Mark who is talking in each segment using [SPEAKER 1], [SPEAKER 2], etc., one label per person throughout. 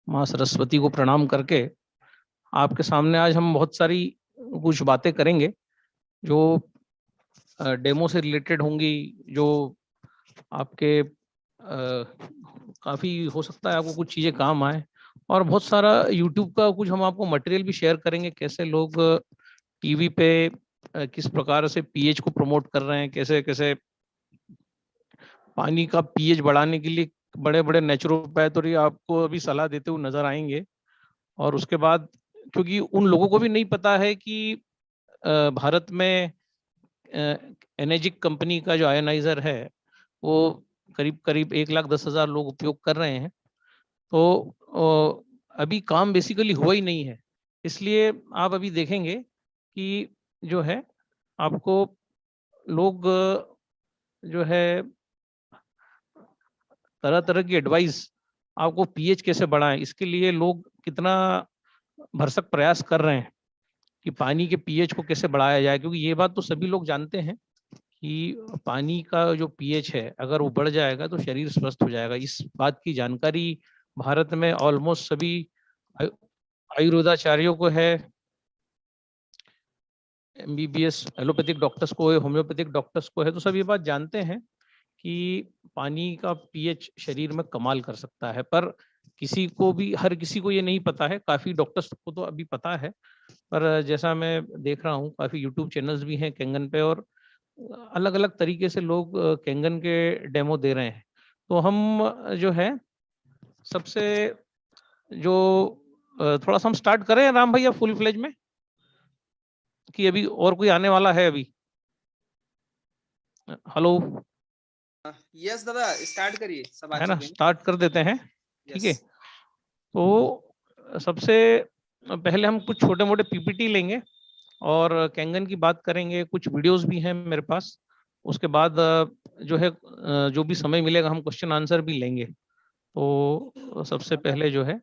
[SPEAKER 1] माँ सरस्वती को प्रणाम करके आपके सामने आज हम बहुत सारी कुछ बातें करेंगे जो डेमो से रिलेटेड होंगी, जो आपके काफ़ी हो सकता है आपको कुछ चीज़ें काम आए। और बहुत सारा यूट्यूब का कुछ हम आपको मटेरियल भी शेयर करेंगे, कैसे लोग टीवी पे किस प्रकार से पीएच को प्रमोट कर रहे हैं, कैसे कैसे पानी का पीएच बढ़ाने के लिए बड़े बड़े नेचुरोपैथ आपको अभी सलाह देते हुए नजर आएंगे। और उसके बाद क्योंकि उन लोगों को भी नहीं पता है कि भारत में एनर्जिक कंपनी का जो आयनाइजर है वो करीब करीब 1,10,000 लोग उपयोग कर रहे हैं। तो अभी काम बेसिकली हुआ ही नहीं है। इसलिए आप अभी देखेंगे कि जो है आपको लोग जो है तरह तरह की एडवाइस, आपको पीएच कैसे बढ़ाएं, इसके लिए लोग कितना भरसक प्रयास कर रहे हैं कि पानी के पीएच को कैसे बढ़ाया जाए। क्योंकि ये बात तो सभी लोग जानते हैं कि पानी का जो पीएच है अगर वो बढ़ जाएगा तो शरीर स्वस्थ हो जाएगा। इस बात की जानकारी भारत में ऑलमोस्ट सभी आयुर्वेदाचार्यों को है, एमबीबीएस एलोपैथिक डॉक्टर्स को है, होम्योपैथिक डॉक्टर्स को है। तो सब ये बात जानते हैं कि पानी का पीएच शरीर में कमाल कर सकता है। पर किसी को भी, हर किसी को ये नहीं पता है। काफ़ी डॉक्टर्स को तो अभी पता है, पर जैसा मैं देख रहा हूँ काफ़ी यूट्यूब चैनल्स भी हैं कैंगन पे, और अलग अलग तरीके से लोग कैंगन के डेमो दे रहे हैं। तो हम जो है सबसे जो थोड़ा सा हम स्टार्ट करें राम भैया फुल फ्लेज में, कि अभी और कोई आने वाला है अभी? हेलो?
[SPEAKER 2] यस दादा, स्टार्ट करिए, सब आ
[SPEAKER 1] है ना,
[SPEAKER 2] चुके हैं।
[SPEAKER 1] स्टार्ट कर देते हैं। ठीक है,
[SPEAKER 2] यस।
[SPEAKER 1] तो सबसे पहले हम कुछ छोटे मोटे पीपीटी लेंगे और कैंगन की बात करेंगे। कुछ वीडियोस भी हैं मेरे पास। उसके बाद जो है जो भी समय मिलेगा हम क्वेश्चन आंसर भी लेंगे। तो सबसे पहले जो है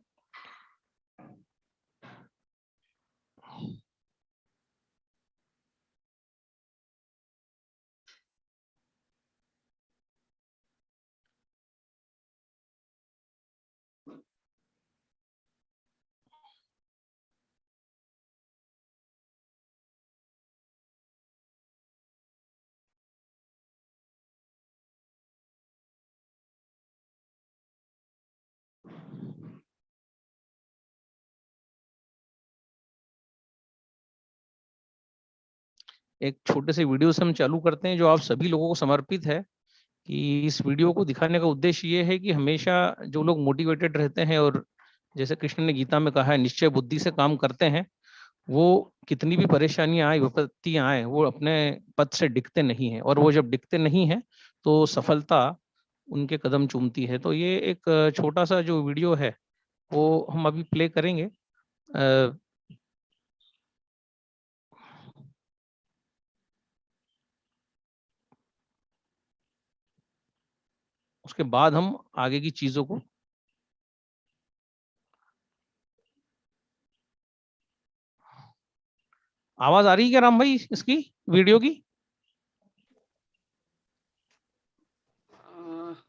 [SPEAKER 1] एक छोटे से वीडियो से हम चालू करते हैं जो आप सभी लोगों को समर्पित है। कि इस वीडियो को दिखाने का उद्देश्य ये है कि हमेशा जो लोग मोटिवेटेड रहते हैं और जैसे कृष्ण ने गीता में कहा है निश्चय बुद्धि से काम करते हैं, वो कितनी भी परेशानियां आए, विपत्तियां आए, वो अपने पद से डिगते नहीं है। और वो जब डिगते नहीं है तो सफलता उनके कदम चूमती है। तो ये एक छोटा सा जो वीडियो है वो हम अभी प्ले करेंगे। उसके बाद हम आगे की चीजों को, आवाज आ रही है क्या राम भाई इसकी वीडियो की?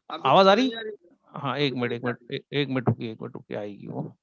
[SPEAKER 2] अभी
[SPEAKER 1] आवाज
[SPEAKER 2] तो
[SPEAKER 1] आ
[SPEAKER 2] नहीं
[SPEAKER 1] रही?
[SPEAKER 2] आ रही।
[SPEAKER 1] हाँ, एक
[SPEAKER 2] अभी तो
[SPEAKER 1] मिनट एक
[SPEAKER 2] नहीं आ
[SPEAKER 1] मिनट
[SPEAKER 2] रही।
[SPEAKER 1] एक मिनट रुकिए, एक मिनट रुकिए, आएगी वो।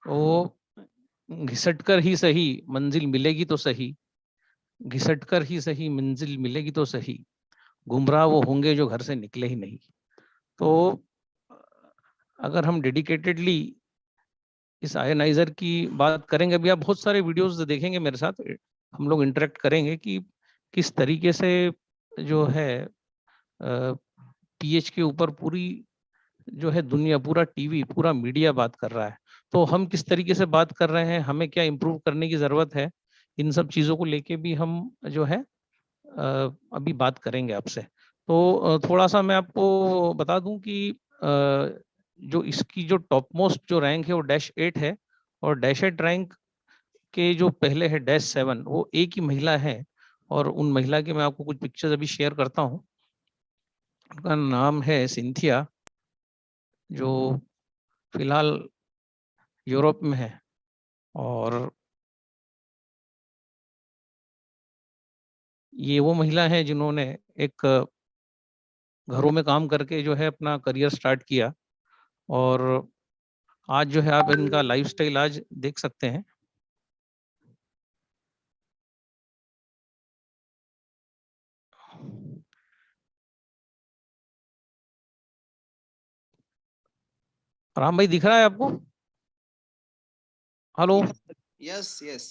[SPEAKER 1] वो घिसट कर ही सही मंजिल मिलेगी तो सही, घिसट कर ही सही मंजिल मिलेगी तो सही, गुमराह वो होंगे जो घर से निकले ही नहीं। तो अगर हम डेडिकेटेडली इस आयनाइजर की बात करेंगे, अभी आप बहुत सारे वीडियोस देखेंगे मेरे साथ, हम लोग इंटरेक्ट करेंगे कि किस तरीके से जो है पीएच के ऊपर पूरी जो है दुनिया, पूरा टीवी, पूरा मीडिया बात कर रहा है। तो हम किस तरीके से बात कर रहे हैं, हमें क्या इम्प्रूव करने की जरूरत है, इन सब चीजों को लेके भी हम जो है अभी बात करेंगे आपसे। तो थोड़ा सा मैं आपको बता दूं कि जो इसकी जो टॉप मोस्ट जो रैंक है वो -8 है, और -8 रैंक के जो पहले है -7, वो एक ही महिला है। और उन महिला के मैं आपको कुछ पिक्चर्स अभी शेयर करता हूँ। उनका नाम है सिंथिया, जो फिलहाल यूरोप में है। और ये वो महिला है जिन्होंने एक घरों में काम करके जो है अपना करियर स्टार्ट किया, और आज जो है आप इनका लाइफस्टाइल आज देख सकते हैं। राम भाई दिख रहा है आपको? हेलो,
[SPEAKER 2] यस यस,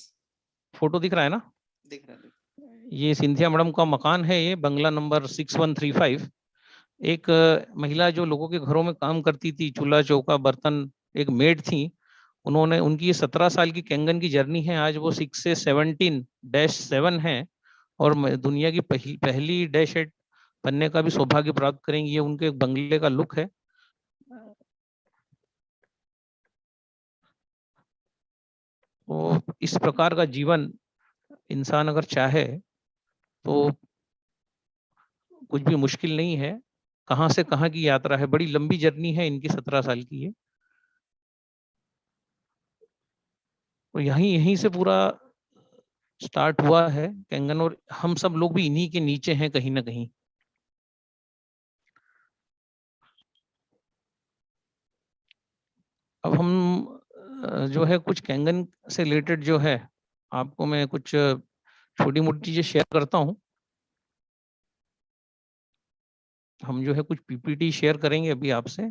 [SPEAKER 1] फोटो दिख रहा है ना?
[SPEAKER 2] दिख रहा है।
[SPEAKER 1] ये सिंथिया मैडम का मकान है, ये बंगला नंबर 6135। एक महिला जो लोगों के घरों में काम करती थी, चूल्हा चौका बर्तन, एक मेड थी। उन्होंने, उनकी ये 17 साल की कैंगन की जर्नी है। आज वो 6 से 17-7 है, और दुनिया की पहली -8 बनने का भी सौभाग्य प्राप्त करेंगी। ये उनके बंगले का लुक है। तो इस प्रकार का जीवन इंसान अगर चाहे तो कुछ भी मुश्किल नहीं है। कहाँ से कहाँ की यात्रा है, बड़ी लंबी जर्नी है इनकी, 17 साल की है। तो यहीं यहीं से पूरा स्टार्ट हुआ है कैंगन, और हम सब लोग भी इन्हीं के नीचे हैं कहीं ना कहीं। अब हम जो है कुछ कैंगन से रिलेटेड जो है, आपको मैं कुछ छोटी मोटी चीजें शेयर करता हूँ। हम जो है कुछ पीपीटी शेयर करेंगे अभी आपसे।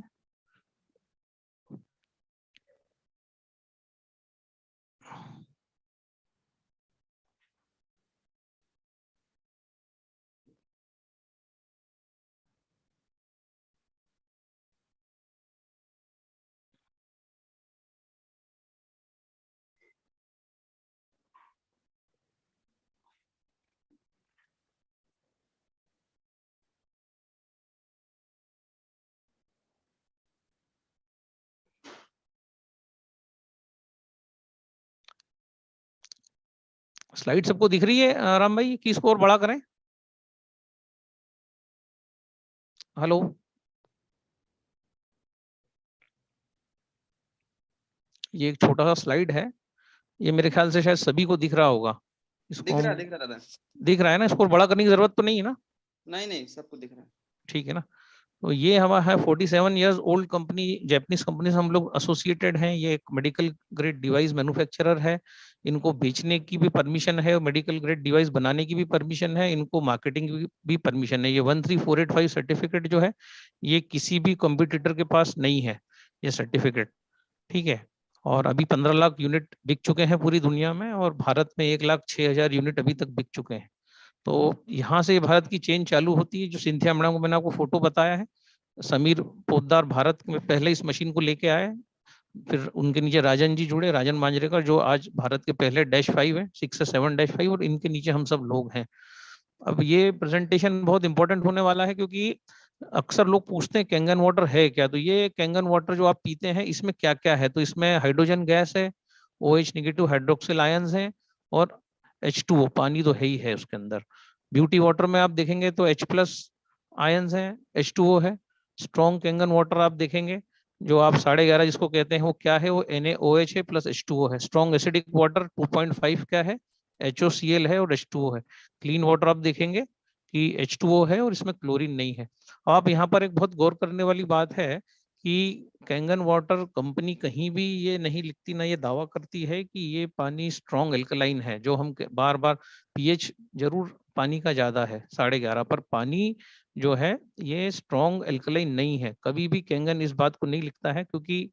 [SPEAKER 1] स्लाइड सबको दिख रही है राम भाई, की स्कोर बड़ा करें? हेलो, ये एक छोटा सा स्लाइड है, ये मेरे ख्याल से शायद सभी को दिख रहा होगा। इसको हम,
[SPEAKER 2] दिख रहा दादा।
[SPEAKER 1] दिख रहा है ना? स्कोर बड़ा करने की जरूरत तो नहीं है ना?
[SPEAKER 2] नहीं नहीं, सबको दिख रहा है।
[SPEAKER 1] ठीक है ना? तो ये हमारा है 47 years old company, Japanese company से हम लोग एसोसिएटेड हैं। ये एक मेडिकल ग्रेड डिवाइस मैन्युफैक्चरर है। इनको बेचने की भी परमिशन है, और मेडिकल ग्रेड डिवाइस बनाने की भी परमिशन है, इनको मार्केटिंग की भी परमिशन है। ये 13485 सर्टिफिकेट जो है, ये किसी भी कॉम्पिटिटर के पास नहीं है ये सर्टिफिकेट। ठीक है। और अभी 15 लाख यूनिट बिक चुके हैं पूरी दुनिया में, और भारत में 1,06,000 यूनिट अभी तक बिक चुके हैं। तो यहाँ से भारत की चेन चालू होती है। जो सिंथिया मैडम को मैंने आपको फोटो बताया है, समीर पोद्दार भारत में पहले इस मशीन को लेके आए। फिर उनके नीचे राजन जी जुड़े, राजन मांजरेकर, जो आज भारत के पहले -5 है, 6 से 7-5, और इनके नीचे हम सब लोग हैं। अब ये प्रेजेंटेशन बहुत इंपॉर्टेंट होने वाला है, क्योंकि अक्सर लोग पूछते हैं कैंगन वाटर है क्या। तो ये कैंगन वाटर जो आप पीते हैं, इसमें क्या क्या है? तो इसमें हाइड्रोजन गैस है, OH नेगेटिव हाइड्रोक्सिल आयंस हैं, और H2O, पानी तो है ही है उसके अंदर। ब्यूटी वाटर में आप देखेंगे तो H+ आयंस हैं, H2O है। स्ट्रॉन्ग कैंगन वाटर आप देखेंगे, जो आप 11.5 जिसको कहते हैं, वो क्या है? वो NaOH है प्लस H2O है। स्ट्रॉन्ग एसिडिक वाटर 2.5 क्या है? HOCl है और H2O है। क्लीन वाटर आप देखेंगे कि H2O है और इसमें क्लोरीन नहीं है। आप यहाँ पर एक बहुत गौर करने वाली बात है कि कैंगन वाटर कंपनी कहीं भी ये नहीं लिखती, ना ये दावा करती है कि ये पानी स्ट्रॉन्ग एल्कलाइन है। जो हम बार बार पीएच जरूर पानी का ज्यादा है 11.5, पर पानी जो है ये स्ट्रॉन्ग एल्कलाइन नहीं है। कभी भी कैंगन इस बात को नहीं लिखता है, क्योंकि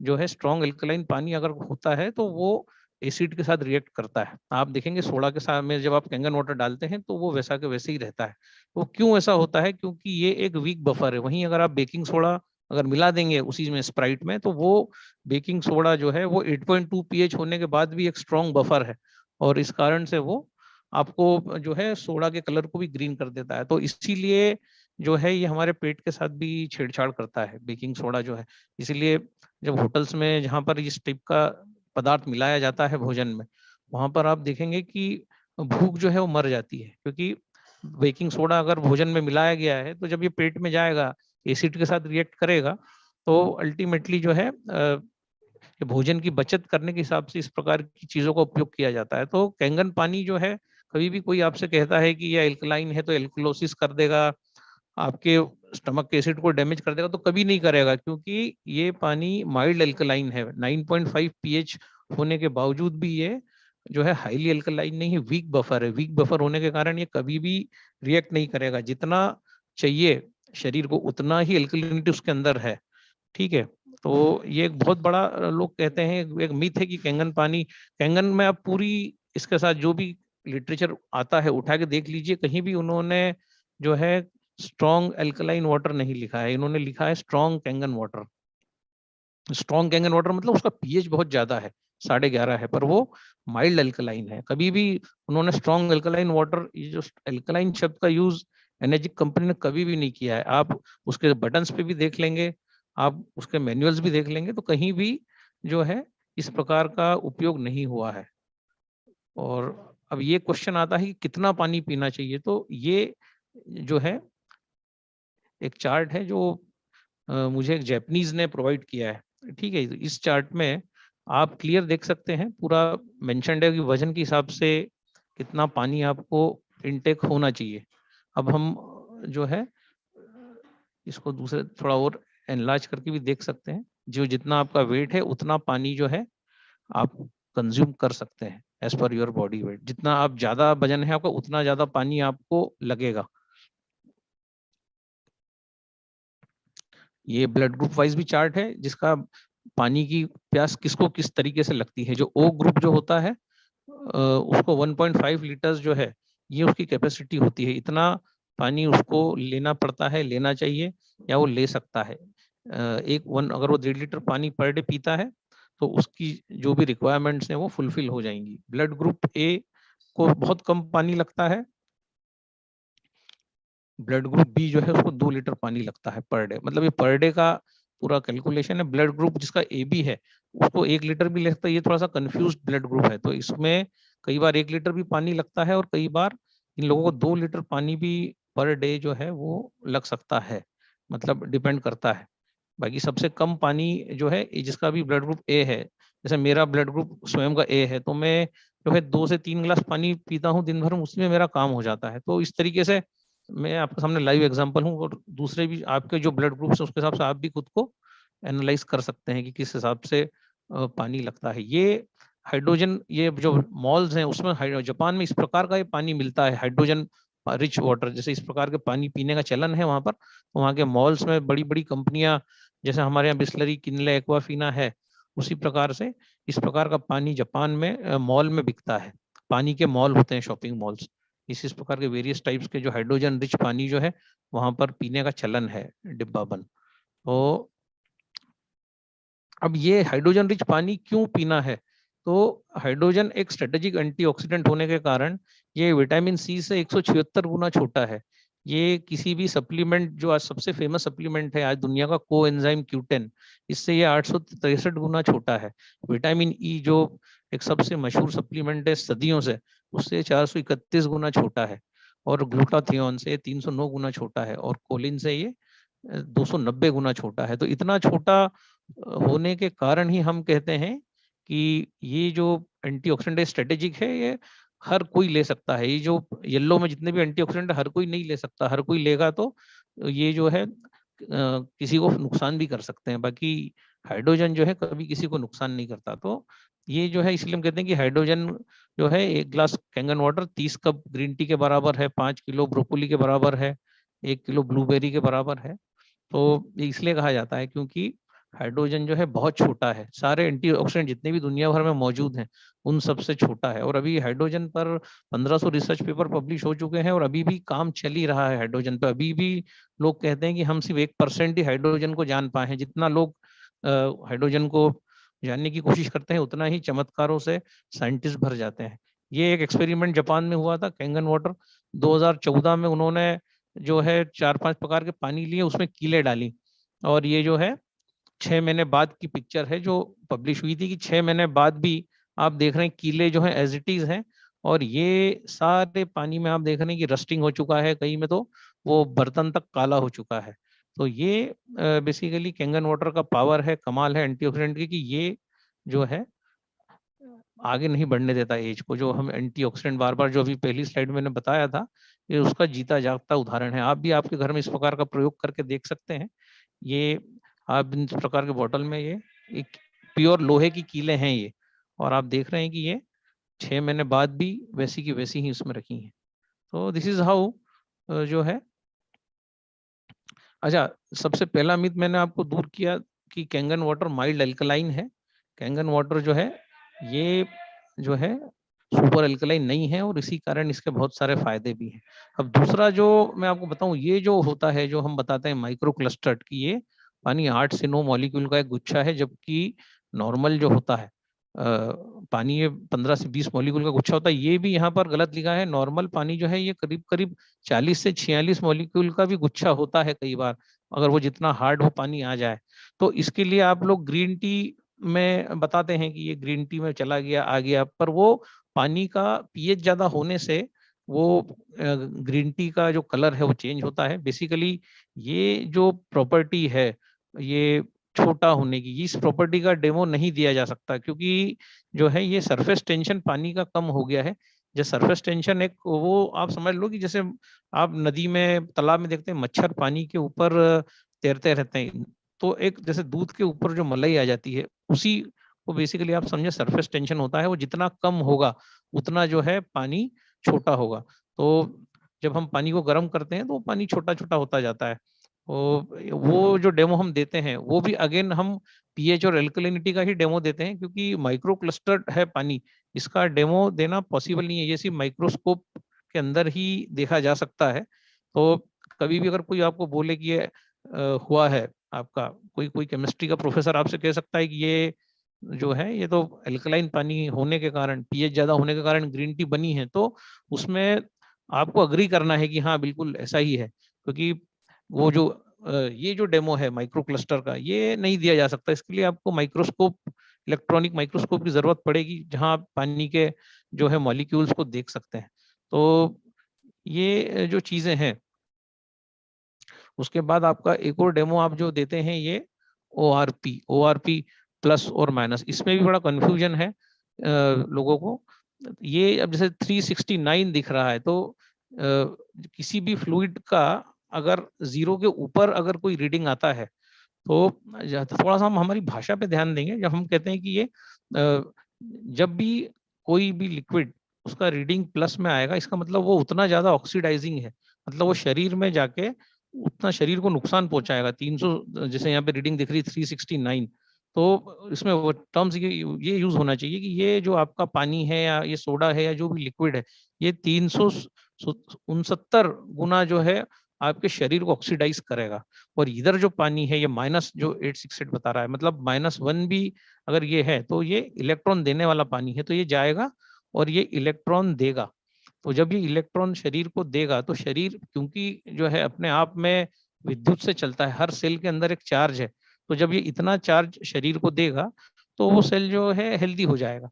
[SPEAKER 1] जो है स्ट्रॉन्ग एल्कलाइन पानी अगर होता है तो वो एसिड के साथ रिएक्ट करता है। आप देखेंगे सोडा के साथ में जब आप कैंगन वाटर डालते हैं तो वो वैसा के वैसे ही रहता है। तो क्यों ऐसा होता है? क्योंकि ये एक वीक बफर है। वहीं अगर आप बेकिंग सोडा अगर मिला देंगे उसी में स्प्राइट में, तो वो बेकिंग सोडा जो है वो 8.2 पीएच होने के बाद भी एक स्ट्रॉन्ग बफर है, और इस कारण से वो आपको जो है सोडा के कलर को भी ग्रीन कर देता है। तो इसीलिए जो है ये हमारे पेट के साथ भी छेड़छाड़ करता है बेकिंग सोडा जो है। इसीलिए जब होटल्स में जहाँ पर इस टाइप का पदार्थ मिलाया जाता है भोजन में, वहां पर आप देखेंगे कि भूख जो है वो मर जाती है, क्योंकि बेकिंग सोडा अगर भोजन में मिलाया गया है तो जब ये पेट में जाएगा, एसिड के साथ रिएक्ट करेगा, तो अल्टीमेटली जो है भोजन की बचत करने के हिसाब से इस प्रकार की चीजों का उपयोग किया जाता है। तो कैंगन पानी जो है, कभी भी कोई आपसे कहता है कि यह एल्कलाइन है तो एल्कलोसिस कर देगा, आपके स्टमक के एसिड को डैमेज कर देगा, तो कभी नहीं करेगा, क्योंकि ये पानी माइल्ड एल्कलाइन है। 9.5 पीएच होने के बावजूद भी ये जो है हाईली एल्कलाइन नहीं है, वीक बफर है। वीक बफर होने के कारण ये कभी भी रिएक्ट नहीं करेगा। जितना चाहिए शरीर को उतना ही एल्कलिनिटी उसके अंदर है। ठीक है। तो ये एक बहुत बड़ा लोग कहते हैं, एक मिथ है कि कैंगन पानी, कैंगन में आप पूरी इसके साथ जो भी लिटरेचर आता है उठा के देख लीजिए, कहीं भी उन्होंने जो है स्ट्रॉन्ग एल्कलाइन वाटर नहीं लिखा है, इन्होंने लिखा है strong Kangen water. Strong Kangen water मतलब उसका पीएच बहुत ज्यादा है, 11.5 है, पर वो माइल्ड एल्कलाइन है। कभी भी उन्होंने स्ट्रॉन्ग एल्कलाइन वाटर, ये जो एल्कलाइन शब्द का यूज एनर्जी कंपनी ने कभी भी नहीं किया है। आप उसके बटन्स पे भी देख लेंगे, आप उसके मैनुअल्स भी देख लेंगे, तो कहीं भी जो है इस प्रकार का उपयोग नहीं हुआ है। और अब ये क्वेश्चन आता है कि कितना पानी पीना चाहिए, तो ये जो है एक चार्ट है जो मुझे एक जैपनीज ने प्रोवाइड किया है। ठीक है, इस चार्ट में आप क्लियर देख सकते हैं, पूरा मेंशन्ड है कि वजन के हिसाब से कितना पानी आपको इनटेक होना चाहिए। अब हम जो है इसको दूसरे थोड़ा और एनलार्ज करके भी देख सकते हैं। जो जितना आपका वेट है उतना पानी जो है आप कंज्यूम कर सकते हैं as per your body weight. जितना आप ज्यादा वजन है आपका, उतना ज्यादा पानी आपको लगेगा। ये ब्लड ग्रुप वाइज भी चार्ट है, जिसका पानी की प्यास किसको किस तरीके से लगती है। जो ओ ग्रुप जो होता है उसको 1.5 लीटर्स जो है ये उसकी कैपेसिटी होती है। इतना पानी उसको लेना पड़ता है, लेना चाहिए, या वो ले सकता है। अगर वो 1.5 लीटर पानी पर डे पीता है तो उसकी जो भी रिक्वायरमेंट्स हैं वो फुलफिल हो जाएंगी। ब्लड ग्रुप ए को बहुत कम पानी लगता है। ब्लड ग्रुप बी जो है उसको 2 लीटर पानी लगता है पर डे। मतलब ये पर डे का पूरा कैलकुलेशन है। ब्लड ग्रुप जिसका ए बी है उसको 1 लीटर भी लगता है। ये थोड़ा सा कंफ्यूज ब्लड ग्रुप है, तो इसमें कई बार 1 लीटर भी पानी लगता है और कई बार इन लोगों को 2 लीटर पानी भी पर डे जो है वो लग सकता है। मतलब डिपेंड करता है। बाकी सबसे कम पानी जो है जिसका भी ब्लड ग्रुप ए है, जैसे मेरा ब्लड ग्रुप स्वयं का ए है, तो मैं जो है 2 से 3 गिलास पानी पीता हूँ दिन भर में, उसमें मेरा काम हो जाता है। तो इस तरीके से मैं आपके सामने लाइव एग्जांपल हूँ, और दूसरे भी आपके जो ब्लड ग्रुप्स है उसके हिसाब से आप भी खुद को एनालाइज कर सकते हैं कि किस हिसाब से पानी लगता है। ये हाइड्रोजन, ये जो मॉल्स हैं उसमें जापान में इस प्रकार का ये पानी मिलता है, हाइड्रोजन रिच वाटर। जैसे इस प्रकार के पानी पीने का चलन है वहां पर, तो वहाँ के मॉल्स में बड़ी बड़ी कंपनियां, जैसे हमारे यहाँ बिस्लरी, किनले, एक्वाफिना है, उसी प्रकार से इस प्रकार का पानी जापान में मॉल में बिकता है। पानी के मॉल होते हैं, शॉपिंग मॉल्स। इस प्रकार के वेरियस टाइप्स के जो हाइड्रोजन रिच पानी जो है वहां पर पीने का चलन है, डिब्बा बंद। तो अब ये हाइड्रोजन रिच पानी क्यों पीना है? तो हाइड्रोजन एक स्ट्रेटेजिक एंटीऑक्सीडेंट होने के कारण ये विटामिन सी से 176 गुना छोटा है। ये किसी भी सप्लीमेंट, जो आज सबसे फेमस सप्लीमेंट है आज दुनिया का, को एंजाइम Q10, इससे ये 863 गुना छोटा है। विटामिन ई जो एक सबसे मशहूर सप्लीमेंट है सदियों से, उससे 431 गुना छोटा है। और ग्लूटाथियोन से 309 गुना छोटा है, और कोलिन से ये 290 गुना छोटा है। तो इतना छोटा होने के कारण ही हम कहते हैं कि ये जो एंटीऑक्सीडेंट स्ट्रेटेजिक है, ये हर कोई ले सकता है। ये जो येलो में जितने भी एंटीऑक्सीडेंट हर कोई नहीं ले सकता, हर कोई लेगा तो ये जो है किसी को नुकसान भी कर सकते हैं, बाकी हाइड्रोजन जो है कभी किसी को नुकसान नहीं करता। तो ये जो है इसलिए हम कहते हैं कि हाइड्रोजन जो है 1 glass Kangen water 30 cup green tea के बराबर है, 5 किलो ब्रोकोली के बराबर है, 1 किलो ब्लूबेरी के बराबर है। तो इसलिए कहा जाता है क्योंकि हाइड्रोजन जो है बहुत छोटा है, सारे एंटीऑक्सीडेंट जितने भी दुनिया भर में मौजूद हैं उन सबसे छोटा है। और अभी हाइड्रोजन पर 1500 रिसर्च पेपर पब्लिश हो चुके हैं और अभी भी काम चल ही रहा है हाइड्रोजन पे। अभी भी लोग कहते हैं कि हम सिर्फ 1% ही हाइड्रोजन को जान पाए हैं। जितना लोग हाइड्रोजन को जानने की कोशिश करते हैं उतना ही चमत्कारों से साइंटिस्ट भर जाते हैं। ये एक एक्सपेरिमेंट जापान में हुआ था, कैंगन वाटर 2014 में उन्होंने जो है 4-5 प्रकार के पानी लिए, उसमें कीले डाली, और ये जो है 6 महीने बाद की पिक्चर है जो पब्लिश हुई थी कि 6 महीने बाद भी आप देख रहे हैं कीले जो है एज इट इज हैं, और ये सारे पानी में आप देख रहे हैं कि रस्टिंग हो चुका है, कहीं में तो वो बर्तन तक काला हो चुका है। तो ये बेसिकली कैंगन वाटर का पावर है, कमाल है एंटीऑक्सीडेंट की, कि ये जो है आगे नहीं बढ़ने देता एज को। जो हम एंटीऑक्सीडेंट बार बार जो अभी पहली स्लाइड में मैंने बताया था, ये उसका जीता जागता उदाहरण है। आप भी आपके घर में इस प्रकार का प्रयोग करके देख सकते हैं। ये आप इस प्रकार के बॉटल में ये एक प्योर लोहे की कीलें हैं ये, और आप देख रहे हैं कि ये 6 महीने बाद भी वैसी की वैसी ही उसमें रखी हैं। तो दिस इज हाउ जो है। अच्छा, सबसे पहला मिथ मैंने आपको दूर किया कि कैंगन वाटर माइल्ड अल्कलाइन है। कैंगन वाटर जो है ये जो है सुपर अल्कलाइन नहीं है, और इसी कारण इसके बहुत सारे फायदे भी हैं। अब दूसरा जो मैं आपको बताऊं, ये जो होता है जो हम बताते हैं माइक्रो क्लस्टर्ड, की ये पानी 8 से 9 मॉलिक्यूल का एक गुच्छा है, जबकि नॉर्मल जो होता है पानी ये 15 से 20 मॉलिक्यूल का गुच्छा होता है। ये भी यहाँ पर गलत लिखा है। नॉर्मल पानी जो है ये करीब करीब 40 से 46 मॉलिक्यूल का भी गुच्छा होता है कई बार, अगर वो जितना हार्ड हो पानी आ जाए। तो इसके लिए आप लोग ग्रीन टी में बताते हैं कि ये ग्रीन टी में चला गया आ गया, पर वो पानी का पीएच ज्यादा होने से वो ग्रीन टी का जो कलर है वो चेंज होता है। बेसिकली ये जो प्रॉपर्टी है ये छोटा होने की, इस प्रॉपर्टी का डेमो नहीं दिया जा सकता, क्योंकि जो है ये सरफेस टेंशन पानी का कम हो गया है। जो सरफेस टेंशन एक वो आप समझ लो कि जैसे आप नदी में तालाब में देखते हैं मच्छर पानी के ऊपर तैरते रहते हैं, तो एक जैसे दूध के ऊपर जो मलाई आ जाती है, उसी को बेसिकली आप समझे सरफेस टेंशन होता है। वो जितना कम होगा उतना जो है पानी छोटा होगा। तो जब हम पानी को गर्म करते हैं तो पानी छोटा छोटा होता जाता है। वो जो डेमो हम देते हैं वो भी अगेन हम पीएच और एल्कलिनिटी का ही डेमो देते हैं, क्योंकि माइक्रो क्लस्टर्ड है पानी, इसका डेमो देना पॉसिबल नहीं है। ये सिर्फ माइक्रोस्कोप के अंदर ही देखा जा सकता है। तो कभी भी अगर कोई आपको बोले कि ये हुआ है, आपका कोई कोई केमिस्ट्री का प्रोफेसर आपसे कह सकता है कि ये जो है ये तो एल्कलाइन पानी होने के कारण, पीएच ज्यादा होने के कारण ग्रीन टी बनी है, तो उसमें आपको अग्री करना है कि हाँ बिल्कुल ऐसा ही है। क्योंकि वो जो ये जो डेमो है माइक्रो क्लस्टर का, ये नहीं दिया जा सकता। इसके लिए आपको माइक्रोस्कोप, इलेक्ट्रॉनिक माइक्रोस्कोप की जरूरत पड़ेगी, जहां आप पानी के जो है मॉलिक्यूल्स को देख सकते हैं। तो ये जो चीजें हैं, उसके बाद आपका एक और डेमो आप जो देते हैं ये ORP प्लस और माइनस, इसमें भी बड़ा कंफ्यूजन है लोगों को। ये अब जैसे 369 दिख रहा है, तो किसी भी फ्लूइड का अगर 0 के ऊपर अगर कोई रीडिंग आता है, तो थोड़ा सा हम हमारी भाषा पे ध्यान देंगे। जब हम कहते हैं कि ये जब भी कोई भी लिक्विड उसका रीडिंग प्लस में आएगा, इसका मतलब वो उतना ज्यादा ऑक्सीडाइजिंग है, मतलब वो शरीर में जाके उतना शरीर को नुकसान पहुंचाएगा। 300 जैसे यहाँ पे रीडिंग दिख रही 369, तो इसमें वो टर्म्स ये यूज होना चाहिए कि ये जो आपका पानी है या ये सोडा है या जो भी लिक्विड है, ये 369 गुना जो है आपके शरीर को ऑक्सीडाइज करेगा। और इधर जो पानी है ये माइनस जो 868 बता रहा है, मतलब -1 भी अगर ये है तो ये इलेक्ट्रॉन देने वाला पानी है, तो ये जाएगा और ये इलेक्ट्रॉन देगा। तो जब ये इलेक्ट्रॉन शरीर को देगा, तो शरीर क्योंकि जो है अपने आप में विद्युत से चलता है, हर सेल के अंदर एक चार्ज है, तो जब ये इतना चार्ज शरीर को देगा तो वो सेल जो है हेल्दी हो जाएगा।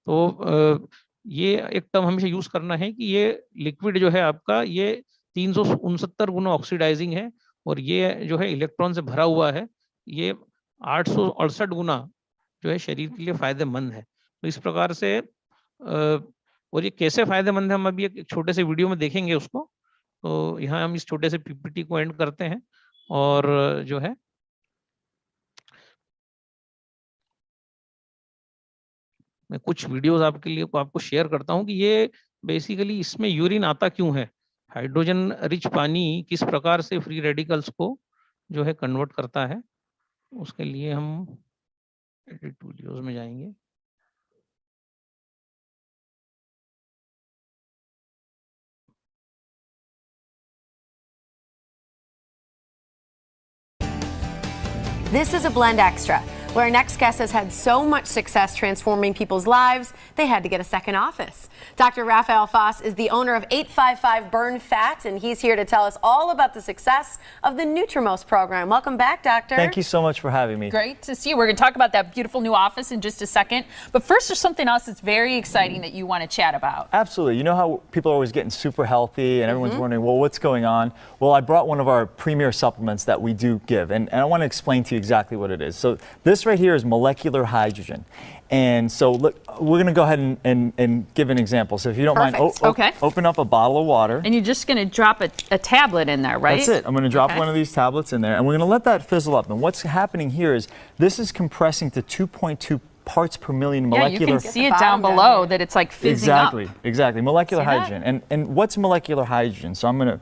[SPEAKER 1] तो ये एक टर्म हमेशा यूज करना है कि ये लिक्विड जो है आपका ये 369 गुना ऑक्सीडाइजिंग है, और ये जो है इलेक्ट्रॉन से भरा हुआ है, ये 868 गुना जो है शरीर के लिए फायदेमंद है। तो इस प्रकार से और ये कैसे फायदेमंद है हम अभी एक छोटे से वीडियो में देखेंगे उसको। तो यहाँ हम इस छोटे से पीपीटी को एंड करते हैं, और जो है मैं कुछ वीडियोस आपके लिए आपको शेयर करता हूं कि ये बेसिकली इसमें यूरिन आता क्यों है, हाइड्रोजन रिच पानी किस प्रकार से फ्री रेडिकल्स को जो है कन्वर्ट करता है। उसके लिए हम एडिट वीडियोस में जाएंगे।
[SPEAKER 3] This is a Blend Extra, where our next guest has had so much success transforming people's lives, they had to get a second office. Dr. Raphael Foss is the owner of 855 Burn Fat, and he's here to tell us all about the success of the Nutrimost program. Welcome back, Doctor.
[SPEAKER 4] Thank you so much for having me.
[SPEAKER 5] Great to see you. We're going to talk about that beautiful new office in just a second. But first, there's something else that's very exciting that you want to chat about.
[SPEAKER 4] Absolutely. You know how people are always getting super healthy and everyone's wondering, well, what's going on? Well, I brought one of our premier supplements that we do give, and I want to explain to you exactly what it is. So this right here is molecular hydrogen. And so look, we're going to go ahead and give an example. So if you don't mind,
[SPEAKER 5] Okay.
[SPEAKER 4] open up a bottle of water.
[SPEAKER 5] And you're just going to drop a tablet in there, right?
[SPEAKER 4] That's it. I'm going to drop
[SPEAKER 5] Okay.
[SPEAKER 4] one of these tablets in there, and we're going to let that fizzle up. And what's happening here is this is compressing to 2.2 parts per million
[SPEAKER 5] Yeah,
[SPEAKER 4] molecular.
[SPEAKER 5] you can see it
[SPEAKER 3] bottom
[SPEAKER 5] down
[SPEAKER 3] down
[SPEAKER 5] below
[SPEAKER 3] here.
[SPEAKER 5] that it's like fizzing up.
[SPEAKER 4] Exactly. Molecular
[SPEAKER 5] See that?
[SPEAKER 4] hydrogen. And what's molecular hydrogen? So I'm going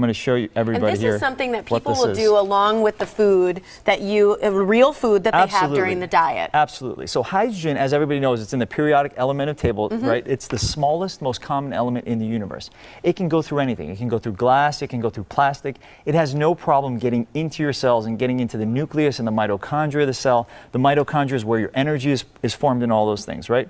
[SPEAKER 4] to show you
[SPEAKER 3] And
[SPEAKER 4] everybody
[SPEAKER 3] this
[SPEAKER 4] here.
[SPEAKER 3] is something that
[SPEAKER 4] what
[SPEAKER 3] people
[SPEAKER 4] this
[SPEAKER 3] will
[SPEAKER 4] is.
[SPEAKER 3] do along with the food that real food that they have
[SPEAKER 4] Absolutely.
[SPEAKER 3] during the diet.
[SPEAKER 4] Absolutely. So hydrogen, as everybody knows, it's in the periodic elemental table, right? It's the smallest, most common element in the universe. It can go through anything. It can go through glass. It can go through plastic. It has no problem getting into your cells and getting into the nucleus and the mitochondria of the cell. The mitochondria is where your energy is formed and all those things, right?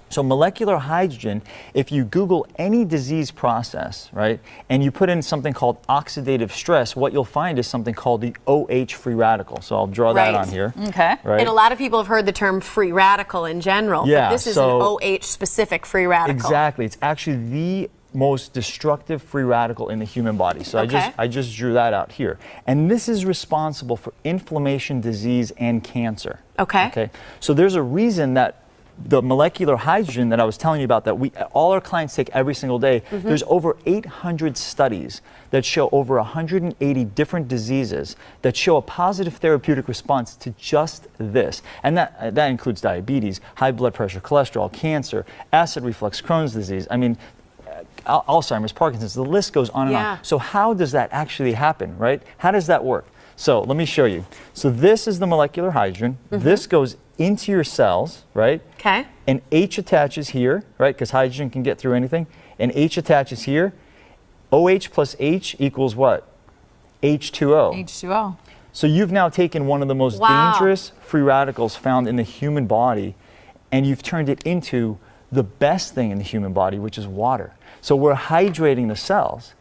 [SPEAKER 4] So molecular hydrogen, if you Google any disease process, right, and you put in something called oxidative stress, what you'll find is something called the OH free radical. So I'll draw that
[SPEAKER 3] Right.
[SPEAKER 4] on here.
[SPEAKER 5] Okay.
[SPEAKER 4] Right.
[SPEAKER 3] And a lot of people have heard the term free radical in general,
[SPEAKER 4] Yeah,
[SPEAKER 3] but this is
[SPEAKER 4] so-
[SPEAKER 3] an OH specific free radical.
[SPEAKER 4] Exactly. It's actually the most destructive free radical in the human body. So
[SPEAKER 3] Okay.
[SPEAKER 4] I just drew that out here. And this is responsible for inflammation, disease, and cancer.
[SPEAKER 3] Okay.
[SPEAKER 4] Okay. So there's a reason that the molecular hydrogen that I was telling you about that all our clients take every single day, there's over 800 studies that show over 180 different diseases that show a positive therapeutic response to just this. And that includes diabetes, high blood pressure, cholesterol, cancer, acid reflux, Crohn's disease. I mean, Alzheimer's, Parkinson's, the list goes on and
[SPEAKER 3] Yeah.
[SPEAKER 4] on. So how does that actually happen, right? How does that work? So let me show you. So this is the molecular hydrogen. This goes into your cells, right?
[SPEAKER 3] Okay.
[SPEAKER 4] And H attaches here, right? Because hydrogen can get through anything. And H attaches here. OH plus H equals what? H2O.
[SPEAKER 5] H2O.
[SPEAKER 4] So you've now taken one of the most
[SPEAKER 3] Wow.
[SPEAKER 4] dangerous free radicals found in the human body, and you've turned it into the best thing in the human body, which is water. So we're hydrating the cells.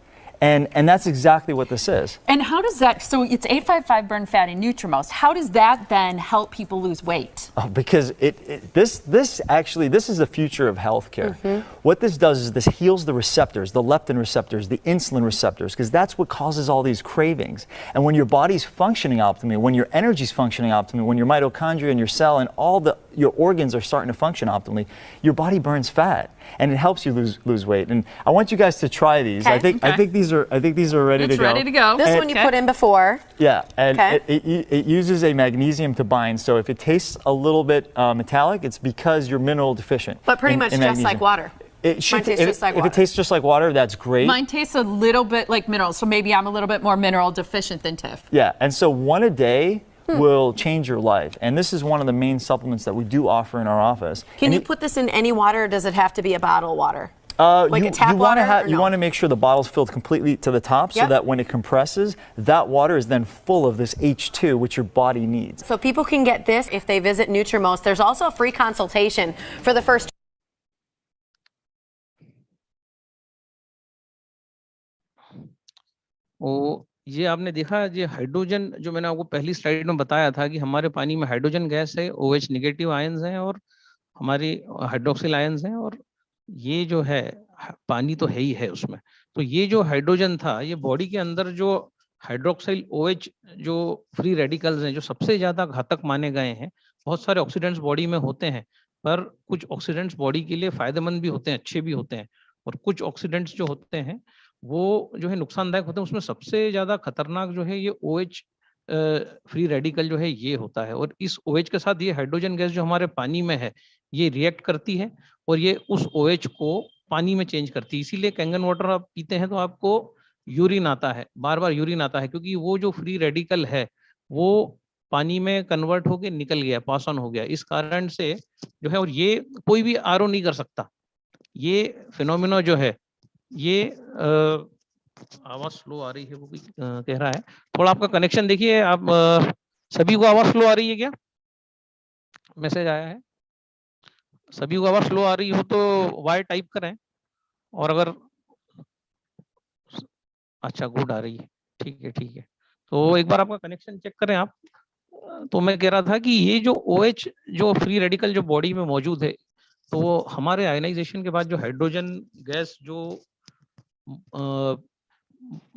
[SPEAKER 4] And that's exactly what this is.
[SPEAKER 5] And how does that, so it's 855 Burn Fat and Nutrimost. How does that then help people lose weight?
[SPEAKER 4] Oh, because this is the future of healthcare. What this does is this heals the receptors, the leptin receptors, the insulin receptors, because that's what causes all these cravings. And when your body's functioning optimally, when your energy's functioning optimally, when your mitochondria and your cell and your organs are starting to function optimally, your body burns fat, and it helps you lose weight. And I want you guys to try these.
[SPEAKER 3] Okay.
[SPEAKER 4] I think these are ready
[SPEAKER 5] It's
[SPEAKER 4] to go.
[SPEAKER 5] ready to go.
[SPEAKER 3] This
[SPEAKER 4] And-
[SPEAKER 3] one you put in before.
[SPEAKER 4] Yeah, and
[SPEAKER 3] Okay.
[SPEAKER 4] it uses a magnesium to bind. So if it tastes a little bit metallic, it's because you're mineral deficient.
[SPEAKER 3] But pretty
[SPEAKER 4] in-
[SPEAKER 3] much
[SPEAKER 4] in
[SPEAKER 3] just
[SPEAKER 4] magnesium.
[SPEAKER 3] like water.
[SPEAKER 4] It should,
[SPEAKER 3] Mine tastes
[SPEAKER 4] if,
[SPEAKER 3] just like
[SPEAKER 4] if
[SPEAKER 3] water.
[SPEAKER 4] it tastes just like water, that's great.
[SPEAKER 5] Mine tastes a little bit like minerals, so maybe I'm a little bit more mineral deficient than Tiff.
[SPEAKER 4] Yeah, and so one a day will change your life. And this is one of the main supplements that we do offer in our office.
[SPEAKER 3] Can
[SPEAKER 4] And
[SPEAKER 3] you put this in any water, or does it have to be a bottle of water? Like
[SPEAKER 4] you,
[SPEAKER 3] a tap
[SPEAKER 4] you wanna
[SPEAKER 3] water or
[SPEAKER 4] you
[SPEAKER 3] no?
[SPEAKER 4] want to make sure the bottle's filled completely to the top so
[SPEAKER 3] Yep.
[SPEAKER 4] that when it compresses, that water is then full of this H2, which your body needs.
[SPEAKER 3] So people can get this if they visit Nutrimost. There's also a free consultation for the first
[SPEAKER 1] वो ये आपने देखा, ये hydrogen जो मैंने आपको पहली slide में बताया था कि हमारे पानी में हाइड्रोजन गैस है, OH नेगेटिव आयंस हैं और हमारी हाइड्रोक्सिल आयंस हैं, और ये जो है पानी तो है ही है उसमें। तो ये जो हाइड्रोजन था, ये बॉडी के अंदर जो हाइड्रोक्सिल OH जो फ्री रेडिकल्स हैं, जो सबसे ज्यादा घातक माने गए हैं। बहुत सारे ऑक्सीडेंट्स बॉडी में होते हैं, पर कुछ ऑक्सीडेंट्स बॉडी के लिए फायदेमंद भी होते हैं, अच्छे भी होते हैं, और कुछ ऑक्सीडेंट्स जो होते हैं वो जो है नुकसानदायक होते हैं। उसमें सबसे ज्यादा खतरनाक जो है ये OH फ्री रेडिकल जो है ये होता है, और इस OH के साथ ये हाइड्रोजन गैस जो हमारे पानी में है ये रिएक्ट करती है और ये उस OH को पानी में चेंज करती है। इसीलिए कैंगन वाटर आप पीते हैं तो आपको यूरिन आता है, बार बार यूरिन आता है, क्योंकि वो जो फ्री रेडिकल है वो पानी में कन्वर्ट होके निकल गया, पास ऑन हो गया। इस कारण से जो है, और ये कोई भी RO नहीं कर सकता। ये फिनोमिना जो है ये आवाज स्लो आ रही है, वो कोई कह रहा है। थोड़ा आपका कनेक्शन देखिए आप, सभी को आवाज स्लो आ रही है क्या? मैसेज आया है, सभी को आवाज स्लो आ रही हो तो वाई टाइप करें, और अगर अच्छा गुड आ रही है, ठीक है ठीक है। तो एक बार आपका कनेक्शन चेक करें आप। तो मैं कह रहा था कि ये जो OH जो फ्री रेडिकल जो बॉडी में मौजूद है, तो हमारे आयनाइजेशन के बाद जो हाइड्रोजन गैस जो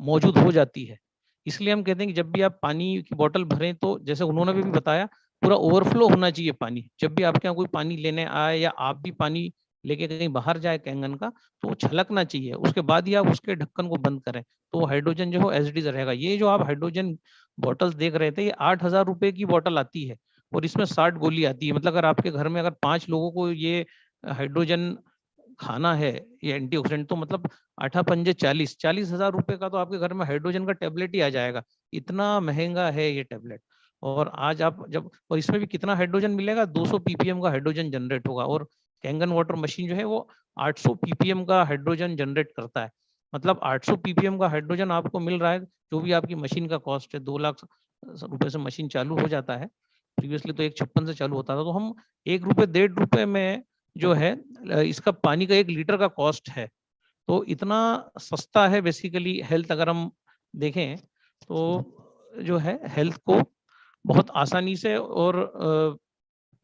[SPEAKER 1] मौजूद हो जाती है, इसलिए हम कहते हैं कि जब भी आप पानी की बोतल भरें तो जैसे उन्होंने भी बताया पूरा ओवरफ्लो होना चाहिए पानी। जब भी आपके यहाँ कोई पानी लेने आए या आप भी पानी लेके कहीं बाहर जाए कैंगन का, तो वो छलकना चाहिए, उसके बाद ही आप उसके ढक्कन को बंद करें, तो हाइड्रोजन जो है एसिड रहेगा। ये जो आप हाइड्रोजन बॉटल्स देख रहे थे, ये 8,000 रुपए की बोतल आती है और इसमें 60 गोली आती है। मतलब अगर आपके घर में अगर 5 लोगों को ये हाइड्रोजन खाना है, ये एंटीऑक्सीडेंट, तो मतलब 8 पंजे 40,000 रुपए का तो आपके घर में हाइड्रोजन का टेबलेट ही आ जाएगा। इतना महंगा है ये टेबलेट। और आज आप जब, और इसमें भी कितना हाइड्रोजन मिलेगा, 200 ppm का हाइड्रोजन जनरेट होगा, और कैंगन वाटर मशीन जो है वो 800 ppm का हाइड्रोजन जनरेट करता है। मतलब 800 ppm का हाइड्रोजन आपको मिल रहा है। जो भी आपकी मशीन का कॉस्ट है, 2 लाख रुपए से मशीन चालू हो जाता है, प्रीवियसली तो 1.56 से चालू होता था। तो हम 1 रुपए 1.5 रुपए में जो है इसका पानी का 1 लीटर का कॉस्ट है, तो इतना सस्ता है बेसिकली। हेल्थ अगर हम देखें तो जो है हेल्थ को बहुत आसानी से और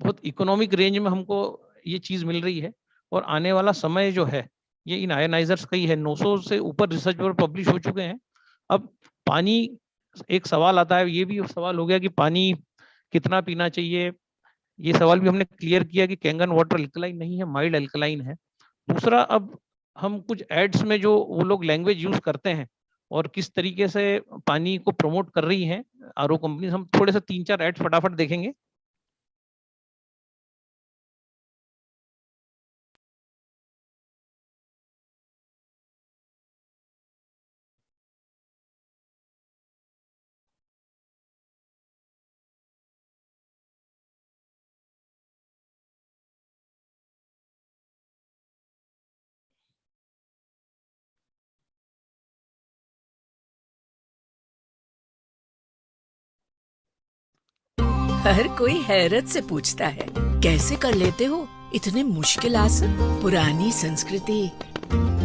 [SPEAKER 1] बहुत इकोनॉमिक रेंज में हमको ये चीज मिल रही है। और आने वाला समय जो है ये इन आयनाइजर्स का ही है। 900 से ऊपर रिसर्च पेपर पब्लिश हो चुके हैं। अब पानी, एक सवाल आता है, ये भी सवाल हो गया कि पानी कितना पीना चाहिए। ये सवाल भी हमने क्लियर किया कि कैंगन वाटर अल्कलाइन नहीं है, माइल्ड अल्कलाइन है। दूसरा, अब हम कुछ एड्स में जो वो लोग लैंग्वेज यूज करते हैं और किस तरीके से पानी को प्रमोट कर रही हैं RO कंपनी, हम थोड़े से 3-4 एड्स फटाफट देखेंगे।
[SPEAKER 6] हर कोई हैरत से पूछता है, कैसे कर लेते हो इतने मुश्किल आसन? पुरानी संस्कृति,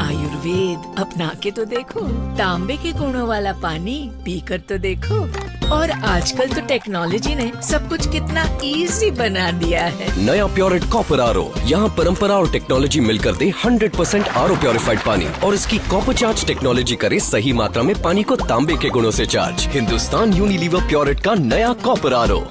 [SPEAKER 6] आयुर्वेद अपना के तो देखो, तांबे के गुणों वाला पानी पीकर तो देखो। और आजकल तो टेक्नोलॉजी ने सब कुछ कितना इजी बना दिया है।
[SPEAKER 7] नया प्योरेट कॉपर RO, यहाँ परंपरा और टेक्नोलॉजी मिलकर दे 100% RO प्योरिफाइड पानी, और इसकी कॉपर चार्ज टेक्नोलॉजी करे सही मात्रा में पानी को तांबे के गुणों से चार्ज। हिंदुस्तान यूनिलीवर प्योरेट का नया कॉपर RO।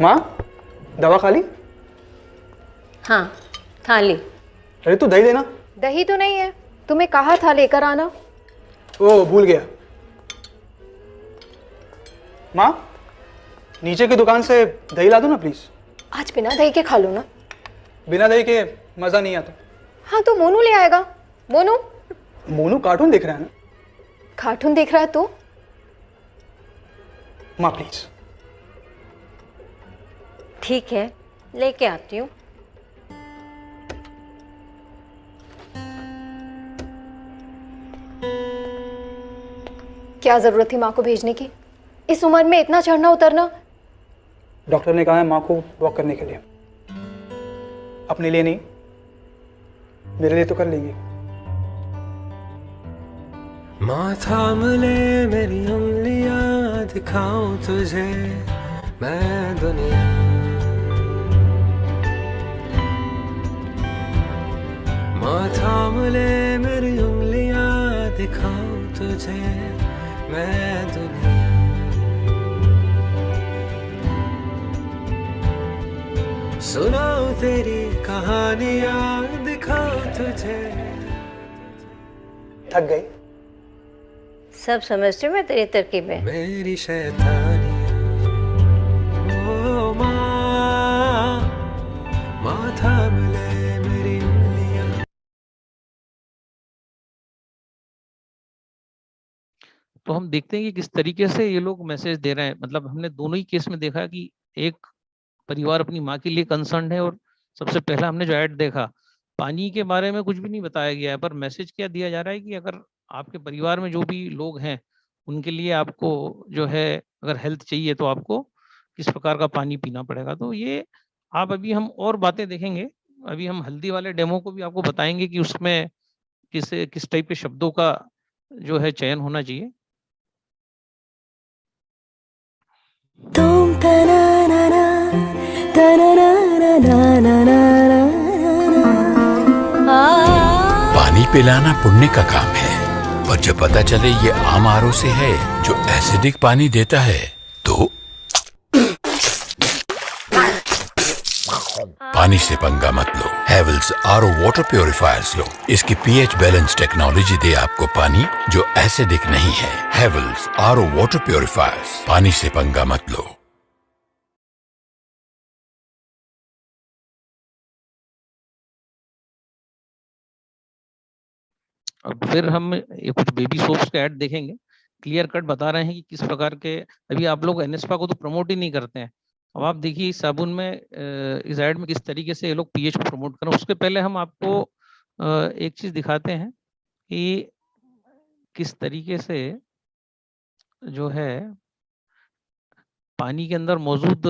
[SPEAKER 8] माँ, दवा खा ली?
[SPEAKER 9] हाँ, खा ली।
[SPEAKER 8] अरे तू दही देना।
[SPEAKER 9] दही तो नहीं है, तुम्हें कहा था लेकर आना।
[SPEAKER 8] ओ, भूल गया। माँ, नीचे की दुकान से दही ला दो ना प्लीज।
[SPEAKER 9] आज बिना दही के खा लो ना।
[SPEAKER 8] बिना दही के मजा नहीं आता।
[SPEAKER 9] हाँ तो मोनू ले आएगा। मोनू?
[SPEAKER 8] मोनू कार्टून देख रहा है ना।
[SPEAKER 9] कार्टून देख रहा है तो?
[SPEAKER 8] माँ प्लीज।
[SPEAKER 9] ठीक है, लेके आती हूँ। क्या जरूरत थी माँ को भेजने की? इस उम्र में इतना चढ़ना उतरना।
[SPEAKER 8] डॉक्टर ने कहा है माँ को वॉक करने के लिए। अपने लिए नहीं, मेरे लिए तो कर लेंगे।
[SPEAKER 10] माँ थाम ले मेरी उंगलियां, दिखाऊं तुझे मैं दुनिया। माँ थाम ले मेरी उंगलियां, दिखाऊं तुझे मैं दुनिया। सुनाऊं तेरी कहानियां, दिखाऊं तुझे।
[SPEAKER 8] थक गई?
[SPEAKER 11] सब समझते मैं तेरी तरकीबें।
[SPEAKER 10] मेरी शैतानी ओ माँ थाम ले मेरी उंगलियां।
[SPEAKER 1] तो हम देखते हैं कि किस तरीके से ये लोग मैसेज दे रहे हैं। मतलब हमने दोनों ही केस में देखा कि एक परिवार अपनी माँ के लिए कंसर्न है, और सबसे पहला हमने जो ऐड देखा, पानी के बारे में कुछ भी नहीं बताया गया है, पर मैसेज क्या दिया जा रहा है कि अगर आपके परिवार में जो भी लोग हैं उनके लिए आपको जो है अगर हेल्थ चाहिए तो आपको किस प्रकार का पानी पीना पड़ेगा। तो ये आप अभी हम और बातें देखेंगे। अभी हम हल्दी वाले डेमो को भी आपको बताएंगे कि उसमें किस टाइप के शब्दों का जो है चयन होना चाहिए।
[SPEAKER 12] पानी पिलाना पुण्य का काम है, पर जब पता चले ये आम आरओ से है जो एसिडिक पानी देता है तो पानी से पंगा मत लो। हेवल्स आरओ वाटर प्योरीफायर्स लो। इसकी पीएच बैलेंस टेक्नोलॉजी दे आपको पानी जो एसिडिक नहीं है। हेवल्स आरओ वाटर प्योरीफायर्स, पानी से पंगा मत लो।
[SPEAKER 1] अब फिर हम ये कुछ बेबी सोप्स के ऐड देखेंगे। क्लियर कट बता रहे हैं कि किस प्रकार के, अभी आप लोग एनएस्पा को तो प्रमोट ही नहीं करते हैं। अब आप देखिए इस साबुन में इस ऐड में किस तरीके से ये लोग पीएच को प्रमोट करें। उसके पहले हम आपको एक चीज दिखाते हैं कि किस तरीके से जो है पानी के अंदर मौजूद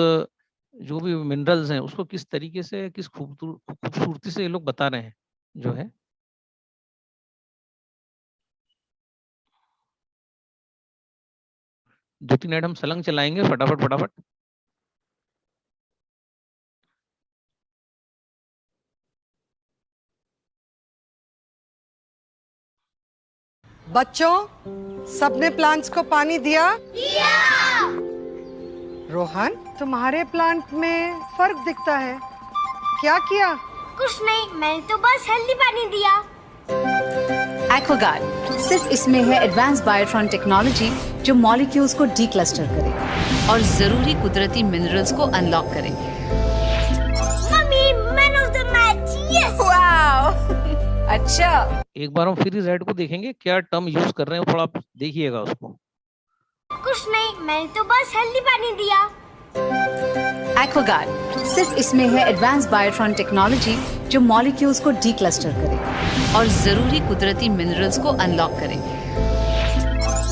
[SPEAKER 1] जो भी मिनरल्स हैं उसको किस तरीके से, किस खूबसूरती से ये लोग बता रहे हैं जो है। दो तीन ऐड हम सलंग चलाएंगे फटाफट।
[SPEAKER 13] बच्चों, सबने प्लांट्स को पानी दिया? रोहन, तुम्हारे प्लांट में फर्क दिखता है, क्या किया?
[SPEAKER 14] कुछ नहीं, मैंने तो बस हेल्दी पानी दिया।
[SPEAKER 15] एक्वागार्ड सिर्फ इसमें है एडवांस बायोट्रॉन टेक्नोलॉजी जो मॉलिक्यूल्स को डीक्लस्टर करे और जरूरी कुदरती मिनरल्स को अनलॉक करे।
[SPEAKER 14] Mummy, man of the match, yes!
[SPEAKER 15] Wow! अच्छा,
[SPEAKER 1] एक बार हम फिर इस ऐड को देखेंगे, क्या टर्म यूज कर रहे हैं थोड़ा आप देखिएगा उसको।
[SPEAKER 14] कुछ नहीं, मैंने तो बस हेल्दी पानी दिया।
[SPEAKER 15] एक्वागार्ड सिर्फ इसमें है एडवांस बायोट्रॉन टेक्नोलॉजी जो मॉलिक्यूल्स को डीक्लस्टर करे और जरूरी कुदरती मिनरल्स को अनलॉक करे।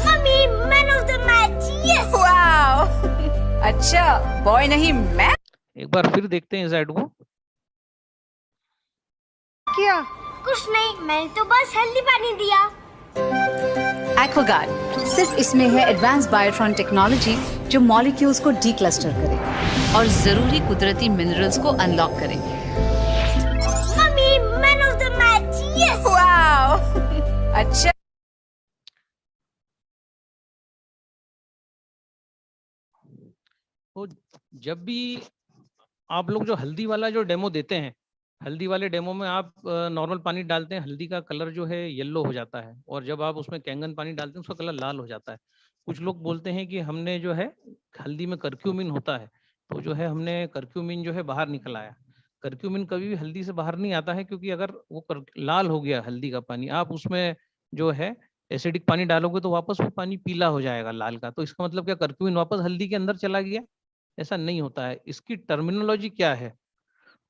[SPEAKER 14] Mummy, man of the match, yes!
[SPEAKER 15] Wow! अच्छा, बॉय नहीं मैं।
[SPEAKER 1] एक बार फिर देखते हैं इस ऐड को।
[SPEAKER 13] किया?
[SPEAKER 14] कुछ नहीं, मैंने तो बस हेल्दी पानी दिया।
[SPEAKER 15] एक्वागार्ड सिर्फ इसमें है एडवांस बायोट्रॉन टेक्नोलॉजी जो मॉलिक्यूल्स को डीक्लस्टर करे और जरूरी कुदरती मिनरल्स को अनलॉक करे।
[SPEAKER 14] Mummy, man of the match, yes!
[SPEAKER 15] Wow! अच्छा,
[SPEAKER 1] तो जब भी आप लोग जो हल्दी वाला जो डेमो देते हैं, हल्दी वाले डेमो में आप नॉर्मल पानी डालते हैं, हल्दी का कलर जो है येलो हो जाता है, और जब आप उसमें कैंगन पानी डालते हैं उसका कलर लाल हो जाता है। कुछ लोग बोलते हैं कि हमने जो है हल्दी में कर्क्यूमिन होता है, तो जो है हमने कर्क्यूमिन जो है बाहर निकल आया। कर्क्यूमिन कभी भी हल्दी से बाहर नहीं आता है, क्योंकि अगर वो लाल हो गया हल्दी का पानी, आप उसमें जो है एसिडिक पानी डालोगे तो वापस वो पानी पीला हो जाएगा लाल का। तो इसका मतलब क्या कर्क्यूमिन वापस हल्दी के अंदर चला गया? ऐसा नहीं होता है। इसकी टर्मिनोलॉजी क्या है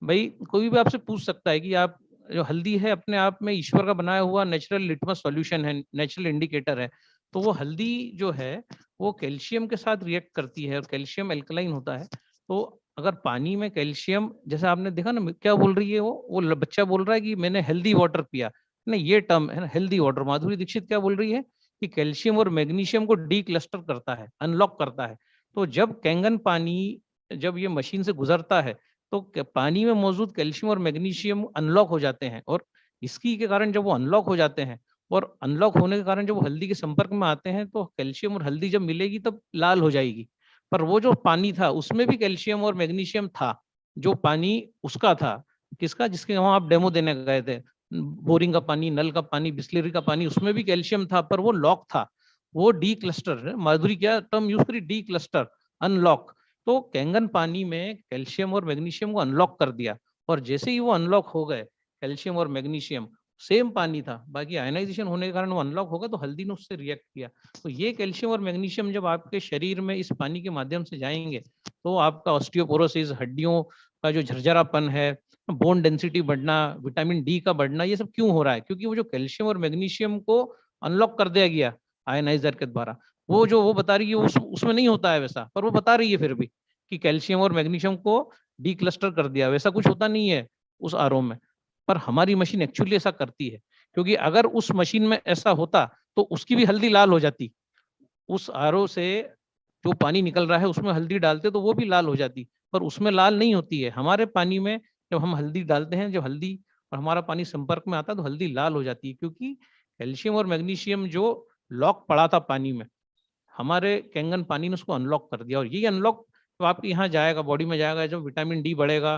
[SPEAKER 1] भाई, कोई भी आपसे पूछ सकता है कि आप जो हल्दी है अपने आप में ईश्वर का बनाया हुआ नेचुरल लिटमस सॉल्यूशन है, नेचुरल इंडिकेटर है। तो वो हल्दी जो है वो कैल्शियम के साथ रिएक्ट करती है, और कैल्शियम एल्कलाइन होता है। तो अगर पानी में कैल्शियम, जैसे आपने देखा ना, क्या बोल रही है वो बच्चा बोल रहा है कि मैंने हेल्दी वाटर पिया ना, ये टर्म है ना हेल्दी वाटर। माधुरी दीक्षित क्या बोल रही है कि कैल्शियम और मैग्नीशियम को डी क्लस्टर करता है, अनलॉक करता है। तो जब कैंगन पानी जब ये मशीन से गुजरता है तो पानी में मौजूद कैल्शियम और मैग्नीशियम अनलॉक हो जाते हैं, और इसकी के कारण जब वो अनलॉक हो जाते हैं और अनलॉक होने के कारण जब वो हल्दी के संपर्क में आते हैं तो कैल्शियम और हल्दी जब मिलेगी तब लाल हो जाएगी। पर वो जो पानी था उसमें भी कैल्शियम और मैग्नीशियम था, जो पानी उसका था, किसका, जिसके वहां आप डेमो देने गए थे, बोरिंग का पानी, नल का पानी, बिस्लरी का पानी, उसमें भी कैल्शियम था, पर वो लॉक था, वो डी क्लस्टर, माधुरी क्या टर्म यूज करी, डी क्लस्टर, अनलॉक। तो कैंगन पानी में कैल्शियम और मैग्नीशियम को अनलॉक कर दिया, और जैसे ही वो अनलॉक हो गए कैल्शियम और मैग्नीशियम, सेम पानी था, बाकी आयनाइजेशन होने के कारण वो अनलॉक होगा, तो हल्दी ने उससे रिएक्ट किया। तो ये कैल्शियम और मैग्नीशियम जब आपके शरीर में इस पानी के माध्यम से जाएंगे तो आपका ऑस्टियोपोरोसिस, हड्डियों का जो झरझरापन है, बोन डेंसिटी बढ़ना, विटामिन डी का बढ़ना, ये सब क्यों हो रहा है? क्योंकि वो जो कैल्शियम और मैग्नीशियम को अनलॉक कर दिया गया आयनाइजर के द्वारा। वो जो वो बता रही है उसमें नहीं होता है वैसा, पर वो बता रही है फिर भी कि कैल्शियम और मैग्नीशियम को डी क्लस्टर कर दिया, वैसा कुछ होता नहीं है उस आरओ में। पर हमारी मशीन एक्चुअली ऐसा करती है, क्योंकि अगर उस मशीन में ऐसा होता तो उसकी भी हल्दी लाल हो जाती। उस आरओ से जो पानी निकल रहा है उसमें हल्दी डालते तो वो भी लाल हो जाती, पर उसमें लाल नहीं होती है। हमारे पानी में जब हम हल्दी डालते हैं, जब हल्दी और हमारा पानी संपर्क में आता है तो हल्दी लाल हो जाती है, क्योंकि कैल्शियम और मैग्नीशियम जो लॉक पड़ा था पानी में, हमारे कैंगन पानी ने उसको अनलॉक कर दिया। और यही अनलॉक तो आपके यहाँ जाएगा, बॉडी में जाएगा, जब विटामिन डी बढ़ेगा,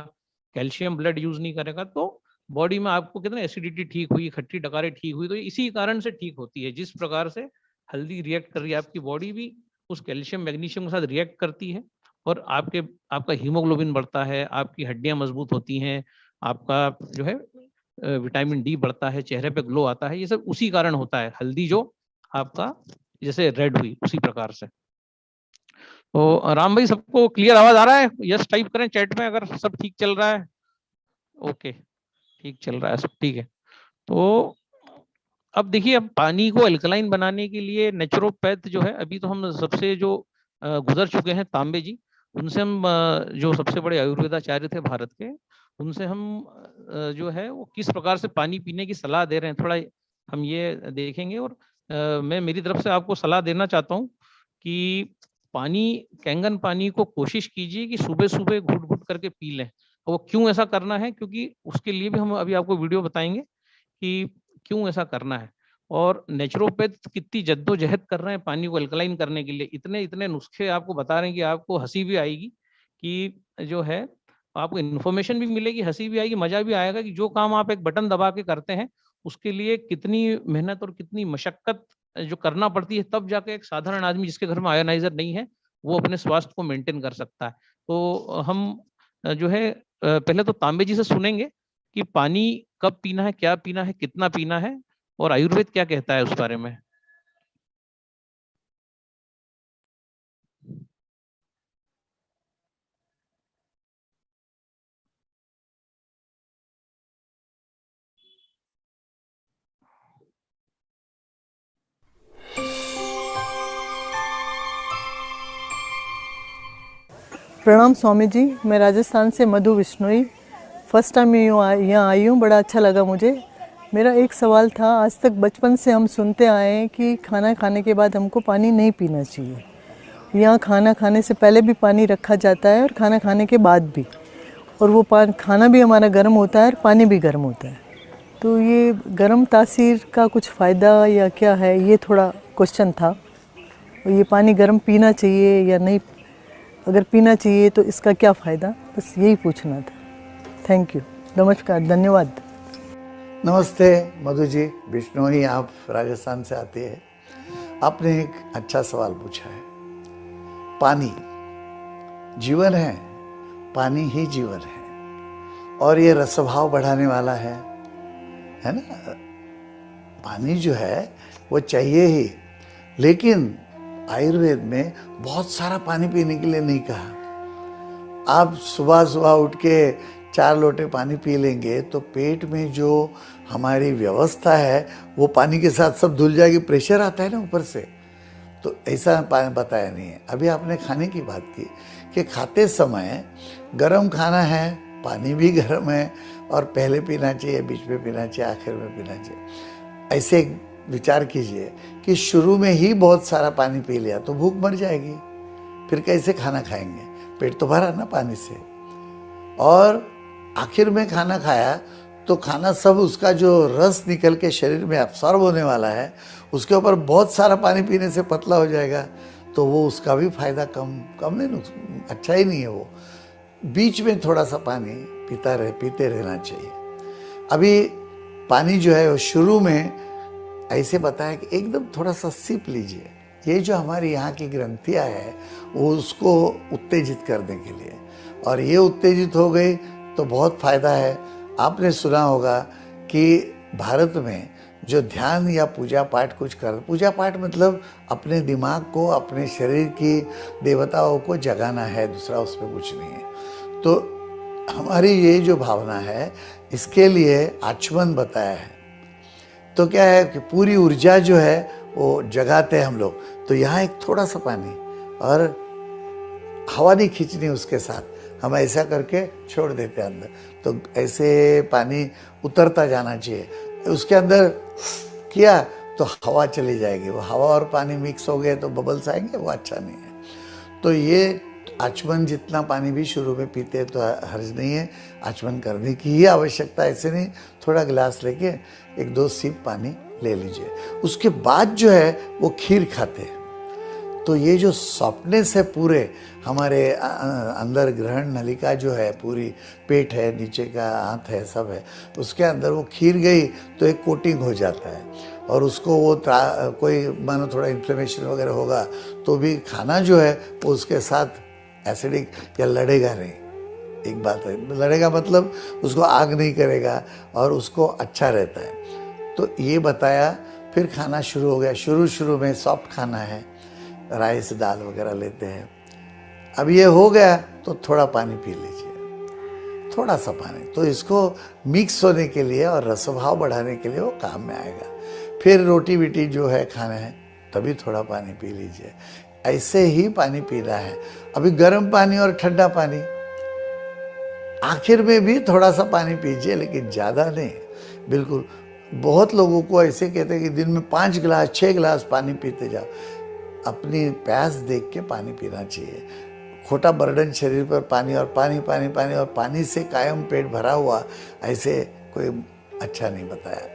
[SPEAKER 1] कैल्शियम ब्लड यूज नहीं करेगा, तो बॉडी में आपको कितना एसिडिटी ठीक हुई, खट्टी डकारें ठीक हुई, तो इसी कारण से ठीक होती है। जिस प्रकार से हल्दी रिएक्ट कर रही है, आपकी बॉडी भी उस कैल्शियम मैग्नीशियम के साथ रिएक्ट करती है, और आपका हीमोग्लोबिन बढ़ता है, आपकी हड्डियां मजबूत होती हैं, आपका जो है विटामिन डी बढ़ता है, चेहरे पे ग्लो आता है। ये सब उसी कारण होता है, हल्दी जो आपका जैसे रेड हुई उसी प्रकार से। तो राम भाई, सबको क्लियर आवाज आ रहा है? यस टाइप करें चैट में अगर सब ठीक चल रहा है। ओके, ठीक चल रहा है सब, ठीक है। तो अब देखिए, अब पानी को अल्कलाइन बनाने के लिए नेचुरोपैथ जो है, अभी तो हम सबसे जो गुजर चुके हैं तांबे जी, उनसे हम जो सबसे बड़े आयुर्वेदाचार्य थे भारत के, उनसे हम जो है वो किस प्रकार से पानी पीने की सलाह दे रहे हैं, थोड़ा हम ये देखेंगे। और मैं मेरी तरफ से आपको सलाह देना चाहता हूँ कि पानी, कैंगन पानी को कोशिश कीजिए कि सुबह सुबह घुट घुट करके पी लें। वो क्यों ऐसा करना है, क्योंकि उसके लिए भी हम अभी आपको वीडियो बताएंगे कि क्यों ऐसा करना है। और नेचुरोपैथ कितनी जद्दोजहद कर रहे हैं पानी को अल्कलाइन करने के लिए, इतने इतने नुस्खे आपको बता रहे हैं कि आपको हंसी भी आएगी, कि जो है आपको इन्फॉर्मेशन भी मिलेगी, हंसी भी आएगी, मजा भी आएगा कि जो काम आप एक बटन दबा के करते हैं उसके लिए कितनी मेहनत और कितनी मशक्कत जो करना पड़ती है, तब जाके एक साधारण आदमी जिसके घर में आयोनाइजर नहीं है वो अपने स्वास्थ्य को मेंटेन कर सकता है। तो हम जो है पहले तो तांबे जी से सुनेंगे कि पानी कब पीना है, क्या पीना है, कितना पीना है, और आयुर्वेद क्या कहता है उस बारे में।
[SPEAKER 16] प्रणाम स्वामी जी, मैं राजस्थान से मधु विश्नोई फर्स्ट टाइम यहाँ आई हूँ। बड़ा अच्छा लगा मुझे। मेरा एक सवाल था, आज तक बचपन से हम सुनते आए हैं कि खाना खाने के बाद हमको पानी नहीं पीना चाहिए। यहाँ खाना खाने से पहले भी पानी रखा जाता है और खाना खाने के बाद भी, और वो खाना भी हमारा गर्म होता है और पानी भी गर्म होता है। तो ये गर्म तासीर का कुछ फ़ायदा या क्या है, ये थोड़ा क्वेश्चन था। ये पानी गर्म पीना चाहिए या नहीं, अगर पीना चाहिए तो इसका क्या फ़ायदा, बस यही पूछना था। थैंक यू, नमस्कार, धन्यवाद।
[SPEAKER 17] नमस्ते मधु जी, बिश्नोई, आप राजस्थान से आते हैं। आपने एक अच्छा सवाल पूछा है। पानी जीवन है, पानी ही जीवन है, और ये रसभाव बढ़ाने वाला है ना। पानी जो है वो चाहिए ही, लेकिन आयुर्वेद में बहुत सारा पानी पीने के लिए नहीं कहा। आप सुबह सुबह उठ के 4 लोटे पानी पी लेंगे तो पेट में जो हमारी व्यवस्था है वो पानी के साथ सब धुल जाएगी। प्रेशर आता है ना ऊपर से, तो ऐसा बताया नहीं है। अभी आपने खाने की बात की कि खाते समय गरम खाना है, पानी भी गर्म है, और पहले पीना चाहिए, बीच में पीना चाहिए, आखिर में पीना चाहिए। ऐसे विचार कीजिए कि शुरू में ही बहुत सारा पानी पी लिया तो भूख मर जाएगी, फिर कैसे खाना खाएंगे, पेट तो भरा ना पानी से। और आखिर में खाना खाया तो खाना सब उसका जो रस निकल के शरीर में एब्सॉर्ब होने वाला है, उसके ऊपर बहुत सारा पानी पीने से पतला हो जाएगा, तो वो उसका भी फायदा कम नहीं, अच्छा ही नहीं है वो। बीच में थोड़ा सा पानी पीते रहना चाहिए। अभी पानी जो है वो शुरू में ऐसे बताया कि एकदम थोड़ा सा सिप लीजिए। ये जो हमारी यहाँ की ग्रंथियाँ है वो उसको उत्तेजित करने के लिए, और ये उत्तेजित हो गई तो बहुत फायदा है। आपने सुना होगा कि भारत में जो ध्यान या पूजा पाठ पूजा पाठ मतलब अपने दिमाग को, अपने शरीर की देवताओं को जगाना है, दूसरा उसमें कुछ नहीं है। तो हमारी ये जो भावना है इसके लिए आचमन बताया है। तो क्या है कि पूरी ऊर्जा जो है वो जगाते हैं हम लोग। तो यहाँ एक थोड़ा सा पानी और हवा नहीं खींचनी उसके साथ, हम ऐसा करके छोड़ देते हैं अंदर, तो ऐसे पानी उतरता जाना चाहिए। उसके अंदर किया तो हवा चली जाएगी, वो हवा और पानी मिक्स हो गए तो बबल्स आएंगे, वो अच्छा नहीं है। तो ये आचमन जितना पानी भी शुरू में पीते तो हर्ज नहीं है, आचमन करने की ही आवश्यकता, ऐसे नहीं थोड़ा गिलास लेके 1-2 सिप पानी ले लीजिए। उसके बाद जो है वो खीर खाते हैं। तो ये जो सॉफ्टनेस है पूरे हमारे अंदर, ग्रहण नलिका जो है पूरी, पेट है, नीचे का हाथ है, सब है, उसके अंदर वो खीर गई तो एक कोटिंग हो जाता है, और उसको वो कोई मानो थोड़ा इन्फ्लेमेशन वगैरह होगा तो भी खाना जो है वो उसके साथ एसिडिक या लड़ेगा नहीं। एक बात है, लड़ेगा मतलब उसको आग नहीं करेगा और उसको अच्छा रहता है। तो ये बताया। फिर खाना शुरू हो गया। शुरू में सॉफ्ट खाना है, राइस दाल वगैरह लेते हैं। अब ये हो गया तो थोड़ा पानी पी लीजिए, थोड़ा सा पानी, तो इसको मिक्स होने के लिए और रसभाव बढ़ाने के लिए वो काम में आएगा। फिर रोटी वीटी जो है खाना है तभी थोड़ा पानी पी लीजिए। ऐसे ही पानी पीना है। अभी गर्म पानी और ठंडा पानी, आखिर में भी थोड़ा सा पानी पीजिए, लेकिन ज़्यादा नहीं, बिल्कुल। बहुत लोगों को ऐसे कहते हैं कि दिन में 5 गिलास 6 गिलास पानी पीते जाओ। अपनी प्यास देख के पानी पीना चाहिए। खोटा बर्डन शरीर पर पानी और पानी पानी पानी और पानी से कायम पेट भरा हुआ, ऐसे कोई अच्छा नहीं बताया।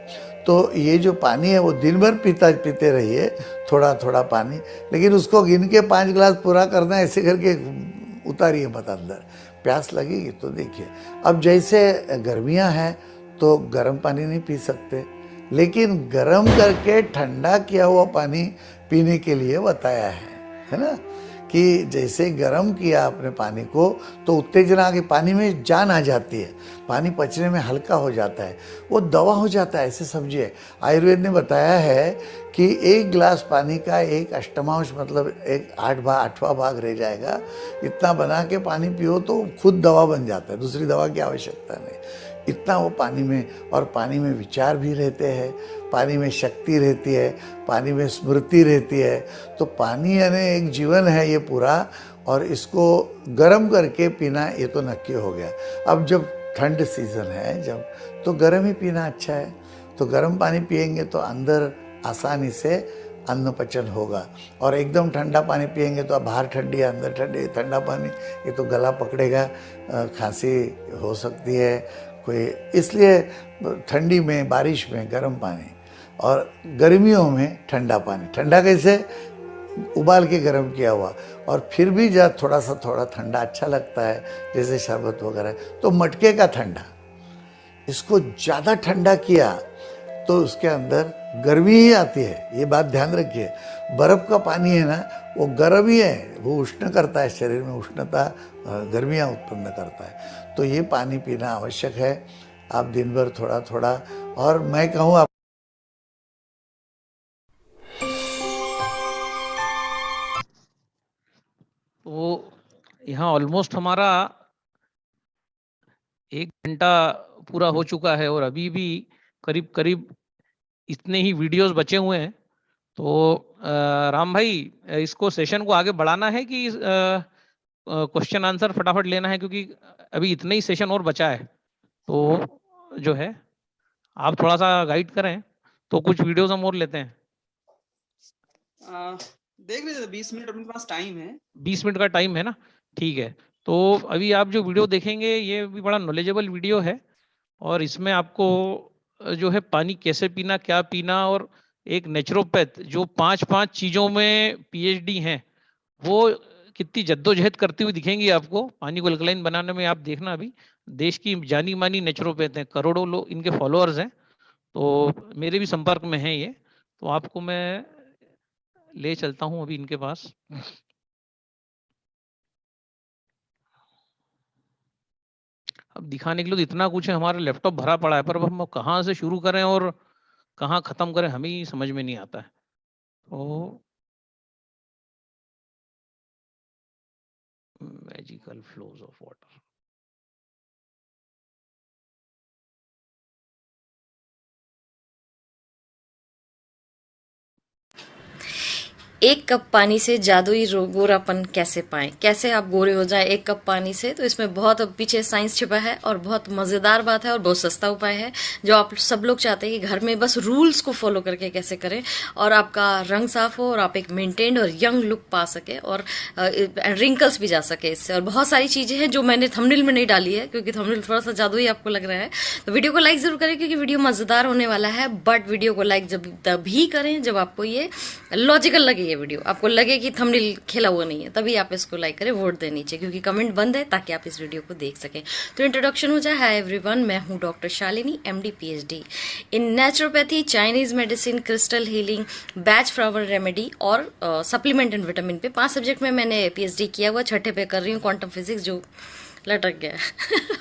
[SPEAKER 17] तो ये जो पानी है वो दिन भर पीते रहिए, थोड़ा थोड़ा पानी, लेकिन उसको गिन के 5 गिलास पूरा करना है, ऐसे करके उतारिए मत अंदर। प्यास लगेगी तो देखिए। अब जैसे गर्मियाँ हैं तो गर्म पानी नहीं पी सकते, लेकिन गर्म करके ठंडा किया हुआ पानी पीने के लिए बताया है ना, कि जैसे गर्म किया आपने पानी को तो उत्तेजना की पानी में जान आ जाती है, पानी पचने में हल्का हो जाता है, वो दवा हो जाता है, ऐसे समझिए। आयुर्वेद ने बताया है कि 1 गिलास पानी का 1/8 मतलब 8वां भाग रह जाएगा। इतना बना के पानी पियो तो खुद दवा बन जाता है, दूसरी दवा की आवश्यकता नहीं। इतना वो पानी में, और पानी में विचार भी रहते हैं, पानी में शक्ति रहती है, पानी में स्मृति रहती है। तो पानी यानी एक जीवन है ये पूरा, और इसको गर्म करके पीना ये तो नक्की हो गया। अब जब ठंड सीजन है जब, तो गर्म ही पीना अच्छा है। तो गर्म पानी पिएंगे तो अंदर आसानी से अन्न पचन होगा, और एकदम ठंडा पानी पिएंगे तो बाहर ठंडी है अंदर ठंडी। ठंडा पानी ये तो गला पकड़ेगा, खांसी हो सकती है कोई, इसलिए ठंडी में बारिश में गर्म पानी, और गर्मियों में ठंडा पानी। ठंडा कैसे? उबाल के गर्म किया हुआ, और फिर भी जब थोड़ा ठंडा अच्छा लगता है, जैसे शरबत वगैरह, तो मटके का ठंडा। इसको ज़्यादा ठंडा किया तो उसके अंदर गर्मी ही आती है, ये बात ध्यान रखिए। बर्फ़ का पानी है ना, वो गर्म ही है, वो उष्ण करता है, शरीर में उष्णता, गर्मियाँ उत्पन्न करता है। तो ये पानी पीना आवश्यक है। आप दिन भर थोड़ा थोड़ा, और मैं कहूँ आप
[SPEAKER 1] तो यहाँ ऑलमोस्ट हमारा 1 घंटा पूरा हो चुका है, और अभी भी करीब करीब इतने ही वीडियोस बचे हुए हैं। तो राम भाई, इसको सेशन को आगे बढ़ाना है कि क्वेश्चन आंसर फटाफट लेना है, क्योंकि अभी इतना ही सेशन और बचा है। तो जो है आप थोड़ा सा गाइड करें तो कुछ वीडियोस हम और लेते हैं।
[SPEAKER 2] देख लीजिए, 20 मिनट अपने पास टाइम है।
[SPEAKER 1] 20 मिनट का टाइम है ना, ठीक है। तो अभी आप जो वीडियो देखेंगे ये भी बड़ा नॉलेजेबल वीडियो है, और इसमें आपको जो है पानी कैसे पीना, क्या पीना, और एक नेचुरोपैथ जो 5 चीजों में पीएचडी हैं, वो कितनी जद्दोजहद करती हुई दिखेंगी आपको पानी को अल्कलाइन बनाने में। आप देखना, अभी देश की जानी मानी नेचुरोपैथ हैं, करोड़ों लोग इनके फॉलोअर्स हैं, तो मेरे भी संपर्क में हैं ये, तो आपको मैं ले चलता हूं अभी इनके पास। अब दिखाने के लिए तो इतना कुछ है, हमारा लैपटॉप भरा पड़ा है, पर अब हम कहाँ से शुरू करें और कहाँ खत्म करें हमें ही समझ में नहीं आता है। तो मैजिकल फ्लोज ऑफ वाटर,
[SPEAKER 18] एक कप पानी से जादुई गोरापन कैसे पाएं, कैसे आप गोरे हो जाएं एक कप पानी से। तो इसमें बहुत पीछे साइंस छिपा है और बहुत मजेदार बात है और बहुत सस्ता उपाय है जो आप सब लोग चाहते हैं कि घर में बस रूल्स को फॉलो करके कैसे करें और आपका रंग साफ हो और आप एक मेंटेन्ड और यंग लुक पा सके और रिंकल्स भी जा सके इससे। और बहुत सारी चीजें हैं जो मैंने थंबनेल में नहीं डाली है क्योंकि थंबनेल थोड़ा सा जादुई आपको लग रहा है। तो वीडियो को लाइक जरूर करें क्योंकि वीडियो मजेदार होने वाला है, बट वीडियो को लाइक तभी करें जब आपको ये लॉजिकल लगे, ये वीडियो आपको लगे कि थंबनेल खेला हुआ नहीं है, तभी आप इसको लाइक करें, वोट दें नीचे, क्योंकि कमेंट बंद है ताकि आप इस वीडियो को देख सकें। तो इंट्रोडक्शन हो जाए। हाय एवरीवन, मैं हूं doctor Shalini, MD PhD in naturopathy, Chinese medicine, crystal healing, batch flower remedy और सप्लीमेंट एंड विटामिन पे 5 सब्जेक्ट में मैंने पीएचडी किया हुआ। 6ठे पे कर रही हूँ क्वांटम फिजिक्स, जो लटक गया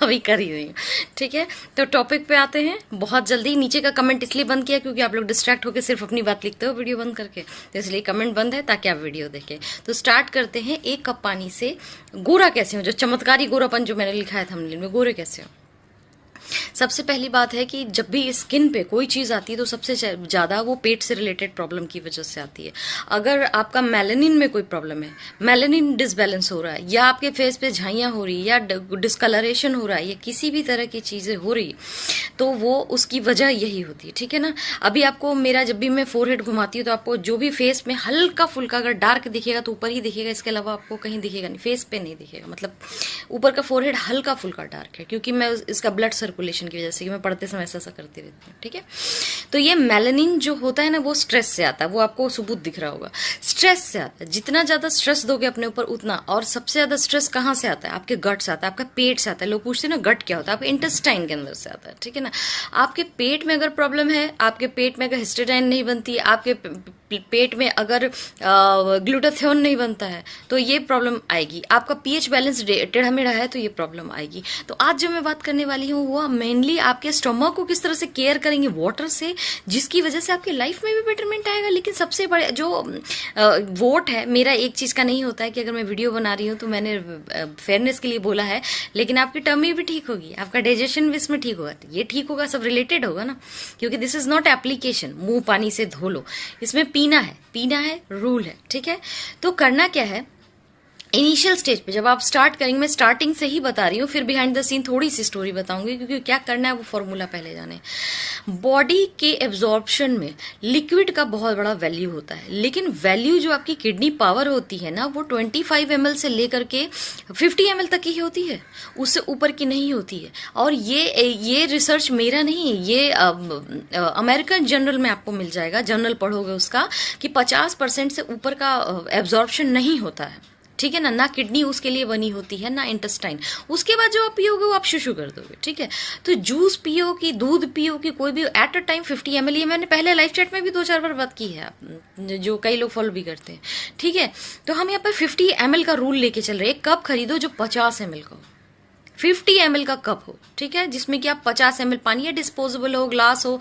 [SPEAKER 18] अभी कर ही रही हूँ। ठीक है, तो टॉपिक पे आते हैं बहुत जल्दी। नीचे का कमेंट इसलिए बंद किया क्योंकि आप लोग डिस्ट्रैक्ट होकर सिर्फ अपनी बात लिखते हो वीडियो बंद करके, तो इसलिए कमेंट बंद है ताकि आप वीडियो देखें। तो स्टार्ट करते हैं। 1 कप पानी से गोरा कैसे हो, जो चमत्कारी गोरापन जो मैंने लिखा है थंबनेल में, गोरे कैसे हो। सबसे पहली बात है कि जब भी स्किन पे कोई चीज आती है तो सबसे ज्यादा वो पेट से रिलेटेड प्रॉब्लम की वजह से आती है। अगर आपका मेलानिन में कोई प्रॉब्लम है, मेलानिन डिसबैलेंस हो रहा है, या आपके फेस पे झाइयां हो रही है, या डिस्कलरेशन हो रहा है, या किसी भी तरह की चीजें हो रही, तो वो उसकी वजह यही होती है। ठीक है ना। अभी आपको मेरा जब भी मैं फोरहेड घुमाती हूँ तो आपको जो भी फेस में हल्का फुल्का अगर डार्क दिखेगा तो ऊपर ही दिखेगा, इसके अलावा आपको कहीं दिखेगा नहीं, फेस पे नहीं दिखेगा। मतलब ऊपर का फोरहेड हल्का फुल्का डार्क है क्योंकि मैं इसका ब्लड सर्कुलेशन की वजह से, कि मैं पढ़ते समय ऐसा करती रहती हूँ। ठीक है, तो ये मेलानिन जो होता है ना, वो स्ट्रेस से आता है, वो आपको सबूत दिख रहा होगा, स्ट्रेस से आता है। जितना ज्यादा स्ट्रेस दोगे अपने ऊपर उतना, और सबसे ज्यादा स्ट्रेस कहाँ से आता है, आपके गट से आता है, आपका पेट से आता है। लोग पूछते हैं ना गट क्या होता है, आपके इंटेस्टाइन के अंदर से आता है। ठीक है ना। आपके पेट में अगर प्रॉब्लम है, आपके पेट में अगर हिस्टेडाइन नहीं बनती, आपके पेट में अगर ग्लूटाथियोन नहीं बनता है तो ये प्रॉब्लम आएगी। आपका पीएच बैलेंस टेढ़ा मेढ़ा है तो ये प्रॉब्लम आएगी। तो आज जो मैं बात करने वाली हूँ वो मेनली आपके स्टमक को किस तरह से केयर करेंगे वाटर से, जिसकी वजह से आपकी लाइफ में भी बेटरमेंट आएगा। लेकिन सबसे बड़े जो वोट है मेरा, एक चीज का नहीं होता है कि अगर मैं वीडियो बना रही हूँ तो मैंने फेयरनेस के लिए बोला है, लेकिन आपकी टमी भी ठीक होगी, आपका डाइजेशन भी इसमें ठीक होगा, ये ठीक होगा, सब रिलेटेड होगा ना, क्योंकि दिस इज नॉट एप्लीकेशन मुंह पानी से धो लो, इसमें पीना है, रूल है। ठीक है, तो करना क्या है, इनिशियल स्टेज पे जब आप स्टार्ट करेंगे, मैं स्टार्टिंग से ही बता रही हूँ, फिर बिहाइंड द सीन थोड़ी सी स्टोरी बताऊंगी क्योंकि क्या करना है वो फॉर्मूला पहले जाने। बॉडी के एब्जॉर्प्शन में लिक्विड का बहुत बड़ा वैल्यू होता है, लेकिन वैल्यू जो आपकी किडनी पावर होती है ना, वो 25 ml से लेकर के 50 ml तक ही होती है, उससे ऊपर की नहीं होती है। और ये रिसर्च मेरा नहीं है, ये अमेरिकन जर्नल में आपको मिल जाएगा, जर्नल पढ़ोगे उसका, कि 50% से ऊपर का एब्जॉर्प्शन नहीं होता है। ठीक है ना किडनी उसके लिए बनी होती है, ना इंटेस्टाइन। उसके बाद जो आप पियोगे वो आप शुशु कर दोगे। ठीक है, तो जूस पियो कि दूध पियो कि कोई भी, एट अ टाइम 50 ml, ये मैंने पहले लाइव चैट में भी 2-4 बार बात की है, जो कई लोग फॉलो भी करते हैं। ठीक है, तो हम यहाँ पर 50 ml का रूल लेके चल रहे हैं। एक कप खरीदो जो 50 ml का हो, 50 ml का कप हो। ठीक है, जिसमें कि आप 50 ml पानी, या डिस्पोजेबल हो, ग्लास हो,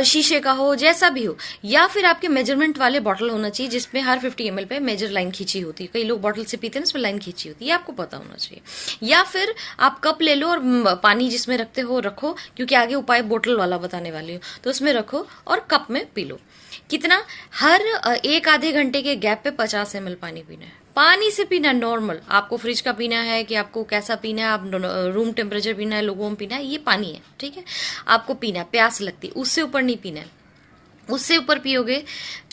[SPEAKER 18] शीशे का हो, जैसा भी हो, या फिर आपके मेजरमेंट वाले बॉटल होना चाहिए जिसमें हर 50 ml पे मेजर लाइन खींची होती है। कई लोग बॉटल से पीते हैं ना, उसमें लाइन खींची होती है, ये आपको पता होना चाहिए। या फिर आप कप ले लो और पानी जिसमें रखते हो रखो, क्योंकि आगे उपाय बोतल वाला बताने वाली हूँ, तो उसमें रखो और कप में पी लो। कितना, हर 1-आधे घंटे के गैप पे 50 ml पानी पीना है। पानी से पीना नॉर्मल, आपको फ्रिज का पीना है कि आपको कैसा पीना है, आप रूम टेम्परेचर पीना है, लोगों में पीना है, ये पानी है। ठीक है, आपको पीना है, प्यास लगती, उससे ऊपर नहीं पीना है। उससे ऊपर पियोगे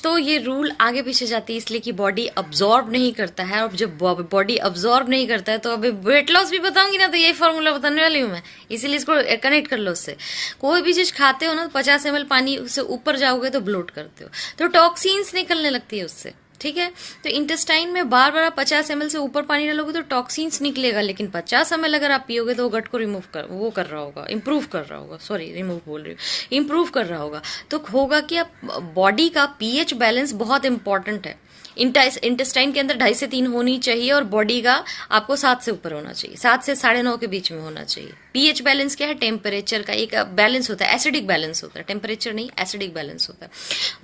[SPEAKER 18] तो ये रूल आगे पीछे जाती है, इसलिए कि बॉडी अब्जॉर्ब नहीं करता है। और जब बॉडी अब्जॉर्ब नहीं करता है तो अभी वेट लॉस भी बताऊंगी ना, तो यही फॉर्मूला बताने वाली हूँ मैं, इसीलिए इसको कनेक्ट कर लो उससे। कोई भी चीज खाते हो ना, 50 ml पानी से ऊपर जाओगे तो ब्लोट करते हो, तो टॉक्सिन्स निकलने लगती है उससे, ठीक है। तो इंटेस्टाइन में बार बार आप 50 ml से ऊपर पानी डालोगे तो टॉक्सिन्स निकलेगा, लेकिन 50 ml अगर आप पियोगे तो वो गट को रिमूव कर रहा होगा, इंप्रूव कर रहा होगा, सॉरी रिमूव बोल रही हूँ, इंप्रूव कर रहा होगा। तो होगा कि आप बॉडी का पीएच बैलेंस बहुत इंपॉर्टेंट है। इंटेस्टाइन के अंदर 2.5 से 3 होनी चाहिए और बॉडी का आपको 7 से ऊपर होना चाहिए, 7 से 9.5 के बीच में होना चाहिए। पीएच बैलेंस क्या है? टेम्परेचर का एक बैलेंस होता है, एसिडिक बैलेंस होता है, टेम्परेचर नहीं एसिडिक बैलेंस होता है,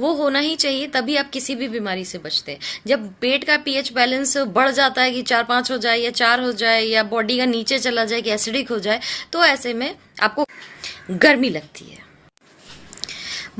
[SPEAKER 18] वो होना ही चाहिए, तभी आप किसी भी बीमारी से बचते हैं। जब पेट का पीएच बैलेंस बढ़ जाता है कि 4-5 हो जाए या 4 हो जाए या बॉडी का नीचे चला जाए कि एसिडिक हो जाए, तो ऐसे में आपको गर्मी लगती है,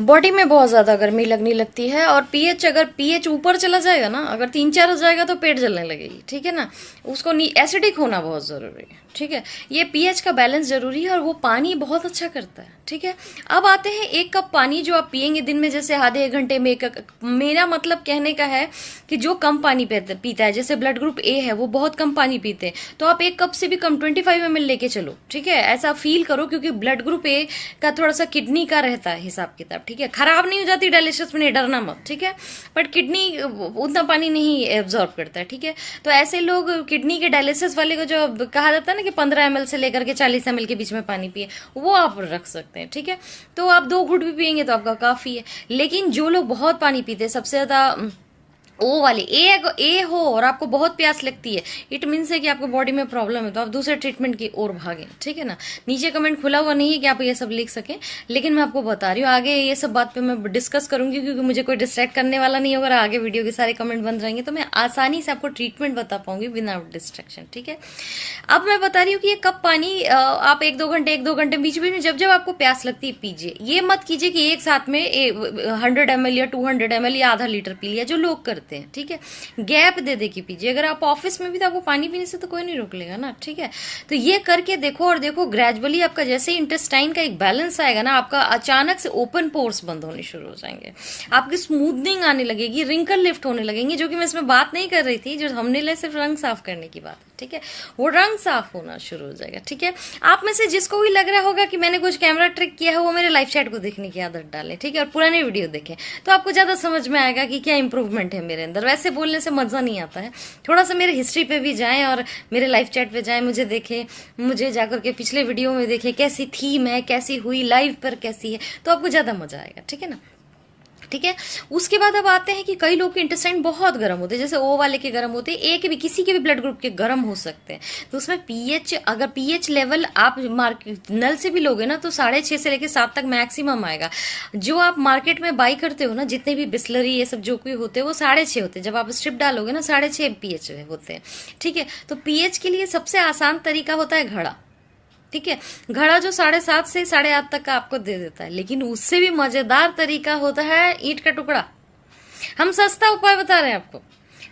[SPEAKER 18] बॉडी में बहुत ज्यादा गर्मी लगने लगती है। और पीएच अगर पीएच ऊपर चला जाएगा ना, अगर 3-4 हो जाएगा तो पेट जलने लगेगी, ठीक है ना। उसको एसिडिक होना बहुत जरूरी है, ठीक है। ये पीएच का बैलेंस जरूरी है और वो पानी बहुत अच्छा करता है, ठीक है। अब आते हैं 1 कप पानी जो आप पियेंगे दिन में, जैसे आधे 1 घंटे में 1 कप। मेरा मतलब कहने का है कि जो कम पानी पीता है, जैसे ब्लड ग्रुप ए है वो बहुत कम पानी पीते हैं, तो आप 1 कप से भी कम 25 ml लेके चलो, ठीक है। ऐसा फील करो, क्योंकि ब्लड ग्रुप ए का थोड़ा सा किडनी का रहता है हिसाब किताब, ठीक है। खराब नहीं हो जाती डायलिसिस में, डरना मत, ठीक है, बट किडनी उतना पानी नहीं एब्जॉर्ब करता है, ठीक है। तो ऐसे लोग किडनी के डायलिसिस वाले को जो कहा जाता है ना कि 15 ml से लेकर के 40 ml के बीच में पानी पिए, वो आप रख सकते हैं, ठीक है। तो आप 2 घूंट भी पियेंगे तो आपका काफी है। लेकिन जो लोग बहुत पानी पीते हैं, सबसे ज्यादा ओ वाले ए हो और आपको बहुत प्यास लगती है, इट मीन्स है कि आपको बॉडी में प्रॉब्लम है, तो आप दूसरे ट्रीटमेंट की ओर भागें, ठीक है ना। नीचे कमेंट खुला हुआ नहीं है कि आप ये सब लिख सकें, लेकिन मैं आपको बता रही हूँ, आगे ये सब बात पे मैं डिस्कस करूंगी, क्योंकि मुझे कोई डिस्ट्रैक्ट करने वाला नहीं होगा। आगे वीडियो के सारे कमेंट बंद रहेंगे तो मैं आसानी से आपको ट्रीटमेंट बता पाऊंगी विदाउट डिस्ट्रैक्शन, ठीक है। अब मैं बता रही हूँ कि ये कप पानी आप 1-2 घंटे बीच में जब जब आपको प्यास लगती है पीजिए। ये मत कीजिए कि एक साथ में 100 ml या 200 ml या आधा लीटर पी लिया, जो लोग करते हैं, ठीक है। गैप दे दे के पीजिए। अगर आप ऑफिस में भी तो आपको पानी पीने से तो कोई नहीं रोक लेगा ना, ठीक है। तो ये करके देखो, और देखो ग्रेजुअली आपका जैसे इंटेस्टाइन का एक बैलेंस आएगा ना, आपका अचानक से ओपन पोर्स बंद होने शुरू हो जाएंगे, आपकी स्मूथनिंग आने लगेगी, रिंकल लिफ्ट होने लगेंगी, जो कि मैं इसमें बात नहीं कर रही थी, जो हमने ले सिर्फ रंग साफ करने की बात है, ठीक है। वो रंग साफ होना शुरू हो जाएगा, ठीक है। आप में से जिसको भी लग रहा होगा कि मैंने कुछ कैमरा ट्रिक किया है, वो मेरे लाइव चैट को देखने की आदत डालें, ठीक है, और पुराने वीडियो देखें, तो आपको ज्यादा समझ में आएगा कि क्या इंप्रूवमेंट है मेरे अंदर। वैसे बोलने से मजा नहीं आता है, थोड़ा सा मेरे हिस्ट्री पे भी जाएं और मेरे लाइव चैट पे जाएं, मुझे देखें, मुझे जाकर के पिछले वीडियो में देखें कैसी थीम है, कैसी हुई, लाइव पर कैसी है, तो आपको ज्यादा मजा आएगा, ठीक है ना, ठीक है। उसके बाद अब आते हैं कि कई लोग के इंटेस्टाइन बहुत गर्म होते हैं, जैसे ओ वाले के गर्म होते हैं, ए के भी, किसी के भी ब्लड ग्रुप के गर्म हो सकते हैं। तो उसमें पीएच, अगर पीएच लेवल आप नल से भी लोगे ना तो 6.5 से लेकर 7 तक मैक्सिमम आएगा। जो आप मार्केट में बाई करते हो ना, जितने भी बिस्लरी ये सब जो कोई होते हैं, वो 6.5 होते हैं। जब आप स्ट्रिप डालोगे ना 6.5 पीएच होते हैं, ठीक है। तो पीएच के लिए सबसे आसान तरीका होता है घड़ा, ठीक है। घड़ा जो 7.5 से 8.5 तक का आपको दे देता है, लेकिन उससे भी मजेदार तरीका होता है ईंट का टुकड़ा। हम सस्ता उपाय बता रहे हैं आपको,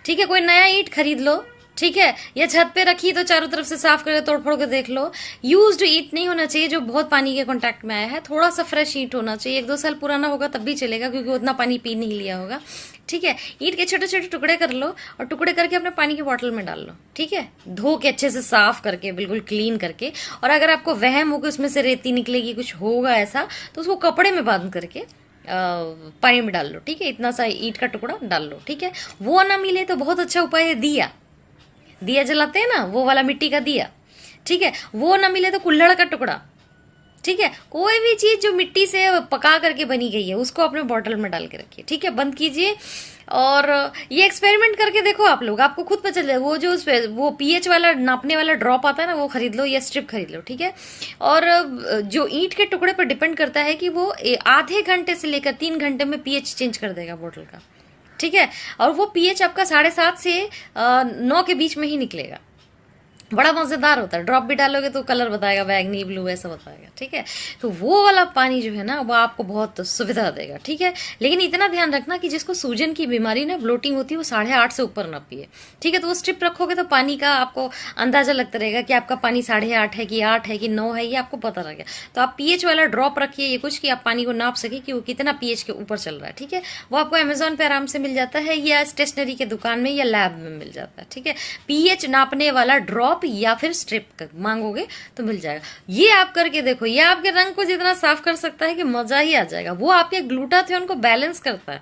[SPEAKER 18] ठीक है। कोई नया ईंट खरीद लो, ठीक है, या छत पे रखी तो चारों तरफ से साफ करके तोड़ फोड़ के देख लो। यूज्ड ईंट नहीं होना चाहिए जो बहुत पानी के कांटेक्ट में आया है, थोड़ा सा फ्रेश ईंट होना चाहिए। 1-2 साल पुराना होगा तब भी चलेगा, क्योंकि उतना पानी पी नहीं लिया होगा, ठीक है। ईंट के छोटे छोटे टुकड़े कर लो और टुकड़े करके अपने पानी की बोतल में डाल लो, ठीक है, धो के अच्छे से साफ करके, बिल्कुल क्लीन करके। और अगर आपको वहम हो कि उसमें से रेती निकलेगी, कुछ होगा ऐसा, तो उसको कपड़े में बांध करके पानी में डाल लो, ठीक है। इतना सा ईंट का टुकड़ा डाल लो, ठीक है। वो ना मिले तो बहुत अच्छा उपाय है दिया जलाते हैं ना, वो वाला मिट्टी का दिया, ठीक है। वो ना मिले तो कुल्हड़ का टुकड़ा, ठीक है। कोई भी चीज जो मिट्टी से पका करके बनी गई है उसको अपने बॉटल में डाल के रखिए, ठीक है, बंद कीजिए। और ये एक्सपेरिमेंट करके देखो आप लोग, आपको खुद पता चले। वो पीएच वाला नापने वाला ड्रॉप आता है ना, वो खरीद लो या स्ट्रिप खरीद लो, ठीक है। और जो ईंट के टुकड़े पर डिपेंड करता है कि वो आधे घंटे से लेकर 3 घंटे में पीएच चेंज कर देगा बोतल का, ठीक है। और वो पीएच आपका 7.5 से 9 के बीच में ही निकलेगा, बड़ा मजेदार होता है। ड्रॉप भी डालोगे तो कलर बताएगा, बैगनी ब्लू ऐसा बताएगा, ठीक है। तो वो वाला पानी जो है ना वो आपको बहुत सुविधा देगा, ठीक है। लेकिन इतना ध्यान रखना कि जिसको सूजन की बीमारी ना, ब्लोटिंग होती है, वो 8.5 से ऊपर ना पिए, ठीक है। तो वो स्ट्रिप रखोगे तो पानी का आपको अंदाजा लगता रहेगा कि आपका पानी 8.5 है कि 8 है कि 9 है, ये आपको पता रहेगा। तो आप पीएच वाला ड्रॉप रखिए, ये कुछ कि आप पानी को नाप सके कि वो कितना पीएच के ऊपर चल रहा है, ठीक है। वो आपको अमेजोन पे आराम से मिल जाता है या स्टेशनरी के दुकान में या लैब में मिल जाता है, ठीक है। पीएच नापने वाला ड्रॉप या फिर स्ट्रिप मांगोगे तो मिल जाएगा। ये आप करके देखो, ये आपके रंग को जितना साफ कर सकता है कि मजा ही आ जाएगा। वो आपके ग्लूटाथियोन को बैलेंस करता है,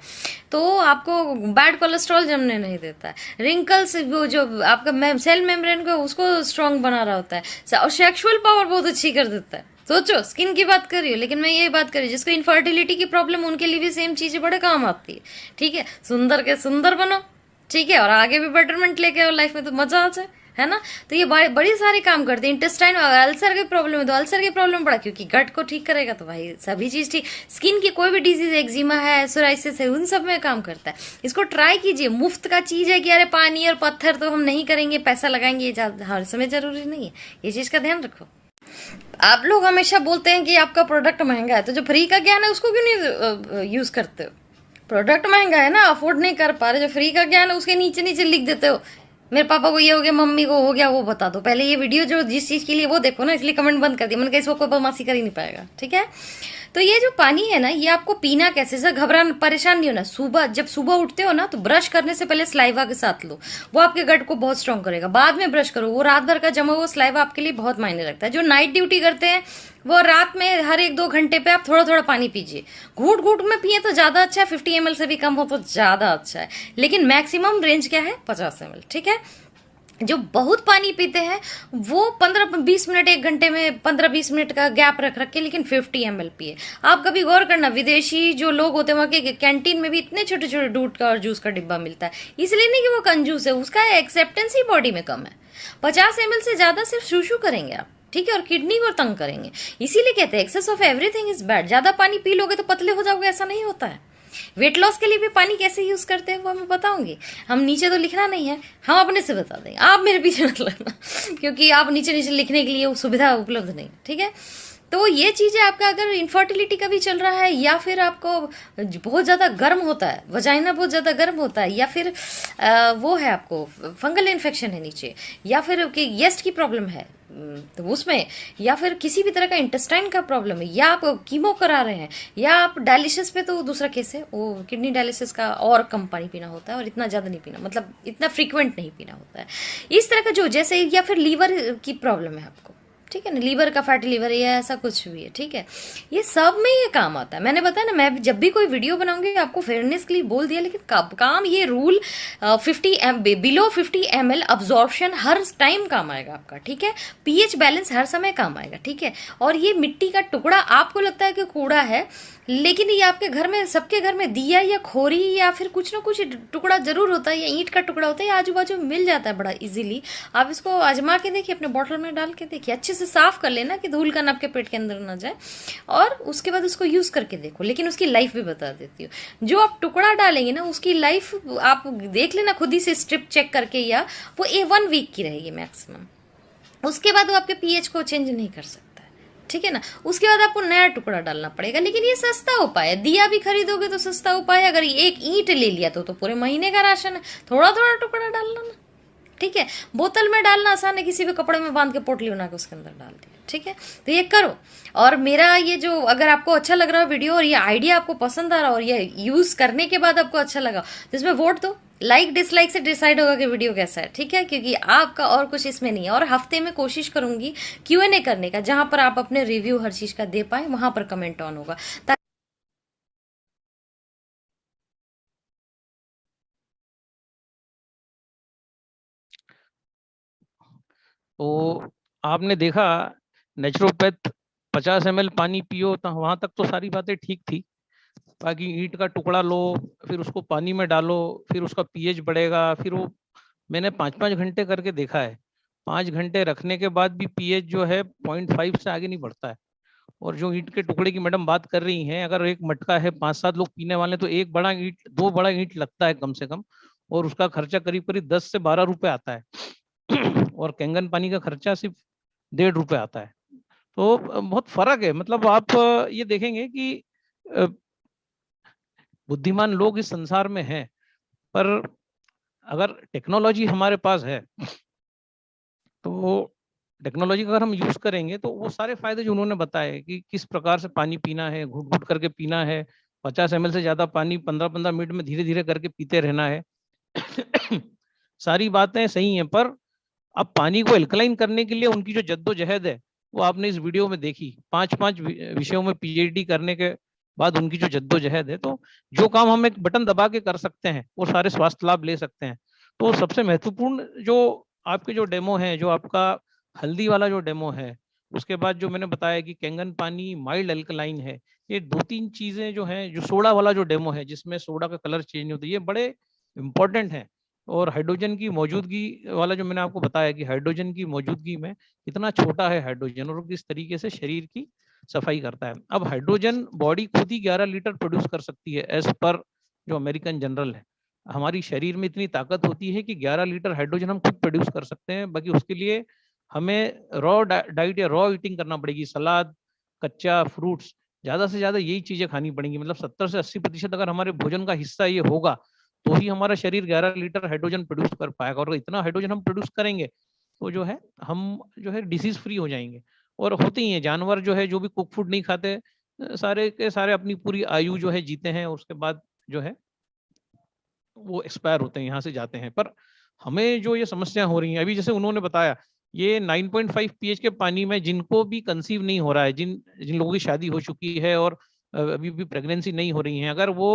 [SPEAKER 18] तो आपको बैड कोलेस्ट्रॉल जमने नहीं देता है। रिंकल्स वो जो आपका सेल मेम्ब्रेन को उसको स्ट्रांग बना रहा होता है, और सेक्सुअल पावर बहुत अच्छी कर देता है। सोचो, स्किन की बात कर रही हूँ, लेकिन मैं ये बात कर रही हूँ जिसको इनफर्टिलिटी की प्रॉब्लम, उनके लिए भी सेम चीजें बड़े काम आती है, ठीक है। सुंदर के सुंदर बनो, ठीक है, और आगे भी बेटरमेंट लेके आओ लाइफ में, तो मजा आ जाए, है ना। तो ये बड़ी सारे काम करते हैं। इंटेस्टाइन, अल्सर की प्रॉब्लम है तो अल्सर की प्रॉब्लम पड़ा, क्योंकि गट को ठीक करेगा तो भाई सभी चीज ठीक। स्किन की कोई भी डिजीज, एक्जिमा है, सोराइसिस है, उन सब में काम करता है। इसको ट्राई कीजिए, मुफ्त का चीज है कि अरे पानी और पत्थर तो हम नहीं करेंगे, पैसा लगाएंगे, ये हर समय जरूरी नहीं है, ये चीज का ध्यान रखो। आप लोग हमेशा बोलते हैं कि आपका प्रोडक्ट महंगा है, तो जो फ्री का ज्ञान है उसको क्यों नहीं यूज करते हो? प्रोडक्ट महंगा है ना, अफोर्ड नहीं कर पा रहे, जो फ्री का ज्ञान है उसके नीचे नीचे लिख देते हो, मेरे पापा को ये हो गया, मम्मी को हो गया, वो बता दो। पहले ये वीडियो जो जिस चीज के लिए वो देखो ना, इसलिए कमेंट बंद कर दिया। मैंने कहा इसको कोई बदमाशी कर ही नहीं पाएगा, ठीक है। तो ये जो पानी है ना, ये आपको पीना कैसे, सर घबराना, परेशान नहीं होना। सुबह जब सुबह उठते हो ना, तो ब्रश करने से पहले स्लाइवा के साथ लो, वो आपके गट को बहुत स्ट्रांग करेगा। बाद में ब्रश करो, वो रात भर का जमा हुआ स्लाइवा आपके लिए बहुत मायने रखता है। जो नाइट ड्यूटी करते हैं वो रात में हर 1-2 घंटे पे आप थोड़ा थोड़ा पानी पीजिए। घूट घूट में पिए तो ज्यादा अच्छा है, 50 ml से भी कम हो तो ज्यादा अच्छा है, लेकिन मैक्सिमम रेंज क्या है, 50 ml, ठीक है। जो बहुत पानी पीते हैं वो 15-20 मिनट, 1 घंटे में 15-20 मिनट का गैप रख के, लेकिन 50 ml पिए। आप कभी गौर करना, विदेशी जो लोग होते हैं वहां के कैंटीन में भी इतने छोटे छोटे दूध का और जूस का डिब्बा मिलता है, इसलिए नहीं कि वो कंजूस है, उसका एक्सेप्टेंस ही बॉडी में कम है। 50 ml से ज्यादा सिर्फ शूशू करेंगे आप, ठीक है, और किडनी को तंग करेंगे। इसीलिए कहते हैं excess of everything is bad. ज्यादा पानी पी लोगे तो पतले हो जाओगे, ऐसा नहीं होता है। वेट लॉस के लिए भी पानी कैसे यूज करते हैं वो मैं बताऊंगी। हम नीचे तो लिखना नहीं है, हम अपने से बता देंगे, आप मेरे पीछे मत लगना क्योंकि आप नीचे नीचे लिखने के लिए वो सुविधा उपलब्ध नहीं, ठीक है। तो ये चीजें आपका अगर इनफर्टिलिटी का भी चल रहा है, या फिर आपको बहुत ज्यादा गर्म होता है, वजाइना बहुत ज्यादा गर्म होता है, या फिर वो है आपको फंगल इन्फेक्शन है नीचे, या फिर येस्ट की प्रॉब्लम है तो उसमें, या फिर किसी भी तरह का इंटेस्टाइन का प्रॉब्लम है, या आप कीमो करा रहे हैं, या आप डायलिसिस पे, तो दूसरा केस है वो किडनी डायलिसिस का, और कम पानी पीना होता है और इतना ज्यादा नहीं पीना, मतलब इतना फ्रीक्वेंट नहीं पीना होता है। इस तरह का जो जैसे, या फिर लीवर की प्रॉब्लम है आपको, ठीक है ना, लीवर का फैटी लीवर या ऐसा कुछ भी है, ठीक है, ये सब में ये काम आता है। मैंने बताया ना, मैं जब भी कोई वीडियो बनाऊंगी आपको फेयरनेस के लिए बोल दिया, लेकिन काम ये रूल 50 ml अब्जॉर्प्शन हर टाइम काम आएगा आपका, ठीक है। पीएच बैलेंस हर समय काम आएगा, ठीक है। और ये मिट्टी का टुकड़ा आपको लगता है कि कूड़ा है, लेकिन ये आपके घर में, सबके घर में दिया या खोरी या फिर कुछ ना कुछ टुकड़ा जरूर होता है, या ईंट का टुकड़ा होता है, या आजू बाजू मिल जाता है बड़ा इजीली। आप इसको आजमा के देखिए, अपने बॉटल में डाल के देखिए, अच्छे से साफ कर लेना कि धूल का आपके पेट के अंदर ना जाए, और उसके बाद उसको यूज करके देखो। लेकिन उसकी लाइफ भी बता देती हूँ। जो आप टुकड़ा डालेंगे ना, उसकी लाइफ आप देख लेना खुद ही से स्ट्रिप चेक करके, या वो 1 वीक की रहेगी मैक्सिमम। उसके बाद वो आपके पीएच को चेंज नहीं कर सकता, ठीक है ना। उसके बाद आपको नया टुकड़ा डालना पड़ेगा, लेकिन ये सस्ता उपाय है। दिया भी खरीदोगे तो सस्ता उपाय है। अगर एक ईंट ले लिया तो पूरे महीने का राशन है। थोड़ा थोड़ा टुकड़ा डालना ना, ठीक है। बोतल में डालना आसान है, किसी भी कपड़े में बांध के पोटली बना के उसके अंदर डाल दिया, ठीक है। तो ये करो। और मेरा ये जो, अगर आपको अच्छा लग रहा है वीडियो और ये आइडिया आपको पसंद आ रहा और ये यूज करने के बाद आपको अच्छा लगा, तो इसमें वोट दो। लाइक डिसलाइक से डिसाइड होगा कि वीडियो कैसा है, ठीक है, क्योंकि आपका और कुछ इसमें नहीं है। और हफ्ते में कोशिश करूंगी Q&A करने का, जहां पर आप अपने रिव्यू हर चीज का दे पाए, वहां पर कमेंट ऑन होगा।
[SPEAKER 1] तो आपने देखा, नेचुरोपैथ 50 ml पानी पियो, तो वहां तक तो सारी बातें ठीक थी। बाकी ईंट का टुकड़ा लो, फिर उसको पानी में डालो, फिर उसका पीएच बढ़ेगा, फिर वो मैंने 5-5 घंटे करके देखा है। 5 घंटे रखने के बाद भी पीएच जो है 0.5 से आगे नहीं बढ़ता है। और जो ईंट के टुकड़े की मैडम बात कर रही हैं, अगर एक मटका है 5-7 लोग पीने वाले, तो एक बड़ा ईंट, 2 बड़ा ईंट लगता है कम से कम, और उसका खर्चा करीब करीब 10 से 12 रुपए आता है। और कैंगन पानी का खर्चा सिर्फ 1.5 रुपये आता है। तो बहुत फर्क है। मतलब आप ये देखेंगे कि बुद्धिमान लोग इस संसार में हैं, पर अगर टेक्नोलॉजी हमारे पास है तो टेक्नोलॉजी का अगर हम यूज करेंगे तो वो सारे फायदे जो उन्होंने बताए कि किस प्रकार से पानी पीना है, घुट घुट करके पीना है, 50 ml से ज्यादा पानी 15-15 मिनट में धीरे धीरे करके पीते रहना है सारी बातें सही हैं, पर अब पानी को एल्कलाइन करने के लिए उनकी जो जद्दोजहद है वो आपने इस वीडियो में देखी। 5 विषयों में पीएचडी करने के बाद उनकी जो जद्दोजहद है, तो जो काम हम एक बटन दबा के कर सकते हैं वो सारे स्वास्थ्य लाभ ले सकते हैं। तो सबसे महत्वपूर्ण जो आपके जो डेमो है, जो आपका हल्दी वाला जो डेमो है, उसके बाद जो मैंने बताया कि कैंगन पानी माइल्ड अल्कलाइन है, ये 2-3 चीजें जो हैं, जो सोडा वाला जो डेमो है जिसमें सोडा का कलर चेंज होता है, ये बड़े इंपॉर्टेंट है। और हाइड्रोजन की मौजूदगी वाला जो मैंने आपको बताया कि हाइड्रोजन की मौजूदगी में कितना छोटा है हाइड्रोजन और किस तरीके से शरीर की सफाई करता है। अब हाइड्रोजन बॉडी खुद ही 11 लीटर प्रोड्यूस कर सकती है एज पर जो अमेरिकन जनरल है। हमारी शरीर में इतनी ताकत होती है कि 11 लीटर हाइड्रोजन हम खुद प्रोड्यूस कर सकते हैं। बाकी उसके लिए हमें रॉ डाइट या रॉ ईटिंग करना पड़ेगी, सलाद, कच्चा फ्रूट्स, ज्यादा से ज्यादा यही चीजें खानी पड़ेंगी। मतलब 70 से 80% अगर हमारे भोजन का हिस्सा ये होगा तो ही हमारा शरीर 11 लीटर हाइड्रोजन प्रोड्यूस कर पाएगा। और इतना हाइड्रोजन हम प्रोड्यूस करेंगे तो जो है हम जो है डिसीज फ्री हो जाएंगे। और होते ही हैं जानवर जो है, जो भी कुक फूड नहीं खाते, सारे के सारे अपनी पूरी आयु जो है जीते हैं, उसके बाद जो है वो एक्सपायर होते हैं, यहाँ से जाते हैं। पर हमें जो ये समस्या हो रही है अभी, जैसे उन्होंने बताया, ये 9.5 pH के पानी में जिनको भी कंसीव नहीं हो रहा है, जिन लोगों की शादी हो चुकी है और अभी भी प्रेगनेंसी नहीं हो रही है, अगर वो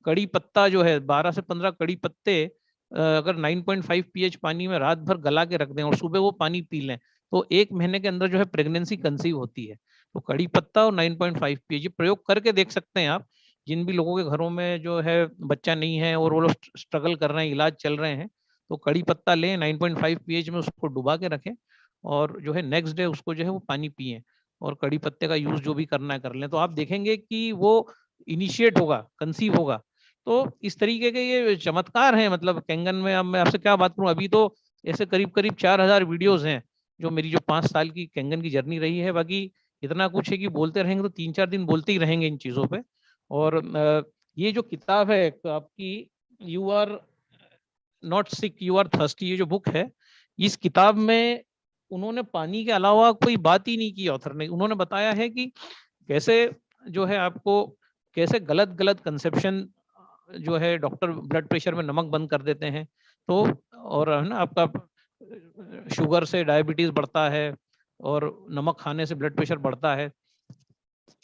[SPEAKER 1] कड़ी पत्ता जो है 12 से 15 कड़ी पत्ते अगर 9.5 pH पानी में रात भर गला के रख दें और सुबह वो पानी पी लें तो 1 महीने के अंदर जो है प्रेगनेंसी कंसीव होती है। तो कड़ी पत्ता और 9.5 pH ये प्रयोग करके देख सकते हैं आप। जिन भी लोगों के घरों में जो है बच्चा नहीं है और वो लोग स्ट्रगल कर रहे हैं, इलाज चल रहे हैं, तो कड़ी पत्ता लें, 9.5 pH में उसको डुबा के रखें और जो है नेक्स्ट डे उसको जो है वो पानी पिए और कड़ी पत्ते का यूज जो भी करना है कर लें। तो आप देखेंगे कि वो इनिशिएट होगा, कंसीव होगा। तो इस तरीके के ये चमत्कार हैं। मतलब कैंगन में अब मैं आपसे क्या बात करूं, अभी तो ऐसे करीब 4000 वीडियोस हैं जो मेरी जो 5 साल की कैंगन की जर्नी रही है। बाकी इतना कुछ है कि बोलते रहेंगे तो 3-4 दिन बोलते ही रहेंगे इन चीजों पे। और ये जो किताब है आपकी, you are not sick you are thirsty, ये जो बुक है, इस किताब में उन्होंने पानी के अलावा कोई बात ही नहीं की ऑथर ने। उन्होंने बताया है कि कैसे जो है आपको कैसे गलत गलत कंसेप्शन जो है, डॉक्टर ब्लड प्रेशर में नमक बंद कर देते हैं तो, और है ना आपका शुगर से डायबिटीज बढ़ता है और नमक खाने से ब्लड प्रेशर बढ़ता है।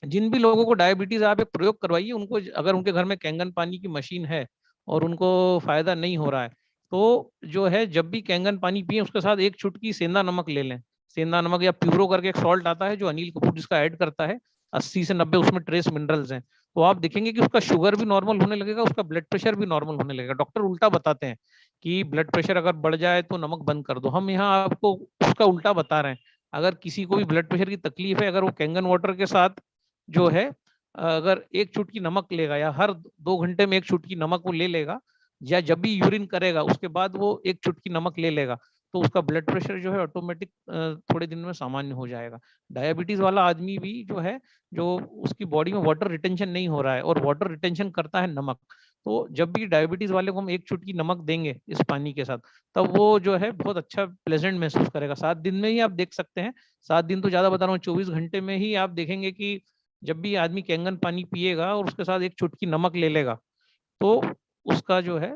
[SPEAKER 1] जिन भी लोगों को डायबिटीज, आप एक प्रयोग करवाइए उनको, अगर उनके घर में कैंगन पानी की मशीन है और उनको फायदा नहीं हो रहा है तो जो है जब भी कैंगन पानी पिए उसके साथ 1 चुटकी सेंधा नमक ले लें। सेंधा नमक या प्यूरो करके एक सॉल्ट आता है जो अनिल कपूर जिसका ऐड करता है, 80 से 90 उसमें ट्रेस मिनरल्स हैं। तो आप देखेंगे कि उसका शुगर भी नॉर्मल होने लगेगा, उसका ब्लड प्रेशर भी नॉर्मल होने लगेगा। डॉक्टर उल्टा बताते हैं कि ब्लड प्रेशर अगर बढ़ जाए तो नमक बंद कर दो, हम यहाँ आपको उसका उल्टा बता रहे हैं। अगर किसी को भी ब्लड प्रेशर की तकलीफ है, अगर वो कैंगन वाटर के साथ जो है अगर 1 चुटकी नमक लेगा या हर 2 घंटे में 1 चुटकी नमक वो ले लेगा, या जब भी यूरिन करेगा उसके बाद वो 1 चुटकी नमक ले लेगा, तो उसका ब्लड प्रेशर जो है ऑटोमेटिक थोड़े दिन में सामान्य हो जाएगा। डायबिटीज वाला आदमी भी जो है, जो उसकी बॉडी में वाटर रिटेंशन नहीं हो रहा है, और वाटर रिटेंशन करता है नमक, तो जब भी डायबिटीज वाले को हम 1 चुटकी नमक देंगे इस पानी के साथ, तब वो जो है बहुत अच्छा प्लेजेंट महसूस करेगा। 7 दिन में ही आप देख सकते हैं, 7 दिन तो ज्यादा बता रहा हूँ, 24 घंटे में ही आप देखेंगे कि जब भी आदमी कैंगन पानी पिएगा और उसके साथ 1 चुटकी नमक ले लेगा तो उसका जो है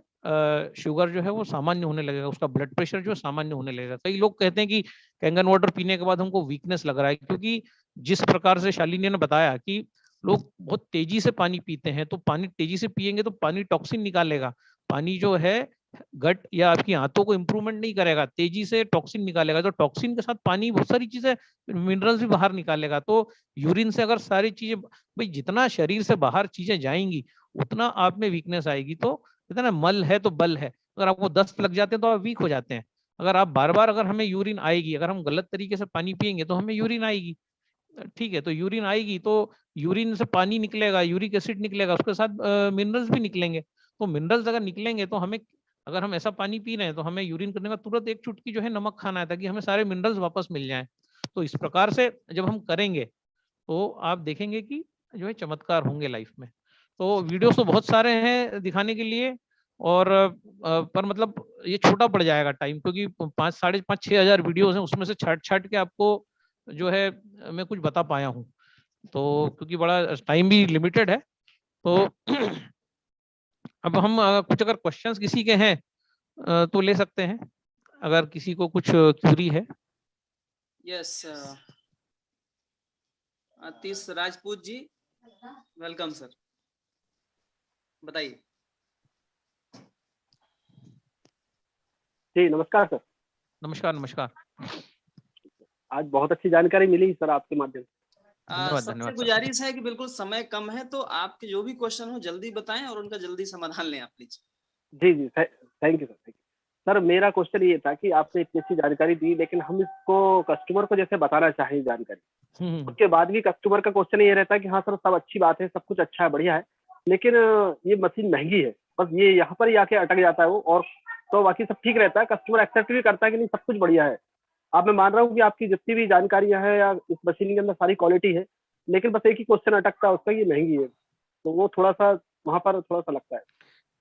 [SPEAKER 1] शुगर जो है वो सामान्य होने लगेगा, उसका ब्लड प्रेशर जो है सामान्य होने लगेगा। कई लोग कहते हैं कि कैंगन वाटर पीने के बाद हमको वीकनेस लग रहा है, क्योंकि जिस प्रकार से शालिनी ने बताया कि लोग बहुत तेजी से पानी पीते हैं, तो पानी तेजी से पिएंगे तो पानी टॉक्सिन निकालेगा। पानी जो है गट या आपकी आंतों को इंप्रूवमेंट नहीं करेगा, तेजी से टॉक्सिन निकालेगा। तो टॉक्सिन के साथ पानी बहुत सारी चीजें, मिनरल्स भी बाहर निकालेगा। तो यूरिन से अगर सारी चीजें, भाई जितना शरीर से बाहर चीजें जाएंगी उतना आप में वीकनेस आएगी। तो इतना मल है तो बल है, अगर आपको दस्त लग जाते हैं तो आप वीक हो जाते हैं। अगर आप बार बार, अगर हमें यूरिन आएगी, अगर हम गलत तरीके से पानी पिएंगे तो हमें यूरिन आएगी, ठीक है। तो यूरिन आएगी तो यूरिन से पानी निकलेगा, यूरिक एसिड निकलेगा, उसके साथ मिनरल्स भी निकलेंगे। तो मिनरल्स अगर निकलेंगे तो हमें अगर हम ऐसा पानी पी रहे हैं तो हमें यूरिन करने का तुरंत एक चुटकी जो है नमक खाना है, ताकि हमें सारे मिनरल्स वापस मिल जाएं। तो इस प्रकार से जब हम करेंगे तो आप देखेंगे कि जो है चमत्कार होंगे लाइफ में। तो वीडियोस तो बहुत सारे हैं दिखाने के लिए, और पर मतलब ये छोटा पड़ जाएगा टाइम, क्योंकि 5, 5,500, 6,000 वीडियोस हैं, उसमें से छाट के आपको जो है मैं कुछ बता पाया हूँ। तो क्योंकि बड़ा टाइम भी लिमिटेड है, तो अब हम कुछ अगर क्वेश्चंस किसी के हैं तो ले सकते हैं, अगर किसी को कुछ क्यूरी है।
[SPEAKER 2] यस, आतिश राजपूत जी, वेलकम सर, बताइए।
[SPEAKER 19] जी नमस्कार सर।
[SPEAKER 1] नमस्कार नमस्कार।
[SPEAKER 19] आज बहुत अच्छी जानकारी मिली सर आपके माध्यम से।
[SPEAKER 2] सबसे गुजारिश है कि बिल्कुल समय कम है, तो आपके जो भी क्वेश्चन हो जल्दी बताएं और उनका जल्दी समाधान लें आप प्लीज।
[SPEAKER 19] जी जी थैंक यू सर। सर मेरा क्वेश्चन ये था कि आपने इतनी अच्छी जानकारी दी, लेकिन हम इसको कस्टमर को जैसे बताना चाहें जानकारी, उसके बाद भी कस्टमर का क्वेश्चन ये रहता है कि हाँ सर सब अच्छी बात है, सब कुछ अच्छा है, बढ़िया है, लेकिन ये मशीन महंगी है, बस ये यहाँ पर ही आके अटक जाता है वो, और तो बाकी सब ठीक रहता है, कस्टमर एक्सेप्ट भी करता है कि नहीं सब कुछ बढ़िया है। अब मैं मान रहा हूँ कि आपकी जितनी भी जानकारियां है या इस मशीन के अंदर सारी क्वालिटी है, लेकिन बस एक ही क्वेश्चन अटकता है उसका, ये महंगी है, तो वो थोड़ा सा वहां पर थोड़ा सा लगता है।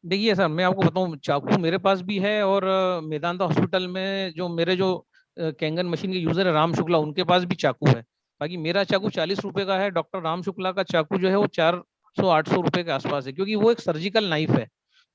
[SPEAKER 1] देखिए सर, मैं आपको बताऊं, चाकू मेरे पास भी है, और मेदांता हॉस्पिटल में जो मेरे जो कैंगन मशीन के यूजर है राम शुक्ला, उनके पास भी चाकू है। बाकी मेरा चाकू 40 रुपए का है, डॉक्टर राम शुक्ला का चाकू जो है वो 400-800 रुपए के आसपास है, क्योंकि वो एक सर्जिकल नाइफ है।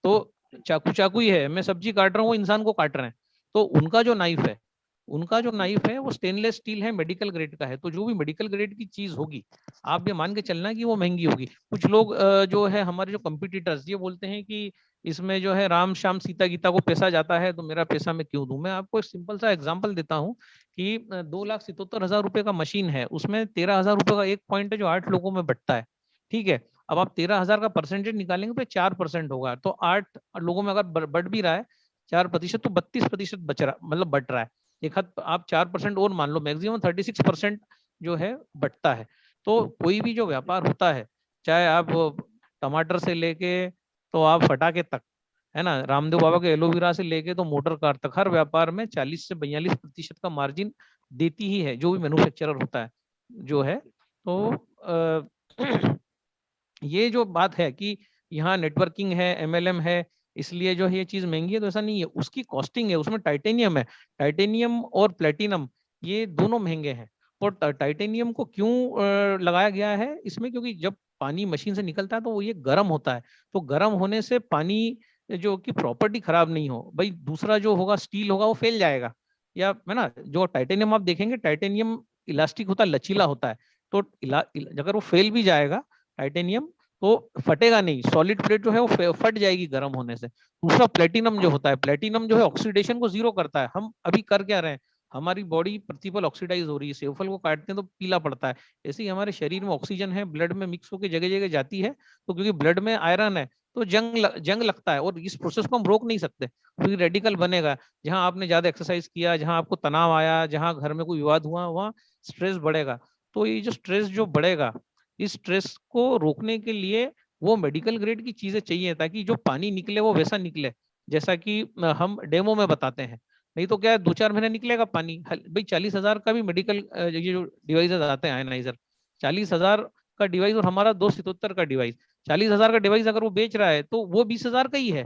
[SPEAKER 1] तो चाकू ही है, मैं सब्जी काट रहा हूँ, वो इंसान को काट रहे हैं। तो उनका जो नाइफ है वो स्टेनलेस स्टील है, मेडिकल ग्रेड का है। तो जो भी मेडिकल ग्रेड की चीज होगी, आप ये मान के चलना कि वो महंगी होगी। कुछ लोग जो है हमारे जो कंपटीटर्स, ये बोलते हैं कि इसमें जो है राम श्याम सीता गीता को पैसा जाता है, तो मेरा पैसा मैं क्यों दूं। मैं आपको एक सिंपल सा एग्जांपल देता हूं कि 2,77,000 रुपए का मशीन है, उसमें 13,000 रुपए का एक पॉइंट है जो 8 लोगों में बटता है। ठीक है, अब आप 13,000 का परसेंटेज निकालेंगे तो 4% होगा, तो 8 लोगों में अगर बढ़ भी रहा है 4%, तो 32% बच रहा, मतलब बट रहा है। एक हद आप 4% और मान लो, मैक्सिमम 36% जो है बटता है। तो कोई भी जो व्यापार होता है, चाहे आप टमाटर से लेके तो आप फटाके तक, है ना, रामदेव बाबा के एलोवेरा से लेके तो मोटर कार तक, हर व्यापार में 40 से 42% का मार्जिन देती ही है जो भी मैन्युफैक्चरर होता है जो है। तो ये जो बात है कि यहाँ नेटवर्किंग है, MLM है, इसलिए जो है ये चीज महंगी है, तो ऐसा नहीं है। उसकी कॉस्टिंग है, उसमें टाइटेनियम है, टाइटेनियम और प्लेटिनम ये दोनों महंगे हैं। और टाइटेनियम को क्यों लगाया गया है इसमें, क्योंकि जब पानी मशीन से निकलता है तो वो ये गर्म होता है, तो गर्म होने से पानी जो की प्रॉपर्टी खराब नहीं हो भाई, दूसरा जो होगा स्टील होगा वो फैल जाएगा, या है ना। जो टाइटेनियम आप देखेंगे, टाइटेनियम इलास्टिक होता है, लचीला होता है, तो अगर वो फेल भी जाएगा टाइटेनियम तो फटेगा नहीं, सॉलिड प्लेट जो है वो फट जाएगी गर्म होने से। दूसरा प्लेटिनम जो होता है, प्लेटिनम जो है ऑक्सीडेशन को जीरो करता है। हम अभी कर क्या रहे हैं, हमारी बॉडी प्रतिपल ऑक्सीडाइज हो रही है, सेवफल को काटते हैं तो पीला पड़ता है। ऐसे ही हमारे शरीर में ऑक्सीजन है, ब्लड में मिक्स होकर जगह जगह जाती है, तो क्योंकि ब्लड में आयरन है तो जंग लगता है, और इस प्रोसेस को हम रोक नहीं सकते, क्योंकि रेडिकल बनेगा। जहां आपने ज्यादा एक्सरसाइज किया, जहां आपको तनाव आया, जहां घर में कोई विवाद हुआ, वहां स्ट्रेस बढ़ेगा। तो ये जो स्ट्रेस जो बढ़ेगा, इस स्ट्रेस को रोकने के लिए वो मेडिकल ग्रेड की चीजें चाहिए, ताकि जो पानी निकले वो वैसा निकले जैसा कि हम डेमो में बताते हैं। नहीं तो क्या है, 2-4 महीने निकलेगा पानी भाई। 40,000 का भी मेडिकल ये जो डिवाइसेस आते हैं आयनाइजर, 40,000 का डिवाइस, और हमारा 277 का डिवाइस, 40,000 का डिवाइस अगर वो बेच रहा है तो वो 20,000 का ही है।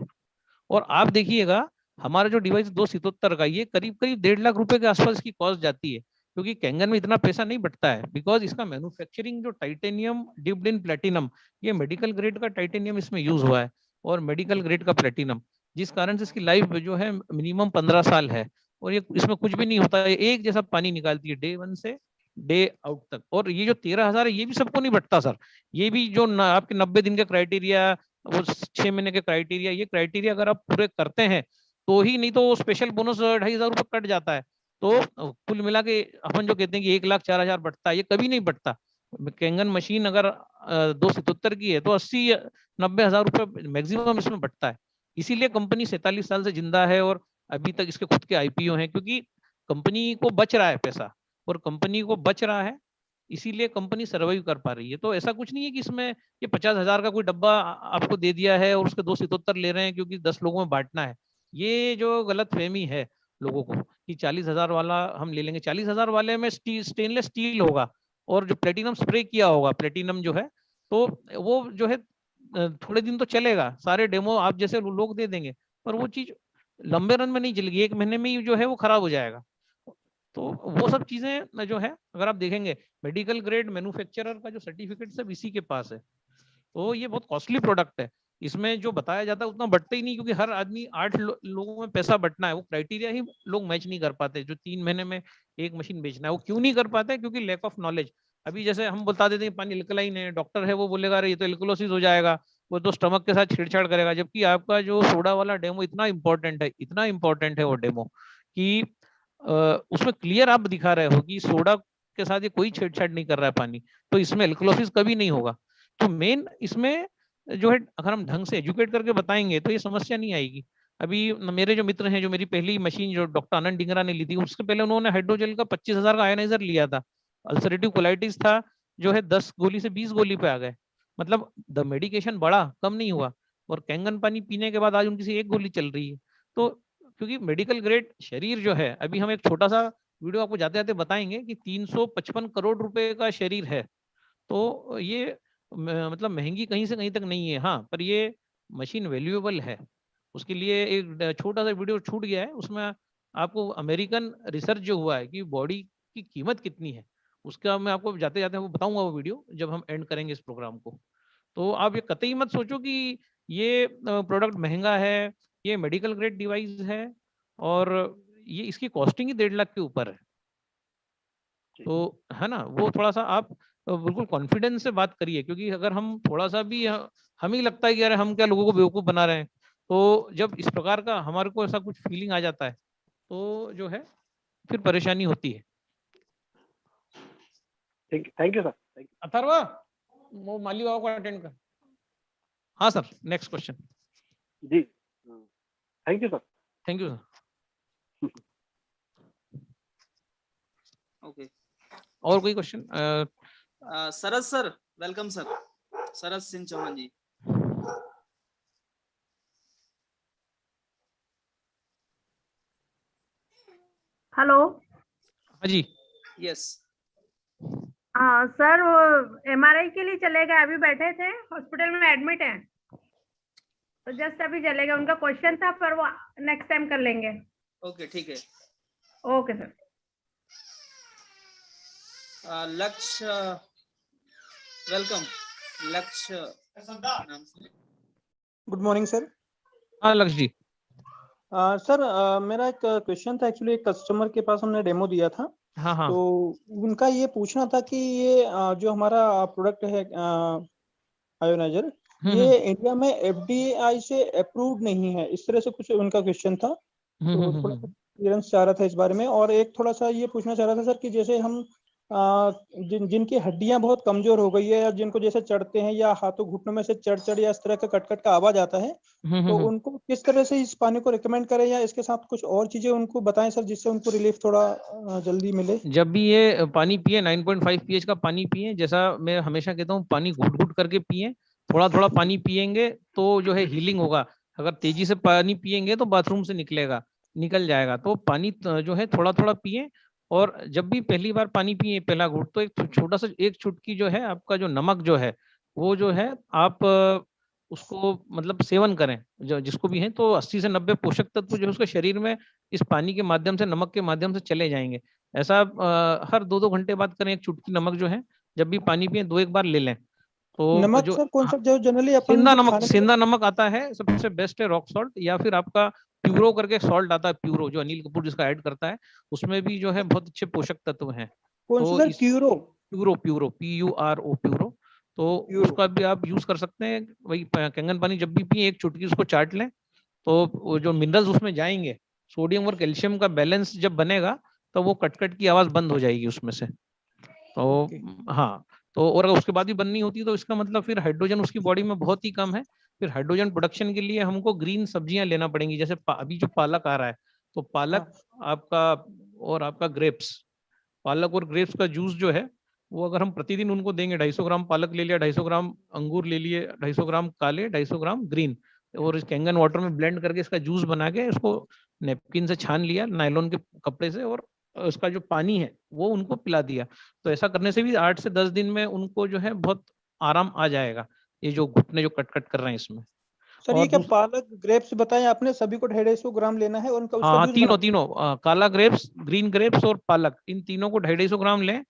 [SPEAKER 1] और आप देखिएगा हमारा जो डिवाइस 277 का, ये करीब करीब 1.5 लाख रुपए के आसपास की कॉस्ट जाती है, क्योंकि कैंगन में इतना पैसा नहीं बटता है, बिकॉज इसका मैन्युफैक्चरिंग जो टाइटेनियम डिप्ड इन प्लेटिनम, ये मेडिकल ग्रेड का टाइटेनियम इसमें यूज हुआ है, और मेडिकल ग्रेड का प्लेटिनम, जिस कारण से इसकी लाइफ जो है मिनिमम 15 साल है। और ये इसमें कुछ भी नहीं होता है, एक जैसा पानी निकालती है डे 1 से डे आउट तक। और ये जो 13,000 है ये भी सबको नहीं बटता सर, ये भी जो आपके 90 दिन के क्राइटेरिया, वो 6 महीने के क्राइटेरिया, ये क्राइटेरिया अगर आप पूरे करते हैं तो ही, नहीं तो स्पेशल बोनस 2,500 रुपये कट जाता है। तो कुल मिला के अपन जो कहते हैं कि 1,04,000 बढ़ता है, ये कभी नहीं बढ़ता। कैंगन मशीन अगर 277 की है तो 80-90,000 रुपये मैक्सिमम इसमें बढ़ता है। इसीलिए कंपनी 47 साल से जिंदा है, और अभी तक इसके खुद के IPO हैं, क्योंकि कंपनी को बच रहा है पैसा, और कंपनी को बच रहा है, इसीलिए कंपनी सर्वाइव कर पा रही है। तो ऐसा कुछ नहीं है कि इसमें ये 50,000 का कोई डब्बा आपको दे दिया है और उसके 277 ले रहे हैं क्योंकि 10 लोगों में बांटना है। ये जो गलतफहमी है लोगों को कि 40,000 वाला हम ले लेंगे, 40,000 वाले में स्टेनलेस स्टील होगा और जो प्लेटिनम स्प्रे किया होगा, प्लेटिनम जो है, तो वो जो है थोड़े दिन तो चलेगा, सारे डेमो आप जैसे लोग दे देंगे, पर वो चीज लंबे रन में नहीं चलेगी, 1 महीने में ही जो है वो खराब हो जाएगा। तो वो सब चीजें जो है अगर आप देखेंगे, मेडिकल ग्रेड मैन्युफैक्चरर का जो सर्टिफिकेट सब इसी के पास है, तो ये बहुत कॉस्टली प्रोडक्ट है। इसमें जो बताया जाता है उतना बटता ही नहीं, क्योंकि हर आदमी 8 लोगों में पैसा बटना है, वो क्राइटेरिया ही लोग मैच नहीं कर पाते। जो 3 महीने में एक मशीन बेचना है, वो क्यों नहीं कर पाते? क्योंकि लैक ऑफ नॉलेज। अभी जैसे हम बता देते हैं पानी एल्कलाइन है, डॉक्टर है वो बोलेगा अरे ये तो एल्कलोसिस हो जाएगा, वो तो स्टमक के साथ छेड़छाड़ करेगा। जबकि आपका जो सोडा वाला डेमो इतना इंपॉर्टेंट है, इतना इंपॉर्टेंट है वो डेमो, कि उसमें क्लियर आप दिखा रहे हो कि सोडा के साथ ये कोई छेड़छाड़ नहीं कर रहा है पानी, तो इसमें एल्कलोसिस कभी नहीं होगा। तो मेन इसमें जो है अगर हम ढंग से एजुकेट करके बताएंगे तो ये समस्या नहीं आएगी। अभी मेरे जो मित्र हैं, जो मेरी पहली मशीन जो डॉक्टर आनंद डिंगरा ने ली थी, उससे पहले उन्होंने हाइड्रोजेल का 25,000 का आयनाइजर लिया था। अल्सरेटिव कोलाइटिस था, जो है 10 गोली से 20 गोली पे आ गए, मतलब द मेडिकेशन बढ़ा, कम नहीं हुआ। और कैंगन पानी पीने के बाद आज उनकी से 1 गोली चल रही है। तो क्योंकि मेडिकल ग्रेड शरीर जो है, अभी हम एक छोटा सा वीडियो आपको जाते जाते बताएंगे कि 355 करोड़ रुपए का शरीर है। तो ये मतलब महंगी कहीं से कहीं तक नहीं है, हाँ, पर ये मशीन वैल्यूएबल है। उसके लिए एक छोटा सा वीडियो छूट गया है, उसमें आपको अमेरिकन रिसर्च जो हुआ है कि बॉडी की कीमत कितनी है, उसका मैं आपको जाते जाते वो बताऊंगा, वो वीडियो जब हम एंड करेंगे इस प्रोग्राम को। तो आप ये कतई मत सोचो कि ये प्रोडक्ट महंगा है, ये मेडिकल ग्रेड डिवाइस है और ये इसकी कॉस्टिंग ही 1.5 लाख के ऊपर है। तो है ना, वो थोड़ा सा आप बिल्कुल कॉन्फिडेंस से बात करिए, क्योंकि अगर हम थोड़ा सा भी हमें लगता है कि अरे हम क्या लोगों को बेवकूफ बना रहे हैं, तो जब इस प्रकार का हमारे को ऐसा कुछ फीलिंग आ जाता है तो जो है फिर परेशानी होती है।
[SPEAKER 19] Thank you sir.
[SPEAKER 1] अथर्वा, वो माली बाबा को अटेंड कर। हाँ सर, नेक्स्ट क्वेश्चन।
[SPEAKER 19] जी thank you sir.
[SPEAKER 1] Thank you sir.
[SPEAKER 2] Okay,
[SPEAKER 1] और कोई question?
[SPEAKER 2] Saras sir, welcome sir, Saras Singh Chauhan ji.
[SPEAKER 20] Hello.
[SPEAKER 1] हाँ जी।
[SPEAKER 2] यस।
[SPEAKER 20] हाँ सर, वो एमआरआई के लिए चले गए, अभी बैठे थे हॉस्पिटल में एडमिट हैं, तो जस्ट अभी चले गए। उनका क्वेश्चन था पर वो नेक्स्ट टाइम कर लेंगे।
[SPEAKER 2] ओके ठीक है।
[SPEAKER 20] Okay sir.
[SPEAKER 2] लक्ष्य, वेलकम लक्ष्य।
[SPEAKER 21] Good morning sir.
[SPEAKER 1] हाँ लक्ष्य जी।
[SPEAKER 21] सर मेरा एक क्वेश्चन था, एक्चुअली एक कस्टमर के पास हमने डेमो दिया था।
[SPEAKER 1] हाँ हाँ।
[SPEAKER 21] तो उनका ये पूछना था कि ये जो हमारा प्रोडक्ट है आयोनाइजर, ये इंडिया में एफडीआई से अप्रूव्ड नहीं है, इस तरह से कुछ उनका क्वेश्चन था। तो थोड़ा क्लियरेंस चाह रहा था इस बारे में। और एक थोड़ा सा ये पूछना चाह रहा था सर कि जैसे हम जिनकी हड्डियां बहुत कमजोर हो गई है, या जिनको जैसे चढ़ते हैं या हाथों घुटनों में से चढ़ या इस तरह का कट का आवाज आता है, तो उनको किस तरह से इस पानी को रिकमेंड करें, या इसके साथ कुछ और चीजें उनको बताएं सर, जिससे उनको रिलीफ थोड़ा जल्दी मिले।
[SPEAKER 1] जब भी ये पानी पिए 9.5 pH का पानी पिए, जैसा मैं हमेशा कहता हूँ, पानी घुट घुट करके पिए, थोड़ा थोड़ा पानी पिएंगे तो जो है हीलिंग होगा। अगर तेजी से पानी पिएंगे तो बाथरूम से निकल जाएगा। तो पानी जो है थोड़ा थोड़ा पिए। और जब भी पहली बार पानी पिए, पहला घूंट, तो एक छोटा सा एक चुटकी जो है आपका जो नमक जो है, वो जो है आप उसको मतलब सेवन करें, जो जिसको भी है, तो 80 से 90 पोषक तत्व जो है उसके शरीर में इस पानी के माध्यम से, नमक के माध्यम से चले जाएंगे। ऐसा हर 2-2 घंटे बाद करें। एक चुटकी नमक जो है जब भी पानी पिए 2-1 बार ले लें। तो
[SPEAKER 21] नमक
[SPEAKER 1] जो
[SPEAKER 21] सर कौन सा जो जनरली अपन
[SPEAKER 1] सेंधा नमक आता है, सबसे बेस्ट है रॉक सॉल्ट, या फिर आपका प्यूरो करके सॉल्ट आता है, प्यूरो जो अनिल कपूर जिसका ऐड करता है, उसमें भी जो है बहुत अच्छे पोषक तत्व हैं।
[SPEAKER 21] कौन सा प्यूरो?
[SPEAKER 1] Furrow PURO furrow. तो उसका भी आप यूज कर सकते हैं। वही कैंगन पानी जब भी पिए, एक चुटकी उसको चाट लें, तो वो जो मिनरल्स उसमें जाएंगे, सोडियम और कैल्शियम का बैलेंस जब बनेगा, तो वो कटकट की आवाज बंद हो जाएगी उसमें से। तो हाँ, तो और अगर उसके बाद भी बंद नहीं होती, तो इसका मतलब फिर हाइड्रोजन उसकी बॉडी में बहुत ही कम है। फिर हाइड्रोजन प्रोडक्शन के लिए हमको ग्रीन सब्जियां लेना पड़ेंगी। जैसे अभी जो पालक आ रहा है, तो पालक आपका और आपका ग्रेप्स, पालक और ग्रेप्स का जूस जो है, वो अगर हम प्रतिदिन उनको देंगे, 250 ग्राम पालक ले लिया, 250 ग्राम अंगूर ले लिए, 250 ग्राम काले, 250 ग्राम ग्रीन, और इस कैंगन वाटर में ब्लेंड करके इसका जूस बना के इसको नेपकिन से छान लिया, नायलॉन के कपड़े से, और उसका जो पानी है वो उनको पिला दिया। तो ऐसा करने से भी 8 से 10 दिन में उनको जो है बहुत आराम आ जाएगा, ये जो घुटने जो कट कर रहे हैं इसमें।
[SPEAKER 21] सर ये क्या पालक ग्रेप्स बताएं आपने, सभी को 250 ग्राम लेना है और उनका उसका
[SPEAKER 1] हाँ,
[SPEAKER 21] जूस
[SPEAKER 1] तीनों काला ग्रेप्स, ग्रीन ग्रेप्स और पालक, इन तीनों को 250 ग्राम लें,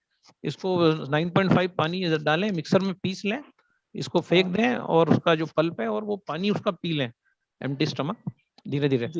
[SPEAKER 1] इसको 9.5 पानी डालें, मिक्सर में पीस लें, इसको फेंक दें और उसका जो पल्प है और वो पानी उसका पी लें एम्प्टी स्टमक धीरे धीरे।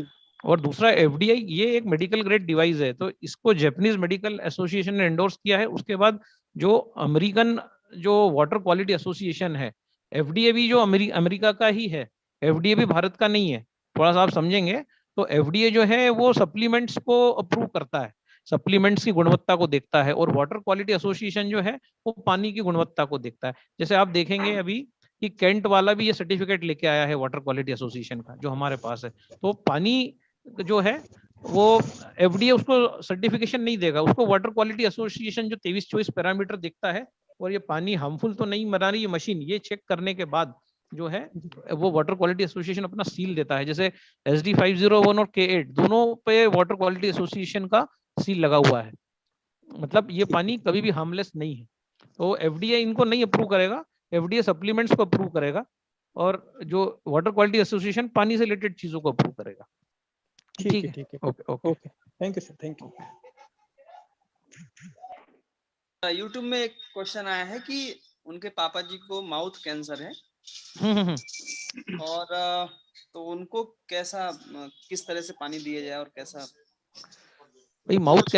[SPEAKER 1] और दूसरा एफडीआई, ये एक मेडिकल ग्रेड डिवाइस है, तो इसको जापानीज मेडिकल एसोसिएशन ने एंडोर्स किया है। उसके बाद जो अमेरिकन जो वाटर क्वालिटी एसोसिएशन है, एफडीए भी जो अमेरिका का ही है, एफडीए भी भारत का नहीं है, थोड़ा सा आप समझेंगे। तो एफडीए जो है वो सप्लीमेंट्स को अप्रूव करता है, सप्लीमेंट्स की गुणवत्ता को देखता है, और वाटर क्वालिटी एसोसिएशन जो है वो पानी की गुणवत्ता को देखता है। जैसे आप देखेंगे अभी कि कैंट वाला भी ये सर्टिफिकेट लेके आया है वाटर क्वालिटी एसोसिएशन का, जो हमारे पास है। तो पानी जो है वो एफडीए उसको सर्टिफिकेशन नहीं देगा, उसको वाटर क्वालिटी एसोसिएशन जो 23-24 पैरामीटर देखता है, और ये पानी हार्मफुल तो नहीं बना रही ये मशीन, ये चेक करने के बाद जो है वो वाटर क्वालिटी एसोसिएशन अपना सील देता है। जैसे SD 501 और K8 दोनों पे वाटर क्वालिटी एसोसिएशन का सील लगा हुआ है, मतलब ये पानी कभी भी हार्मलेस नहीं है। तो एफडीए इनको नहीं अप्रूव करेगा, एफडीए सप्लीमेंट्स को अप्रूव करेगा, और जो वाटर क्वालिटी एसोसिएशन पानी से रिलेटेड चीजों को अप्रूव करेगा। ठीक है, okay okay,
[SPEAKER 21] thank you sir, thank you.
[SPEAKER 2] YouTube में एक क्वेश्चन आया है कि उनके पापा जी को माउथ कैंसर है, और तो उनको कैसा, किस तरह से पानी दिया जाए और कैसा
[SPEAKER 1] भाई माउथ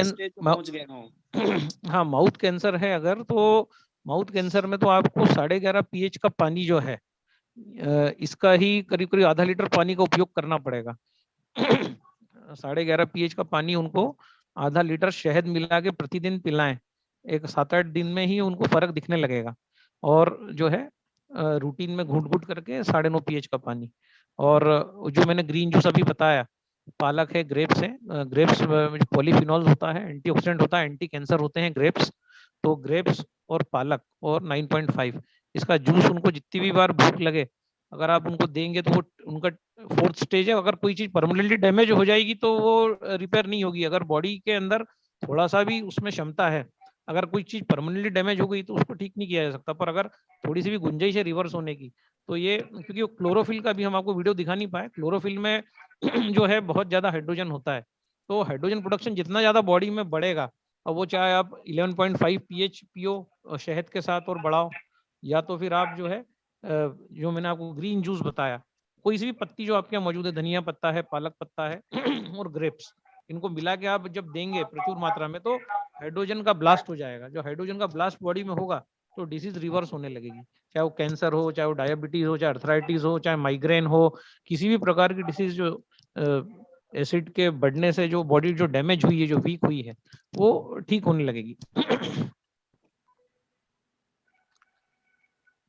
[SPEAKER 1] हाँ, माउथ कैंसर है अगर, तो माउथ कैंसर में तो आपको 11.5 pH का पानी जो है इसका ही करीब करीब आधा लीटर पानी का उपयोग करना पड़ेगा। 11.5 pH का पानी उनको आधा लीटर शहद मिला के प्रतिदिन पिलाएं, एक 7-8 दिन में ही उनको फर्क दिखने लगेगा। और जो है रूटीन में घूट घूट करके 9.5 pH का पानी। और जो मैंने ग्रीन जूस अभी बताया, पालक है, ग्रेप्स है, ग्रेप्स पॉलीफिनॉल होता है, एंटीऑक्सीडेंट होता है, एंटी कैंसर होते हैं ग्रेप्स, तो ग्रेप्स और पालक और 9.5 इसका जूस उनको जितनी भी बार भूख लगे अगर आप उनको देंगे तो वो उनका 4th स्टेज है। अगर कोई चीज परमानेंटली डैमेज हो जाएगी तो वो रिपेयर नहीं होगी। अगर बॉडी के अंदर थोड़ा सा भी उसमें क्षमता है, अगर कोई चीज परमानेंटली डैमेज हो गई तो उसको ठीक नहीं किया जा सकता, पर अगर थोड़ी सी भी गुंजाइश है रिवर्स होने की तो ये, क्योंकि क्लोरोफिल का भी हम आपको वीडियो दिखा नहीं पाए, क्लोरोफिल में जो है बहुत ज्यादा हाइड्रोजन होता है, तो हाइड्रोजन प्रोडक्शन जितना ज्यादा बॉडी में बढ़ेगा, और वो चाहे आप 11.5 pH पियो शहद के साथ और बढ़ाओ, या तो फिर आप जो है जो मैंने आपको ग्रीन जूस बताया, कोई सी भी पत्ती जो आपके यहाँ मौजूद है, धनिया पत्ता है, पालक पत्ता है और ग्रेप्स, इनको मिला के आप जब देंगे प्रचुर मात्रा में तो हाइड्रोजन का ब्लास्ट हो जाएगा। जो हाइड्रोजन का ब्लास्ट बॉडी में होगा तो डिसीज रिवर्स होने लगेगी, चाहे वो कैंसर हो, चाहे वो डायबिटीज हो, चाहे अर्थराइटिस हो, चाहे माइग्रेन हो, किसी भी प्रकार की डिसीज जो एसिड के बढ़ने से जो बॉडी जो डैमेज हुई है, जो वीक हुई है, वो ठीक होने लगेगी।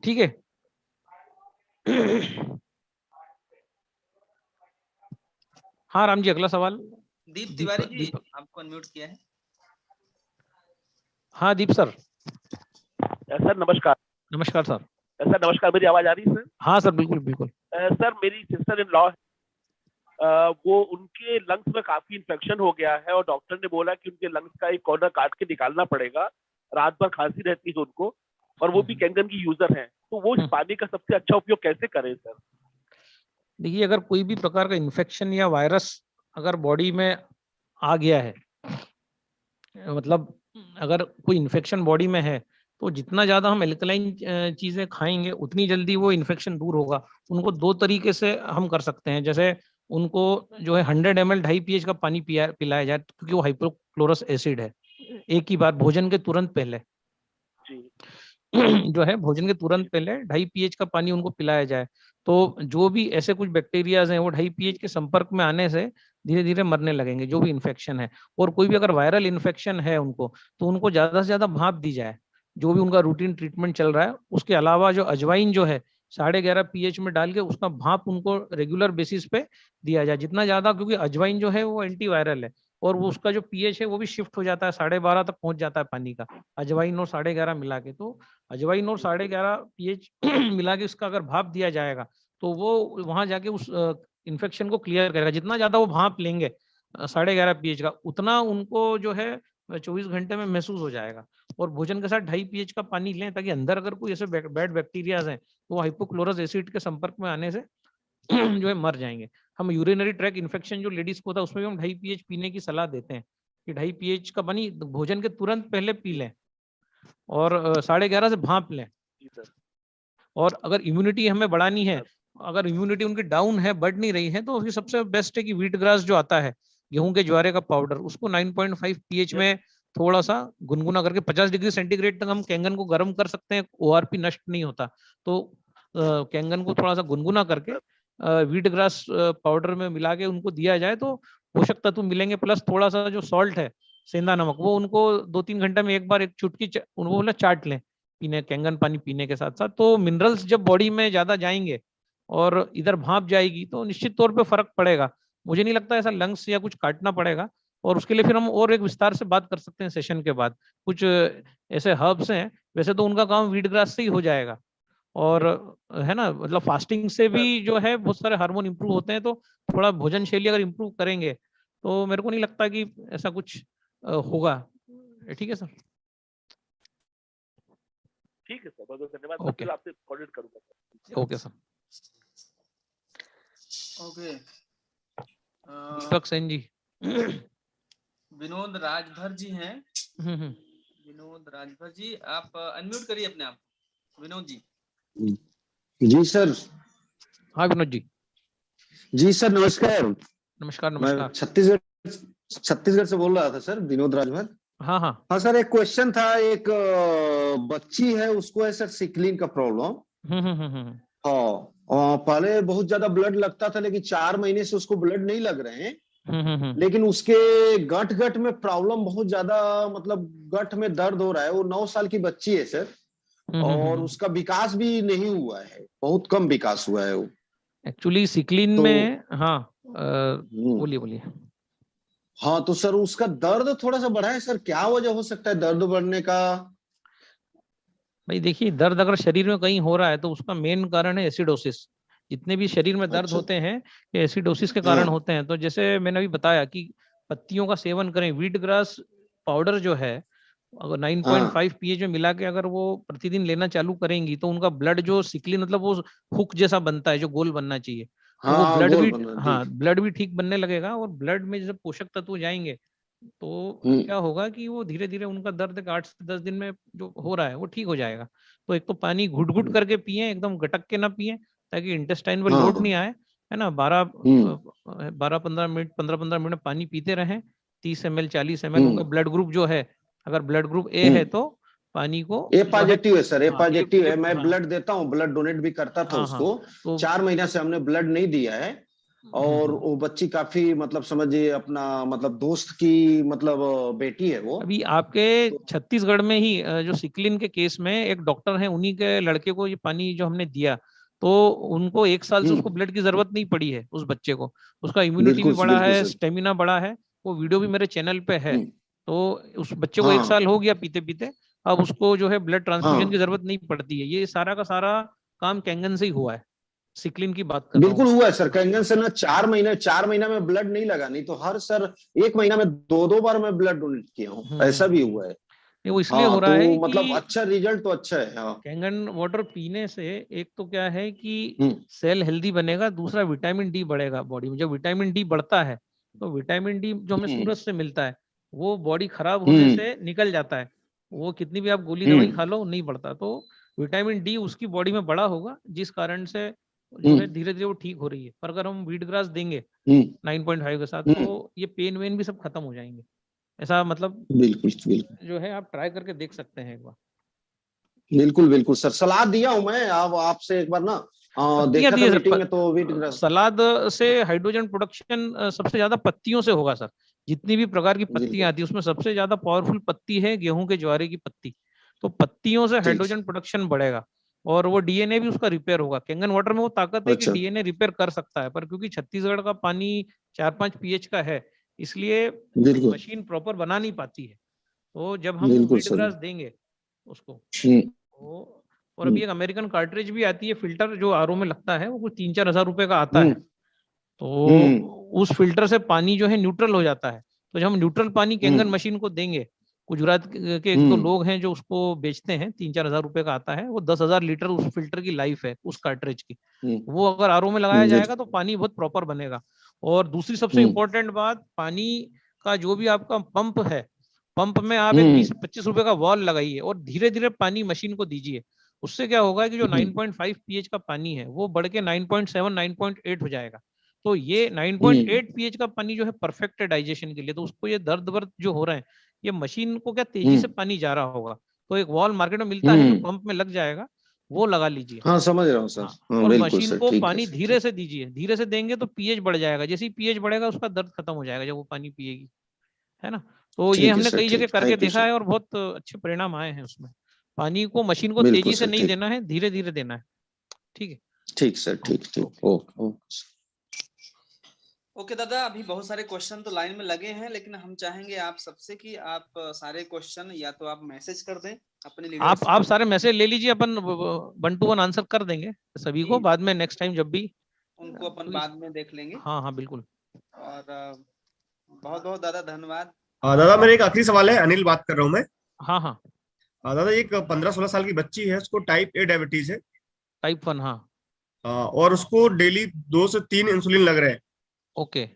[SPEAKER 1] ठीक है। हाँ राम जी, अगला सवाल।
[SPEAKER 2] दीप तिवारी जी, आपको अनम्यूट किया है।
[SPEAKER 1] हाँ दीप सर।
[SPEAKER 5] सर नमस्कार।
[SPEAKER 1] नमस्कार सर।
[SPEAKER 5] सर नमस्कार, मेरी आवाज आ रही है सर?
[SPEAKER 1] हाँ सर, बिल्कुल बिल्कुल।
[SPEAKER 5] सर मेरी सिस्टर इन लॉ है, वो उनके लंग्स में काफी इन्फेक्शन हो गया है और डॉक्टर ने बोला कि उनके लंग्स का एक कॉर्नर काट के निकालना पड़ेगा। रात भर खांसी रहती है उनको, और वो भी कैंगन की यूजर हैं, तो वो इस पानी का सबसे अच्छा उपयोग कैसे करें सर?
[SPEAKER 1] देखिए, अगर कोई भी प्रकार का इन्फेक्शन या वायरस अगर बॉडी में आ गया है, मतलब अगर कोई इन्फेक्शन बॉडी में है, तो जितना ज्यादा हम एल्कलाइन चीजें खाएंगे उतनी जल्दी वो इन्फेक्शन दूर होगा। उनको 2 तरीके से हम कर सकते हैं। जैसे उनको जो है 100 ml 2.5 pH का पानी पिलाया जाए, क्योंकि वो हाइपोक्लोरस एसिड है। एक ही बार भोजन के तुरंत पहले जो है, भोजन के तुरंत पहले 2.5 pH का पानी उनको पिलाया जाए, तो जो भी ऐसे कुछ बैक्टीरियाज हैं वो 2.5 pH के संपर्क में आने से धीरे धीरे मरने लगेंगे, जो भी इन्फेक्शन है। और कोई भी अगर वायरल इन्फेक्शन है उनको, तो उनको ज्यादा से ज्यादा भाप दी जाए, जो भी उनका रूटीन ट्रीटमेंट चल रहा है। उसके अलावा जो अजवाइन जो है 11.5 pH में डाल के उसका भाप उनको रेगुलर बेसिस पे दिया जाए, जितना ज्यादा, क्योंकि अजवाइन जो है वो एंटीवायरल है, और वो उसका जो pH है वो भी शिफ्ट हो जाता है, 12.5 तक पहुंच जाता है पानी का, अजवाइन और 11.5 मिला के। तो अजवाइन और 11.5 pH मिला के उसका अगर भाप दिया जाएगा तो वो वहां जाके उस इन्फेक्शन को क्लियर करेगा। जितना ज्यादा वो भाप लेंगे 11.5 pH का, उतना उनको जो है 24 घंटे में महसूस हो जाएगा। और भोजन के साथ 2.5 pH का पानी लें, ताकि अंदर अगर कोई ऐसे बैड बैक्टीरियाज हैं तो वो हाइपोक्लोरस एसिड के संपर्क में आने से जो है मर जाएंगे। हम यूरिनरी ट्रैक इन्फेक्शन जो लेडीज को होता है उसमें भी हम 2.5 pH पीने की सलाह देते हैं कि 2.5 pH का पानी भोजन के तुरंत पहले पी लें और 11.5 से भाप लें। और अगर इम्यूनिटी हमें बढ़ानी है, अगर इम्यूनिटी उनकी डाउन है, बढ़ नहीं रही है, तो उसकी सबसे बेस्ट है कि व्हीट ग्रास जो आता है, गेहूं के ज्वारे का पाउडर, उसको 9.5 pH में थोड़ा सा गुनगुना करके 50 डिग्री सेंटीग्रेड तक हम कैंगन को गर्म कर सकते हैं। ORP नष्ट नहीं होता, तो कैंगन को थोड़ा सा गुनगुना करके व्हीट ग्रास पाउडर में मिला के उनको दिया जाए तो पोषक तत्व मिलेंगे। प्लस थोड़ा सा जो सॉल्ट है, सेंधा नमक, वो उनको 2-3 घंटे में एक बार एक चुटकी उनको बोला चाट लें पीने, कैंगन पानी पीने के साथ साथ। तो मिनरल्स जब बॉडी में ज्यादा जाएंगे और इधर भाप जाएगी तो निश्चित तौर पे फर्क पड़ेगा। मुझे नहीं लगता ऐसा लंग्स या कुछ काटना पड़ेगा, और उसके लिए फिर हम और एक विस्तार से बात कर सकते हैं सेशन के बाद। कुछ ऐसे हर्ब्स हैं, वैसे तो उनका काम व्हीट ग्रास से ही हो जाएगा, और है ना, मतलब फास्टिंग से भी जो है बहुत सारे हार्मोन इंप्रूव होते हैं। तो थोड़ा भोजन शैली अगर इंप्रूव करेंगे तो मेरे को नहीं लगता कि ऐसा कुछ होगा। ठीक है सर?
[SPEAKER 5] ठीक है सर, बहुत बहुत धन्यवाद।
[SPEAKER 1] ओके,
[SPEAKER 5] आपसे कोऑर्डिनेट करूंगा।
[SPEAKER 1] Okay sir.
[SPEAKER 2] ओके,
[SPEAKER 1] दीपक सेन जी।
[SPEAKER 2] विनोद राजभर जी हैं। विनोद राजभर जी, आप अनम्यूट करिए अपने आप। विनोद जी।
[SPEAKER 4] जी सर।
[SPEAKER 1] हाँ विनोद जी।
[SPEAKER 4] जी सर, नमस्कार।
[SPEAKER 1] नमस्कार
[SPEAKER 4] मैं
[SPEAKER 1] नमस्कार।
[SPEAKER 4] छत्तीसगढ़ से बोल रहा था सर, विनोद राजभर।
[SPEAKER 1] हाँ हाँ
[SPEAKER 4] हाँ सर, एक क्वेश्चन था। एक बच्ची है, उसको है सर सिकलिन का प्रॉब्लम। हाँ, पहले बहुत ज्यादा ब्लड लगता था, लेकिन 4 महीने से उसको ब्लड नहीं लग रहे हैं। लेकिन उसके गट में प्रॉब्लम बहुत ज्यादा, मतलब गट में दर्द हो रहा है। वो 9 साल की बच्ची है सर, और उसका विकास भी नहीं हुआ है, बहुत कम विकास हुआ है वो।
[SPEAKER 1] एक्चुअली सिकलिन में, हाँ बोलिए बोलिए।
[SPEAKER 4] हाँ तो सर, उसका दर्द थोड़ा सा बढ़ा है सर, क्या वजह हो सकता है दर्द बढ़ने का?
[SPEAKER 1] भाई देखिए, दर्द अगर शरीर में कहीं हो रहा है तो उसका मेन कारण है एसिडोसिस। जितने भी शरीर में दर्द होते हैं ये एसिडोसिस के कारण होते हैं। तो जैसे मैंने अभी बताया कि पत्तियों का सेवन करें, व्हीट ग्रास पाउडर जो है अगर 9.5 pH में मिला के अगर वो प्रतिदिन लेना चालू करेंगी तो उनका ब्लड जो सिकलिन, मतलब वो हुक जैसा बनता है जो गोल बनना चाहिए, तो वो ब्लड भी, हाँ ब्लड भी ठीक बनने लगेगा। और ब्लड में जब पोषक तत्व जाएंगे तो क्या होगा कि वो धीरे धीरे उनका दर्द 8 से 10 दिन में जो हो रहा है वो ठीक हो जाएगा। तो एक तो पानी घुट घुट करके पिए, एकदम गटक के ना पिए, ताकि इंटेस्टाइन पर लोड नहीं आए, है ना। 12-15 मिनट 15-15 मिनट पानी पीते रहें। 30 ml 40 ml उनका ब्लड ग्रुप जो है, अगर ब्लड ग्रुप ए है तो पानी को,
[SPEAKER 4] ए पॉजिटिव है सर, ए पॉजिटिव है। मैं ब्लड देता हूँ, ब्लड डोनेट भी करता था उसको। तो 4 महीना से हमने ब्लड नहीं दिया है, और वो बच्ची काफी, मतलब समझिए अपना, मतलब दोस्त की, मतलब बेटी है वो।
[SPEAKER 1] अभी आपके छत्तीसगढ़ में ही जो सिकलिन के केस में एक डॉक्टर है, उन्हीं के लड़के को ये पानी जो हमने दिया तो उनको 1 साल से उसको ब्लड की जरूरत नहीं पड़ी है। उस बच्चे को, उसका इम्यूनिटी भी बढ़ा है, स्टेमिना बढ़ा है। वो वीडियो भी मेरे चैनल पे है। तो उस बच्चे को 1 साल हो गया पीते पीते, अब उसको जो है ब्लड ट्रांसफ्यूजन की जरूरत नहीं पड़ती है। ये सारा का सारा काम कैंगन से ही हुआ है। सिकलिन की बात कर,
[SPEAKER 4] बिल्कुल हुआ है सर। कैंगन से ना 4 महीना में ब्लड नहीं लगा, नहीं तो हर सर 1 महीना में 2-2 बार मैं ब्लड डोनेट किया हूँ, ऐसा भी हुआ है।
[SPEAKER 1] वो इसलिए हो रहा है
[SPEAKER 4] मतलब
[SPEAKER 1] कि
[SPEAKER 4] अच्छा रिजल्ट तो अच्छा है। हाँ,
[SPEAKER 1] कैंगन वाटर पीने से एक तो क्या है कि सेल हेल्दी बनेगा, दूसरा विटामिन डी बढ़ेगा बॉडी में। जब विटामिन डी बढ़ता है तो विटामिन डी जो हमें सूरज से मिलता है वो बॉडी खराब होने से निकल जाता है। वो कितनी भी आप गोली दवाई खा लो नहीं बढ़ता। तो विटामिन डी उसकी बॉडी में बड़ा होगा, जिस कारण से जो है धीरे धीरे वो ठीक हो रही है। पर अगर हम व्हीट ग्रास देंगे 9.5 के साथ तो ये पेन वेन भी सब खत्म हो जाएंगे। ऐसा मतलब
[SPEAKER 4] बिल्कुल
[SPEAKER 1] जो है आप ट्राई करके देख सकते हैं एक बार।
[SPEAKER 4] बिल्कुल सर, सलाह दिया हूं मैं आपसे एक बार ना, देखा था मीटिंग में। तो व्हीट ग्रास
[SPEAKER 1] सलाद से हाइड्रोजन प्रोडक्शन सबसे ज्यादा पत्तियों से होगा सर। जितनी भी प्रकार की पत्तियां आती है उसमें सबसे ज्यादा पावरफुल पत्ती है गेहूं के ज्वारे की पत्ती। तो पत्तियों से हाइड्रोजन प्रोडक्शन बढ़ेगा और वो डीएनए भी उसका रिपेयर होगा। कैंगन वाटर में वो ताकत है कि डीएनए रिपेयर कर सकता है। पर क्योंकि छत्तीसगढ़ का पानी 4-5 pH का है, इसलिए मशीन प्रॉपर बना नहीं पाती है। तो जब हम व्हीट ग्रास देंगे उसको तो और अभी एक अमेरिकन कार्ट्रिज भी आती है फिल्टर, जो आरओ में लगता है, वो कुछ 3-4 हजार रुपए का आता है। तो उस फिल्टर से पानी जो है न्यूट्रल हो जाता है। तो जब हम न्यूट्रल पानी कैंगन मशीन को देंगे, गुजरात के 1-2 लोग हैं जो उसको बेचते हैं, 3-4 हजार रुपए का आता है। वो 10,000 लीटर उस फिल्टर की लाइफ है उस कार्ट्रिज की। वो अगर आरओ में लगाया जाएगा तो पानी बहुत प्रॉपर बनेगा। और दूसरी सबसे इम्पोर्टेंट बात, पानी का जो भी आपका पंप है, पंप में आप एक 20-25 रुपए का वॉल लगाइए और धीरे धीरे पानी मशीन को दीजिए। उससे क्या होगा कि जो 9.5 पीएच का पानी है वो बढ़ के 9.7, 9.8 हो जाएगा। तो ये 9.8 पीएच का पानी जो है परफेक्ट है डाइजेशन के लिए। तो उसको ये दर्द वर्द जो हो रहा है, ये मशीन को क्या तेजी से पानी जा रहा होगा। तो एक वॉल मार्केट में मिलता है जो पंप में लग जाएगा, वो लगा लीजिए।
[SPEAKER 4] हाँ, समझ रहा हूँ सर। हाँ,
[SPEAKER 1] और
[SPEAKER 4] बिल्कुल
[SPEAKER 1] मशीन
[SPEAKER 4] सर,
[SPEAKER 1] को
[SPEAKER 4] ठीक है
[SPEAKER 1] पानी
[SPEAKER 4] सर,
[SPEAKER 1] धीरे से दीजिए। धीरे से देंगे तो पीएच बढ़ जाएगा। जैसे ही पीएच बढ़ेगा उसका दर्द खत्म हो जाएगा जब वो पानी पिएगी, है ना। तो ये
[SPEAKER 4] ठीक है
[SPEAKER 1] हमने
[SPEAKER 4] सर,
[SPEAKER 1] कई जगह
[SPEAKER 4] ठीक,
[SPEAKER 1] करके
[SPEAKER 4] थैंक यू
[SPEAKER 1] देखा
[SPEAKER 4] सर।
[SPEAKER 1] है और बहुत अच्छे परिणाम आए हैं उसमें। पानी को मशीन को
[SPEAKER 4] बिल्कुल
[SPEAKER 1] तेजी से
[SPEAKER 4] सर,
[SPEAKER 1] नहीं
[SPEAKER 4] ठीक।
[SPEAKER 1] देना है, धीरे धीरे देना है। ठीक है,
[SPEAKER 4] ठीक सर, ठीक ठीक, ओके।
[SPEAKER 2] ओके दादा, अभी बहुत सारे क्वेश्चन तो लाइन में लगे हैं, लेकिन हम चाहेंगे आप सबसे कि आप सारे क्वेश्चन या तो आप मैसेज कर दें अपने लीडर्स
[SPEAKER 1] आप सारे मैसेज ले लीजिए, अपन 1 to 1 आंसर कर देंगे सभी को बाद में, नेक्स्ट टाइम जब भी।
[SPEAKER 2] उनको अपन बाद में देख लेंगे।
[SPEAKER 1] हाँ हाँ बिल्कुल।
[SPEAKER 2] और बहुत बहुत दादा धन्यवाद।
[SPEAKER 3] दादा मेरा एक आखिरी सवाल है, अनिल बात कर रहा हूँ मैं।
[SPEAKER 1] हाँ हाँ
[SPEAKER 3] दादा, एक 15-16 साल की बच्ची है, उसको टाइप ए डायबिटीज है।
[SPEAKER 1] टाइप 1, हाँ।
[SPEAKER 3] और उसको डेली 2 से 3 इंसुलिन लग रहे हैं।
[SPEAKER 1] ओके।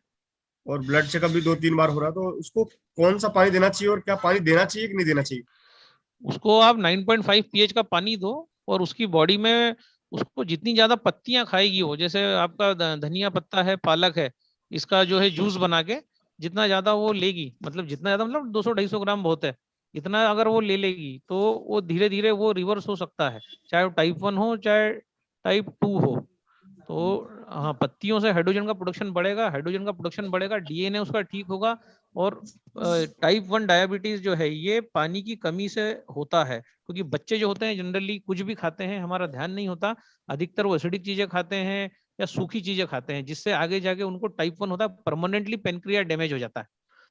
[SPEAKER 3] और ब्लड चेकअप भी 2-3 बार हो रहा है। तो उसको कौन सा पानी देना चाहिए और क्या पानी देना चाहिए कि नहीं देना चाहिए?
[SPEAKER 1] उसको आप 9.5 पीएच का पानी दो और उसकी बॉडी में उसको जितनी ज्यादा पत्तियां खाएगी वो, जैसे आपका धनिया पत्ता है, पालक है, इसका जो है जूस बना के जितना ज्यादा वो लेगी, मतलब जितना ज्यादा मतलब 200-250 ग्राम बहुत है, इतना अगर वो ले लेगी तो वो धीरे धीरे वो रिवर्स हो सकता है, चाहे वो टाइप 1 हो चाहे टाइप 2 हो। तो हाँ, पत्तियों से हाइड्रोजन का प्रोडक्शन बढ़ेगा, हाइड्रोजन का प्रोडक्शन बढ़ेगा, डीएनए उसका ठीक होगा। और टाइप 1 डायबिटीज जो है ये पानी की कमी से होता है, क्योंकि बच्चे जो होते हैं जनरली कुछ भी खाते हैं, हमारा ध्यान नहीं होता, अधिकतर वो एसिडिक चीजें खाते हैं या सूखी चीजें खाते हैं, जिससे आगे जाके उनको टाइप 1 होता है, परमानेंटली पेनक्रिया डैमेज हो जाता है।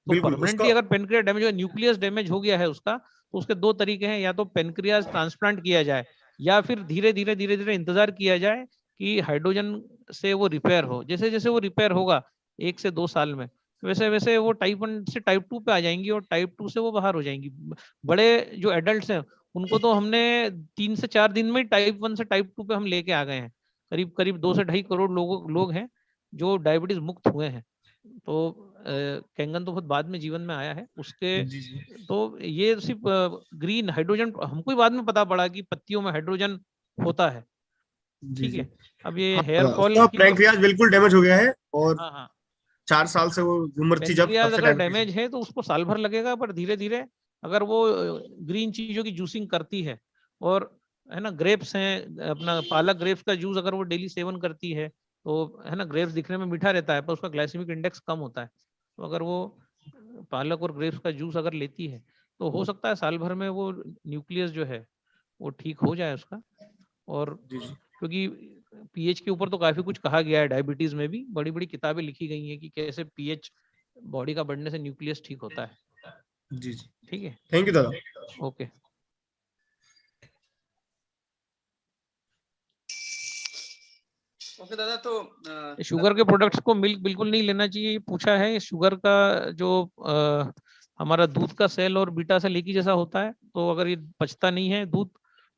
[SPEAKER 1] तो परमानेंटली अगर पेनक्रिया डैमेज हो, न्यूक्लियस डैमेज हो गया है उसका, तो उसके 2 तरीके हैं, या तो पेनक्रियाज ट्रांसप्लांट किया जाए या फिर धीरे धीरे इंतजार किया जाए कि हाइड्रोजन से वो रिपेयर हो। जैसे जैसे वो रिपेयर होगा 1 से 2 साल में, वैसे वैसे वो टाइप 1 से टाइप 2 पे आ जाएंगी और टाइप 2 से वो बाहर हो जाएंगी। बड़े जो एडल्ट्स हैं उनको तो हमने 3 से 4 दिन में टाइप 1 से टाइप 2 पे हम लेके आ गए हैं। करीब करीब 2 से 2.5 करोड़ लोग हैं जो डायबिटीज मुक्त हुए हैं। तो कैंगन तो बहुत बाद में जीवन में आया है उसके। तो ये सिर्फ ग्रीन हाइड्रोजन हमको ही बाद में पता पड़ा कि पत्तियों में हाइड्रोजन होता है। ठीक है, अब ये हेयर फॉल,
[SPEAKER 3] पैंक्रियाज बिल्कुल डैमेज हो गया है और
[SPEAKER 1] हाँ
[SPEAKER 3] 4 साल से वो उम्र थी जब
[SPEAKER 1] अगर डैमेज है तो उसको साल भर लगेगा, पर धीरे धीरे अगर वो ग्रीन चीजों की जूसिंग करती है और है ना, ग्रेप्स हैं अपना पालक ग्रेप्स का जूस अगर वो डेली सेवन करती है तो है ना, ग्रेप्स दिखने में मीठा रहता है पर उसका ग्लाइसेमिक इंडेक्स कम होता है। तो अगर वो पालक और ग्रेप्स का जूस अगर लेती है तो हो सकता है साल भर में वो न्यूक्लियस जो है वो ठीक हो जाए उसका। और क्योंकि पीएच के ऊपर तो काफी कुछ कहा गया है, डायबिटीज में भी बड़ी बड़ी किताबें लिखी गई हैं कि कैसे पीएच बॉडी का बढ़ने से न्यूक्लियस ठीक होता है।
[SPEAKER 3] जी
[SPEAKER 1] ठीक है,
[SPEAKER 3] थैंक यू दादा।
[SPEAKER 1] ओके।
[SPEAKER 2] ओके दादा, तो
[SPEAKER 1] शुगर के प्रोडक्ट्स को मिल्क बिल्कुल नहीं लेना चाहिए, पूछा है। शुगर का जो हमारा दूध का सेल और बीटा सेल एक ही जैसा होता है, तो अगर ये पचता नहीं है दूध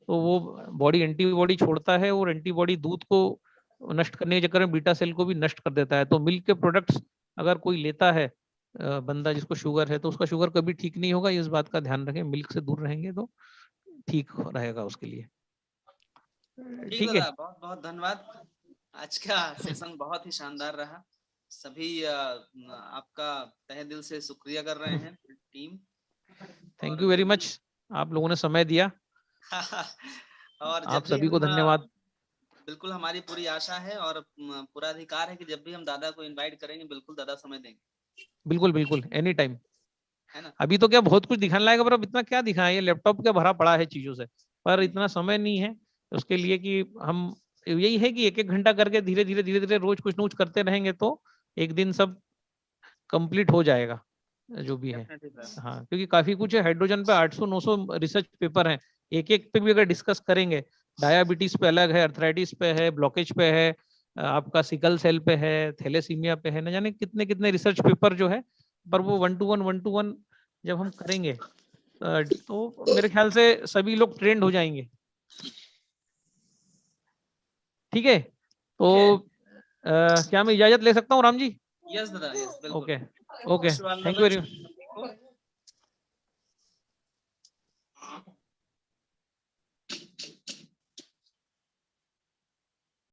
[SPEAKER 1] तो वो बॉडी एंटीबॉडी छोड़ता है और एंटीबॉडी दूध को नष्ट करने के चक्कर में बीटा सेल को भी नष्ट कर देता है। तो मिल्क के प्रोडक्ट्स अगर कोई लेता है बंदा जिसको शुगर है तो उसका शुगर कभी ठीक नहीं होगा, इस बात का ध्यान रखें। मिल्क से दूर रहेंगे तो ठीक रहेगा उसके लिए।
[SPEAKER 2] ठीक है, बहुत बहुत धन्यवाद। आज का सेशन बहुत ही शानदार रहा। सभी आपका तहे दिल से शुक्रिया कर रहे हैं team.
[SPEAKER 1] Thank you very much, आप लोगों ने समय दिया
[SPEAKER 2] और
[SPEAKER 1] आप सभी को धन्यवाद।
[SPEAKER 2] बिल्कुल हमारी पूरी आशा है और पूरा अधिकार है कि जब भी हम दादा को इनवाइट करेंगे बिल्कुल दादा समय देंगे।
[SPEAKER 1] बिल्कुल बिल्कुल, एनी टाइम,
[SPEAKER 2] है ना।
[SPEAKER 1] अभी तो क्या बहुत कुछ दिखाने लायक, पर अब इतना क्या दिखाएं, ये लैपटॉप क्या भरा पड़ा है चीजों से, पर इतना समय नहीं है उसके लिए कि हम, यही है कि 1-1 घंटा करके धीरे धीरे रोज कुछ न कुछ करते रहेंगे तो एक दिन सब कंप्लीट हो जाएगा जो भी है। हाँ, क्योंकि काफी कुछ है, हाइड्रोजन पे 800-900 रिसर्च पेपर हैं, एक पे भी अगर डिस्कस करेंगे डायबिटीज पे अलग है, अर्थराइटिस पे है, ब्लॉकेज पे है, आपका सिकल सेल पे है, थैलेसीमिया पे है, न जाने कितने कितने रिसर्च पेपर जो है, पर वो 1-to-1 जब हम करेंगे तो मेरे ख्याल से सभी लोग ट्रेंड हो जाएंगे। ठीक है, तो क्या मैं इजाजत ले सकता हूँ राम जी?
[SPEAKER 2] यस दादा, यस बिल्कुल।
[SPEAKER 1] Okay, thank you very much.